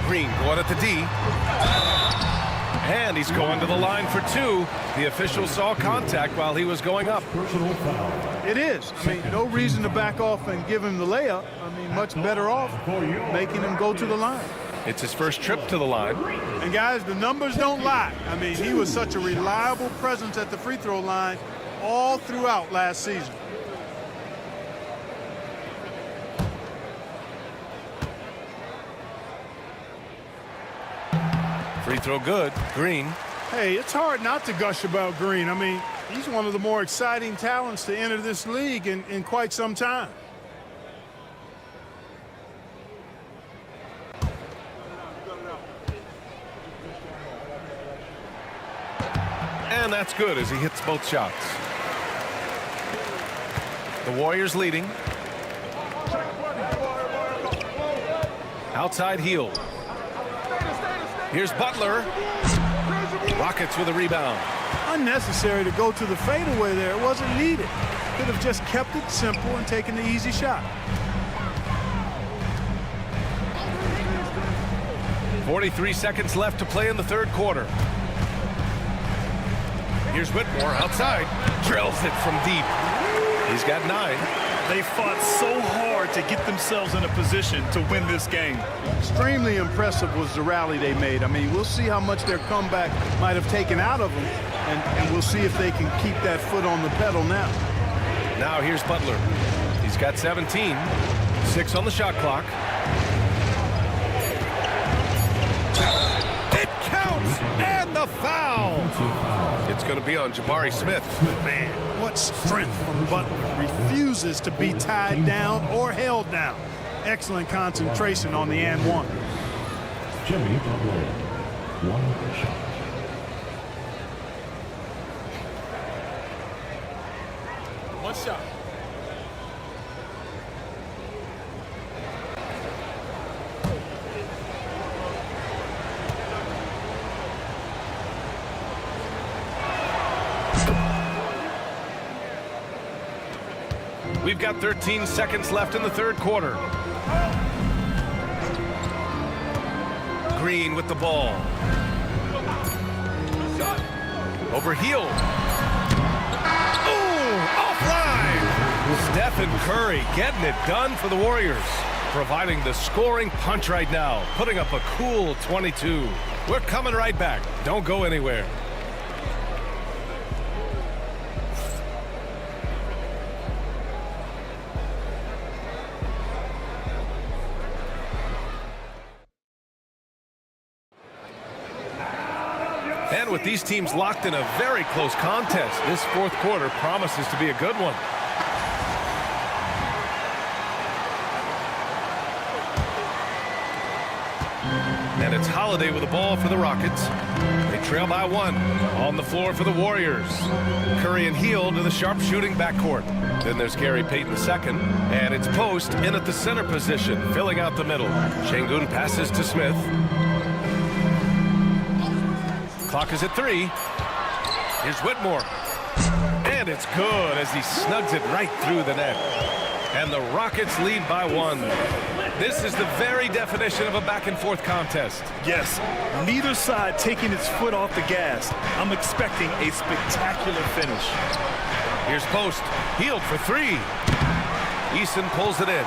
Green going at the D. And he's going to the line for 2. The official saw contact while he was going up. It is. I mean, no reason to back off and give him the layup. I mean, much better off making him go to the line. It's his first trip to the line. And guys, the numbers don't lie. I mean, he was such a reliable presence at the free throw line all throughout last season. Free throw good. Green. Hey, it's hard not to gush about Green. I mean, he's one of the more exciting talents to enter this league in quite some time. And that's good as he hits both shots. The Warriors leading. Outside Hield. Here's Butler. Rockets with a rebound. Unnecessary to go to the fadeaway there. It wasn't needed. Could have just kept it simple and taken the easy shot. 43 seconds left to play in the third quarter. Here's Whitmore outside. Drills it from deep. He's got 9. They fought so hard to get themselves in a position to win this game. Extremely impressive was the rally they made. I mean, we'll see how much their comeback might have taken out of them, and we'll see if they can keep that foot on the pedal now. Now here's Butler. He's got 17. 6 on the shot clock. It counts! And the foul! It's going to be on Jabari Smith. Man, what strength from Butler. Refuses to be tied down or held down. Excellent concentration on the and one. Jimmy Butler, 1 shot. One shot. We've got 13 seconds left in the third quarter. Green with the ball. Over Hield. Ooh, offline. Stephen Curry getting it done for the Warriors. Providing the scoring punch right now. Putting up a cool 22. We're coming right back. Don't go anywhere. And with these teams locked in a very close contest, this fourth quarter promises to be a good one. And it's Holiday with the ball for the Rockets. They trail by 1. On the floor for the Warriors. Curry and Hield to the sharpshooting backcourt. Then there's Gary Payton II. And it's Post in at the center position, filling out the middle. Şengün passes to Smith. Clock is at 3. Here's Whitmore. And it's good as he snugs it right through the net. And the Rockets lead by 1. This is the very definition of a back-and-forth contest. Yes, neither side taking its foot off the gas. I'm expecting a spectacular finish. Here's Post. Hield for 3. Eason pulls it in.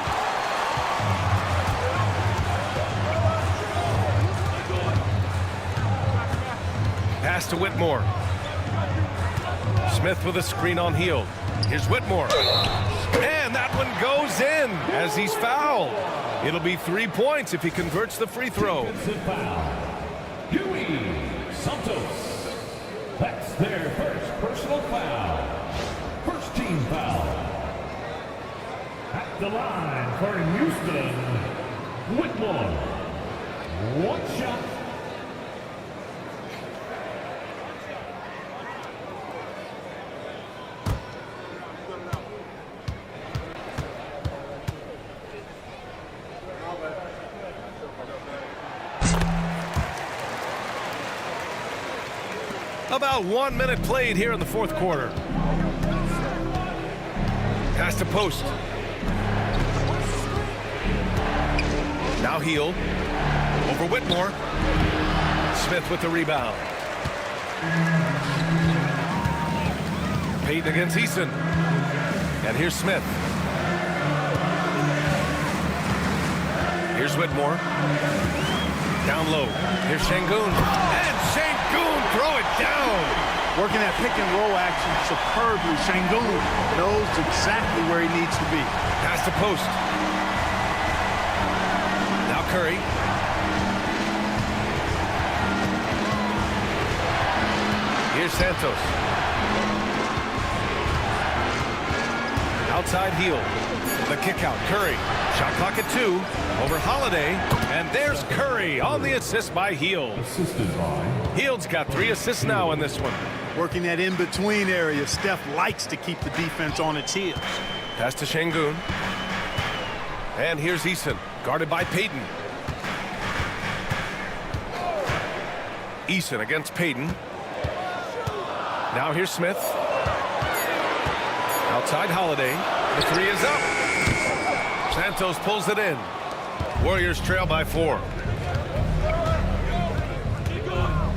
Pass to Whitmore. Smith with a screen on Hield. Here's Whitmore. And that one goes in as he's fouled. It'll be 3 points if he converts the free throw. Huey Santos. That's their first personal foul. First team foul. At the line for Houston, Whitmore. One shot. About 1 minute played here in the fourth quarter. Pass to post. Now Heel. Over Whitmore. Smith with the rebound. Payton against Eason. And here's Smith. Here's Whitmore. Down low. Here's Şengün. And Şengün throw it down. Working that pick and roll action superbly. Şengün knows exactly where he needs to be. Pass to post. Now Curry. Here's Santos. Outside Heel. The kick out. Curry. Shot clock at 2. Over Holiday. And there's Curry on the assist by Hield. Hield's got 3 assists now in this one. Working that in-between area. Steph likes to keep the defense on its heels. Pass to Şengün. And here's Eason, guarded by Payton. Eason against Payton. Now here's Smith. Outside Holiday. The 3 is up. Santos pulls it in. Warriors trail by 4.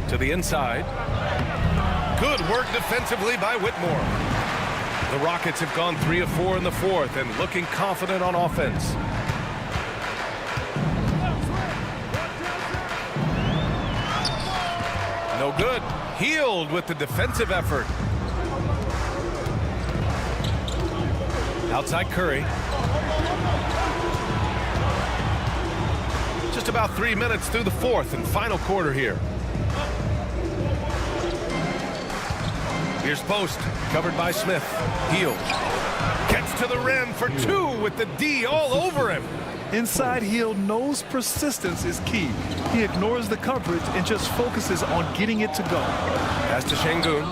To the inside. Good work defensively by Whitmore. The Rockets have gone 3 of 4 in the fourth and looking confident on offense. No good. Hield with the defensive effort. Outside Curry. Just about 3 minutes through the fourth and final quarter here. Here's Post, covered by Smith. Hield gets to the rim for 2 with the D all over him. Inside Hield knows persistence is key. He ignores the coverage and just focuses on getting it to go. Pass to Şengün.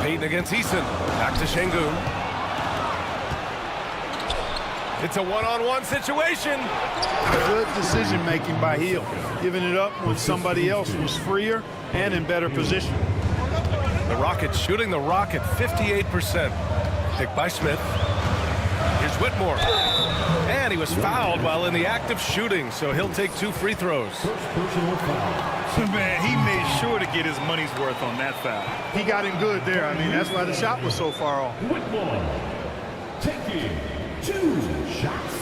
Payton against Eason. Back to Şengün. It's a one-on-one situation. Good decision-making by Hield, giving it up when somebody else was freer and in better position. The Rockets shooting the rock at 58%. Picked by Smith. Here's Whitmore. And he was fouled while in the act of shooting, so he'll take 2 free throws. Man, he made sure to get his money's worth on that foul. He got him good there. I mean, that's why the shot was so far off. Whitmore taking 2 shots.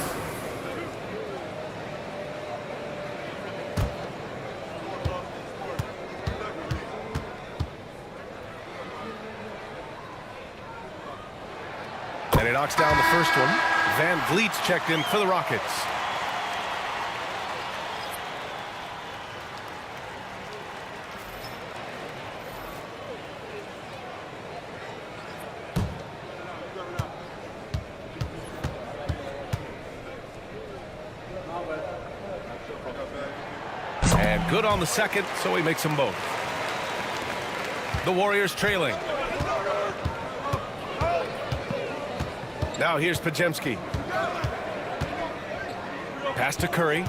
And he knocks down the first one. Van Vliet's checked in for the Rockets. And good on the second, so he makes them both. The Warriors trailing. Now here's Podziemski. Pass to Curry.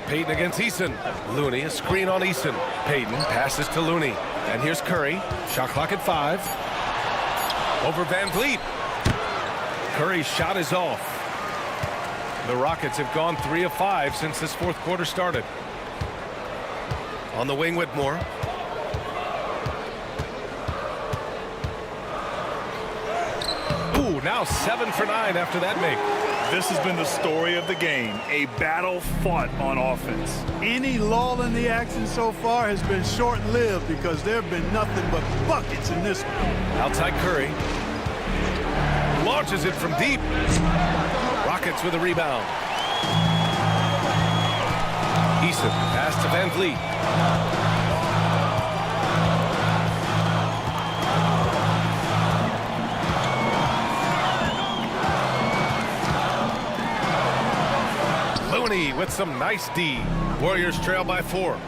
Payton against Eason. Looney, a screen on Eason. Payton passes to Looney. And here's Curry. Shot clock at 5. Over Van Vliet. Curry's shot is off. The Rockets have gone 3 of 5 since this fourth quarter started. On the wing, Whitmore. Ooh, now 7 for 9 after that make. This has been the story of the game, a battle fought on offense. Any lull in the action so far has been short-lived because there have been nothing but buckets in this one. Outside Curry. Launches it from deep. Rockets with a rebound. Eason pass to Van Vliet. Looney with some nice D. Warriors trail by 4.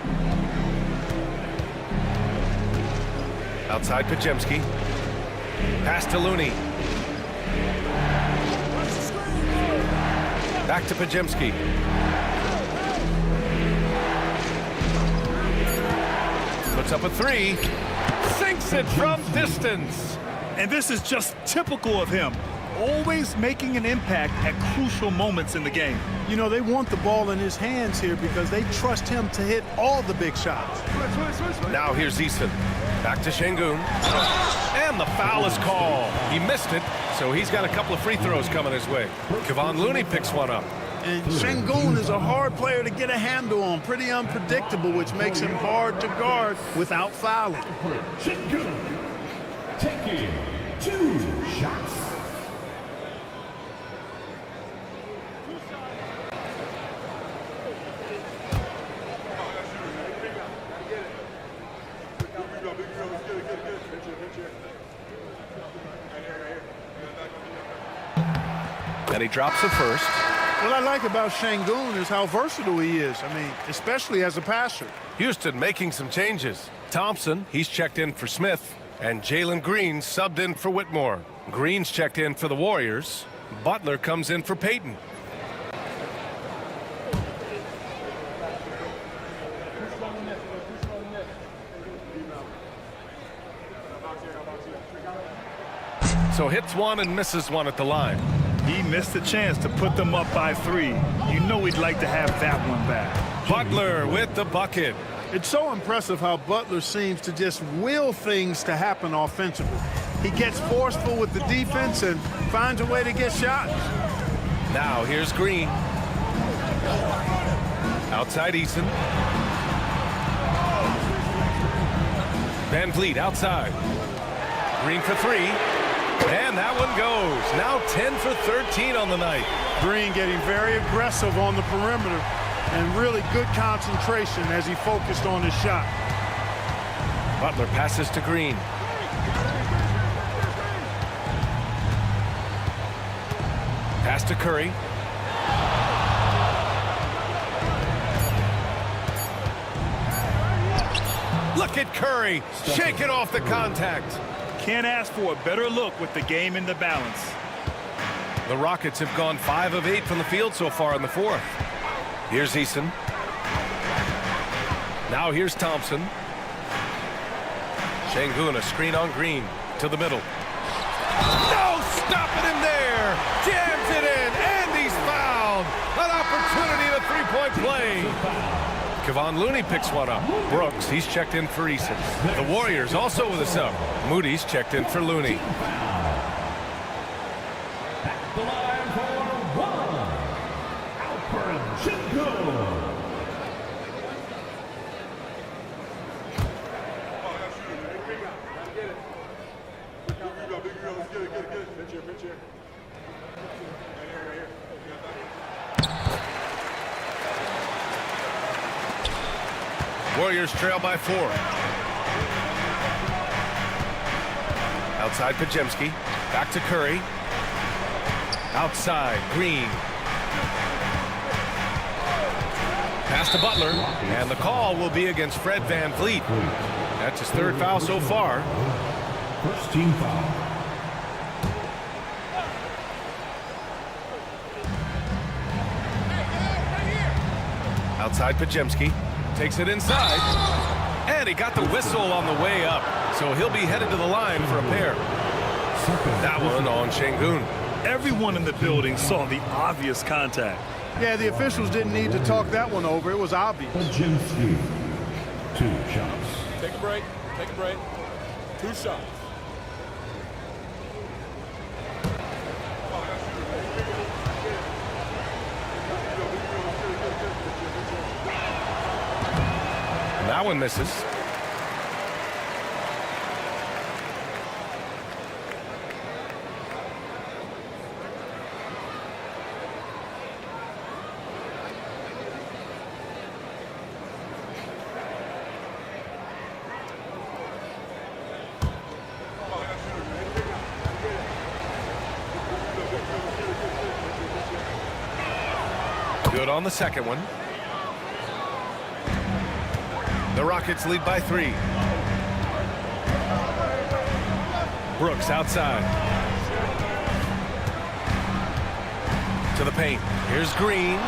Outside Podziemski. Pass to Looney. Back to Podziemski. Puts up a 3. Sinks it from distance. And this is just typical of him. Always making an impact at crucial moments in the game. You know, they want the ball in his hands here because they trust him to hit all the big shots. Now here's Eason. Back to Şengün. And the foul is called. He missed it, so he's got a couple of free throws coming his way. Kevon Looney picks one up. And Şengün is a hard player to get a handle on. Pretty unpredictable, which makes him hard to guard without fouling. Şengün taking 2 shots. And he drops the first. What I like about Şengün is how versatile he is. I mean, especially as a passer. Houston making some changes. Thompson, he's checked in for Smith. And Jalen Green subbed in for Whitmore. Green's checked in for the Warriors. Butler comes in for Payton. So hits one and misses one at the line. He missed a chance to put them up by 3. You know he'd like to have that one back. Butler with the bucket. It's so impressive how Butler seems to just will things to happen offensively. He gets forceful with the defense and finds a way to get shots. Now here's Green. Outside Eason. Van Vliet outside. Green for 3. And that one goes. Now 10 for 13 on the night. Green getting very aggressive on the perimeter and really good concentration as he focused on his shot. Butler passes to Green. Pass to Curry. Look at Curry. Shake it off the contact. Can't ask for a better look with the game in the balance. The Rockets have gone 5 of 8 from the field so far in the 4th. Here's Eason. Now here's Thompson. Şengün, a screen on Green to the middle. No stopping him there. Jams it in, and he's fouled. An opportunity to 3-point play. Kevon Looney picks one up. Brooks, he's checked in for Eason. The Warriors also with a sub. Moody's checked in for Looney. The line for 1. Alperen Şengün. Warriors trail by 4. Outside Podziemski. Back to Curry. Outside Green. Pass to Butler. And the call will be against Fred Van Vliet. That's his 3rd foul so far. First team foul. Outside Podziemski. Takes it inside. And he got the whistle on the way up. So he'll be headed to the line for a pair. That one on Şengün. Everyone in the building saw the obvious contact. Yeah, the officials didn't need to talk that one over. It was obvious. Podziemski, 2 shots. Take a break. Take a break. 2 shots. one misses. Good on the second one. The Rockets lead by 3. Brooks outside. To the paint. Here's Green.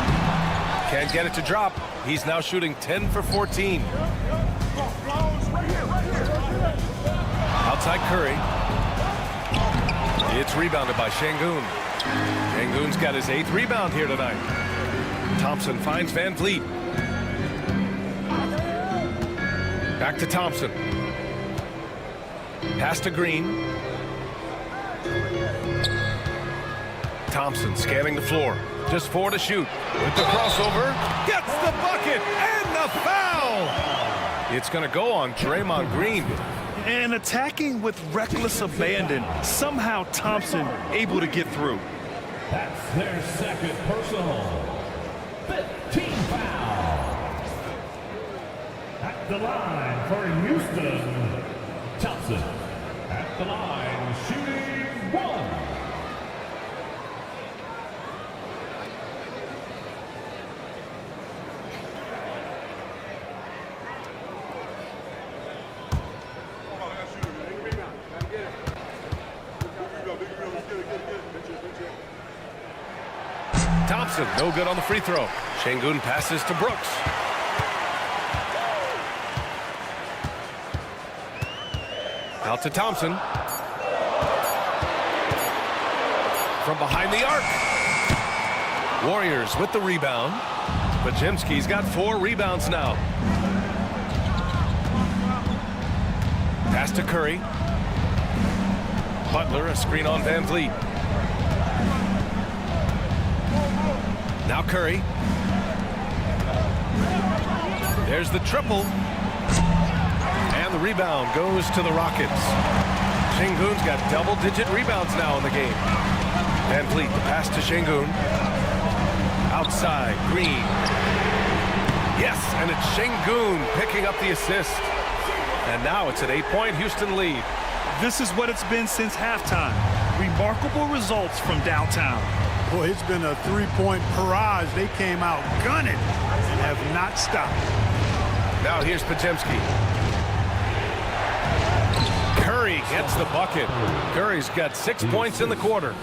Can't get it to drop. He's now shooting 10 for 14. Outside Curry. It's rebounded by Şengün. Şengün's got his 8th rebound here tonight. Thompson finds Van Vliet. Back to Thompson. Pass to Green. Thompson scanning the floor. Just 4 to shoot. With the crossover. Gets the bucket and the foul. It's going to go on Draymond Green. And attacking with reckless abandon. Somehow Thompson able to get through. That's their second personal. 15 foul. At the line for Houston, Thompson. At the line, shooting 1. Thompson, no good on the free throw. Şengün passes to Brooks. Out to Thompson. From behind the arc. Warriors with the rebound. Podziemski's got 4 rebounds now. Pass to Curry. Butler, a screen on Van Vliet. Now Curry. There's the triple. And the rebound goes to the Rockets. Şengün's got double-digit rebounds now in the game. Van Vliet, the pass to Şengün. Outside, Green. Yes, and it's Şengün picking up the assist. And now it's an 8-point Houston lead. This is what it's been since halftime. Remarkable results from downtown. Boy, it's been a 3-point barrage. They came out gunning and have not stopped. Now here's Podziemski. Curry gets the bucket. Curry's got 6 points in the quarter.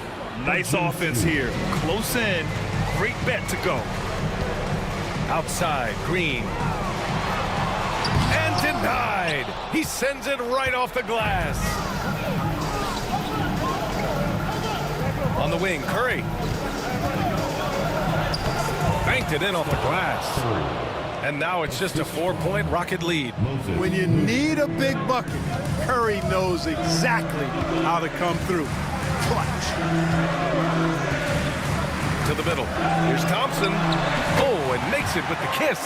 Nice offense here. Close in. Great bet to go. Outside, Green. And denied. He sends it right off the glass. On the wing, Curry. Banked it in off the glass. And now it's just a 4-point Rocket lead. When you need a big bucket, Curry knows exactly how to come through. Clutch. To the middle. Here's Thompson. Oh, and makes it with the kiss.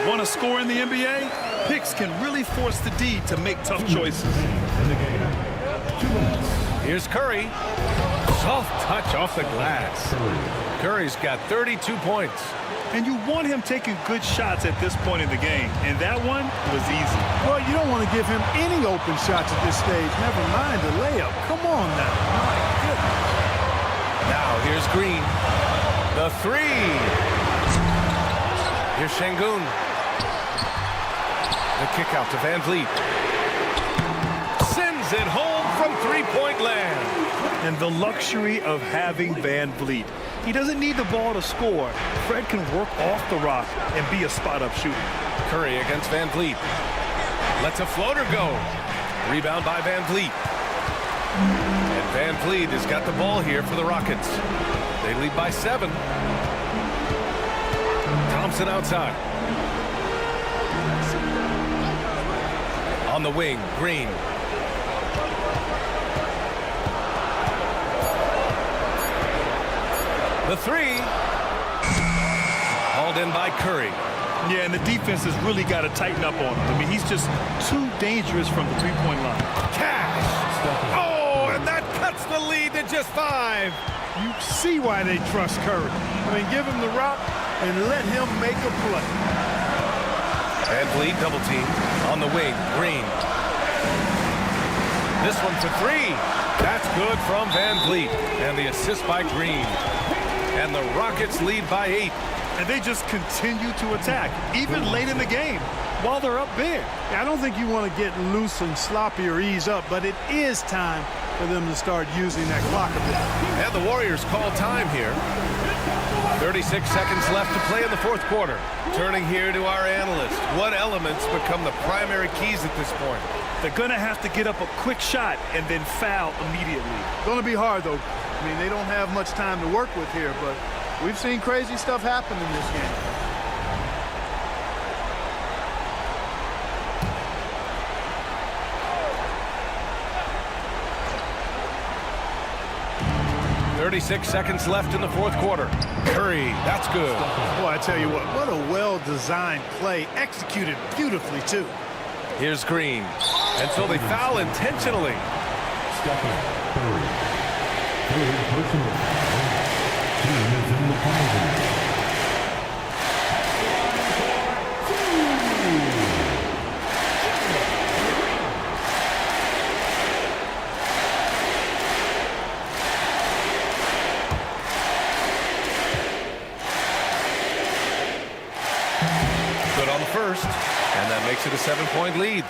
Want to score in the NBA? Picks can really force the D to make tough choices. Here's Curry. Soft touch off the glass. Curry's got 32 points. And you want him taking good shots at this point in the game. And that one was easy. Well, you don't want to give him any open shots at this stage. Never mind the layup. Come on now. My goodness. Now here's Green. The 3. Here's Şengün. The kick out to Van Vliet. Sends it home from 3-point land. And the luxury of having Van Vliet. He doesn't need the ball to score. Fred can work off the rock and be a spot-up shooter. Curry against Van Vliet. Lets a floater go. Rebound by Van Vliet. And Van Vliet has got the ball here for the Rockets. They lead by 7. Thompson outside. On the wing, Green. The 3. Hauled in by Curry. Yeah, and the defense has really got to tighten up on him. I mean, he's just too dangerous from the three-point line. Cash! Oh, and that cuts the lead to just 5. You see why they trust Curry. I mean, give him the rock and let him make a play. Van Vliet double team on the wing. Green. This one for 3. That's good from Van Vliet. And the assist by Green. And the Rockets lead by 8. And they just continue to attack, even late in the game, while they're up big. I don't think you want to get loose and sloppy or ease up, but it is time for them to start using that clock a bit. And the Warriors call time here. 36 seconds left to play in the 4th quarter. Turning here to our analyst. What elements become the primary keys at this point? They're going to have to get up a quick shot and then foul immediately. Going to be hard, though. I mean, they don't have much time to work with here, but we've seen crazy stuff happen in this game. .36 seconds left in the 4th quarter. Curry, that's good. Boy, I tell you what a well-designed play, executed beautifully, too. Here's Green. And so they foul intentionally. Good on the first, and that makes it a 7-point lead.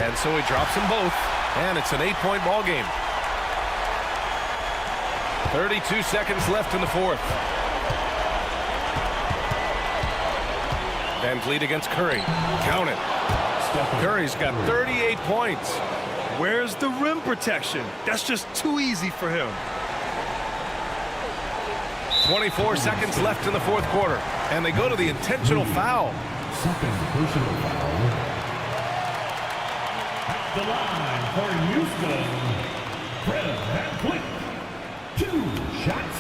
And so he drops them both, and it's an 8-point ball game. 32 seconds left in the 4th. Van Vliet against Curry. Count it. Curry's got 38 points. Where's the rim protection? That's just too easy for him. 24 seconds left in the 4th quarter, and they go to the intentional foul. Second personal foul. At the line for Houston, Fred VanVleet. 2 shots.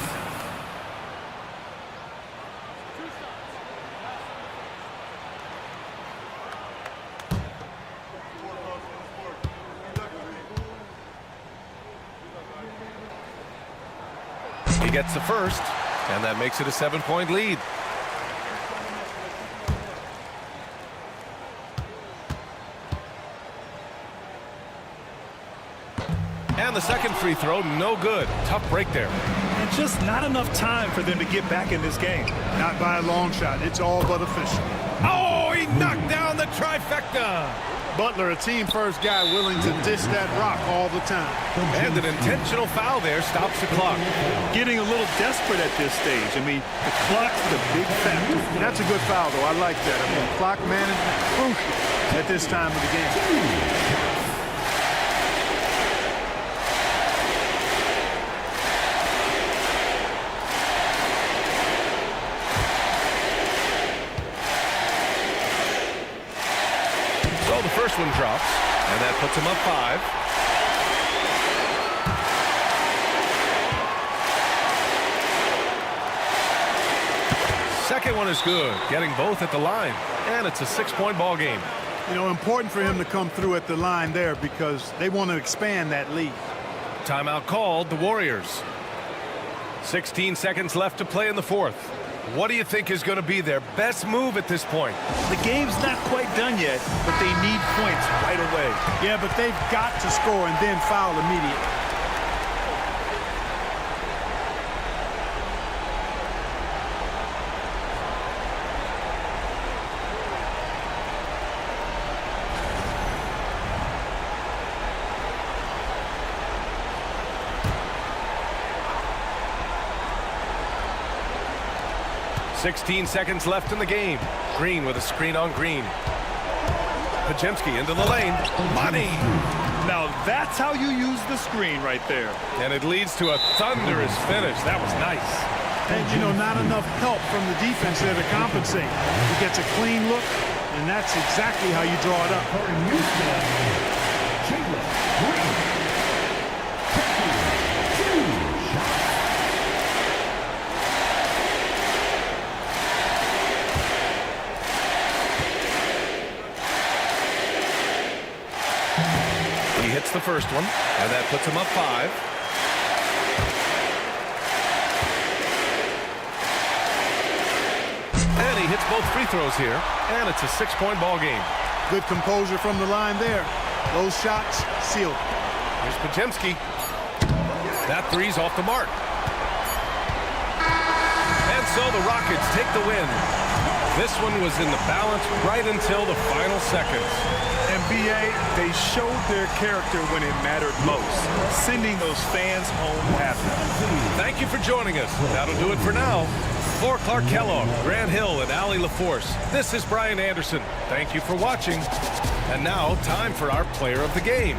He gets the first, and that makes it a 7-point lead. And the second free throw, no good. Tough break there. And just not enough time for them to get back in this game. Not by a long shot. It's all but official. Oh, he knocked down the trifecta. Butler, a team-first guy willing to dish that rock all the time. And an intentional foul there stops the clock. Getting a little desperate at this stage. I mean, the clock's the big factor. That's a good foul, though. I like that. I mean, clock management, crucial at this time of the game. So the first one drops, and that puts him up 5. Second one is good, getting both at the line, and it's a 6-point ball game. You know, important for him to come through at the line there because they want to expand that lead. Timeout called, the Warriors. 16 seconds left to play in the 4th. What do you think is going to be their best move at this point? The game's not quite done yet, but they need points right away. Yeah, but they've got to score and then foul immediately. .16 seconds left in the game. Green with a screen on Green. Podziemski into the lane. Money. Now that's how you use the screen right there. And it leads to a thunderous finish. That was nice. And, you know, not enough help from the defense there to compensate. He gets a clean look, and that's exactly how you draw it up. hits the first one, and that puts him up 5. And he hits both free throws here, and it's a 6-point ball game. Good composure from the line there. Those shots sealed. Here's Podziemski. That three's off the mark. And so the Rockets take the win. This one was in the balance right until the final seconds. And BA, they showed their character when it mattered most, sending those fans home happy. Thank you for joining us. That'll do it for now. For Clark Kellogg, Grant Hill, and Allie LaForce, this is Brian Anderson. Thank you for watching. And now, time for our player of the game,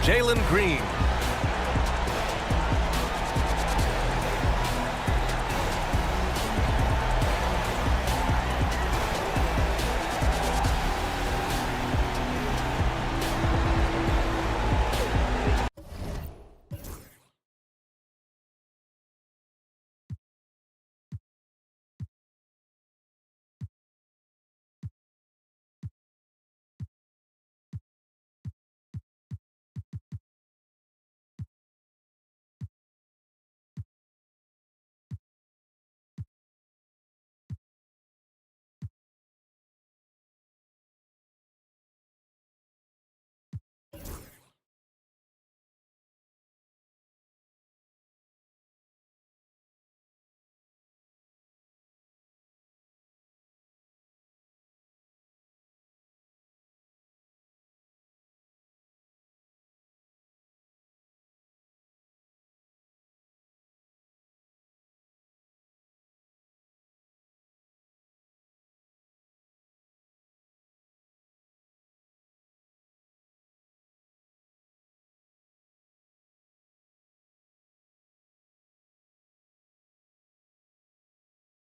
Jalen Green.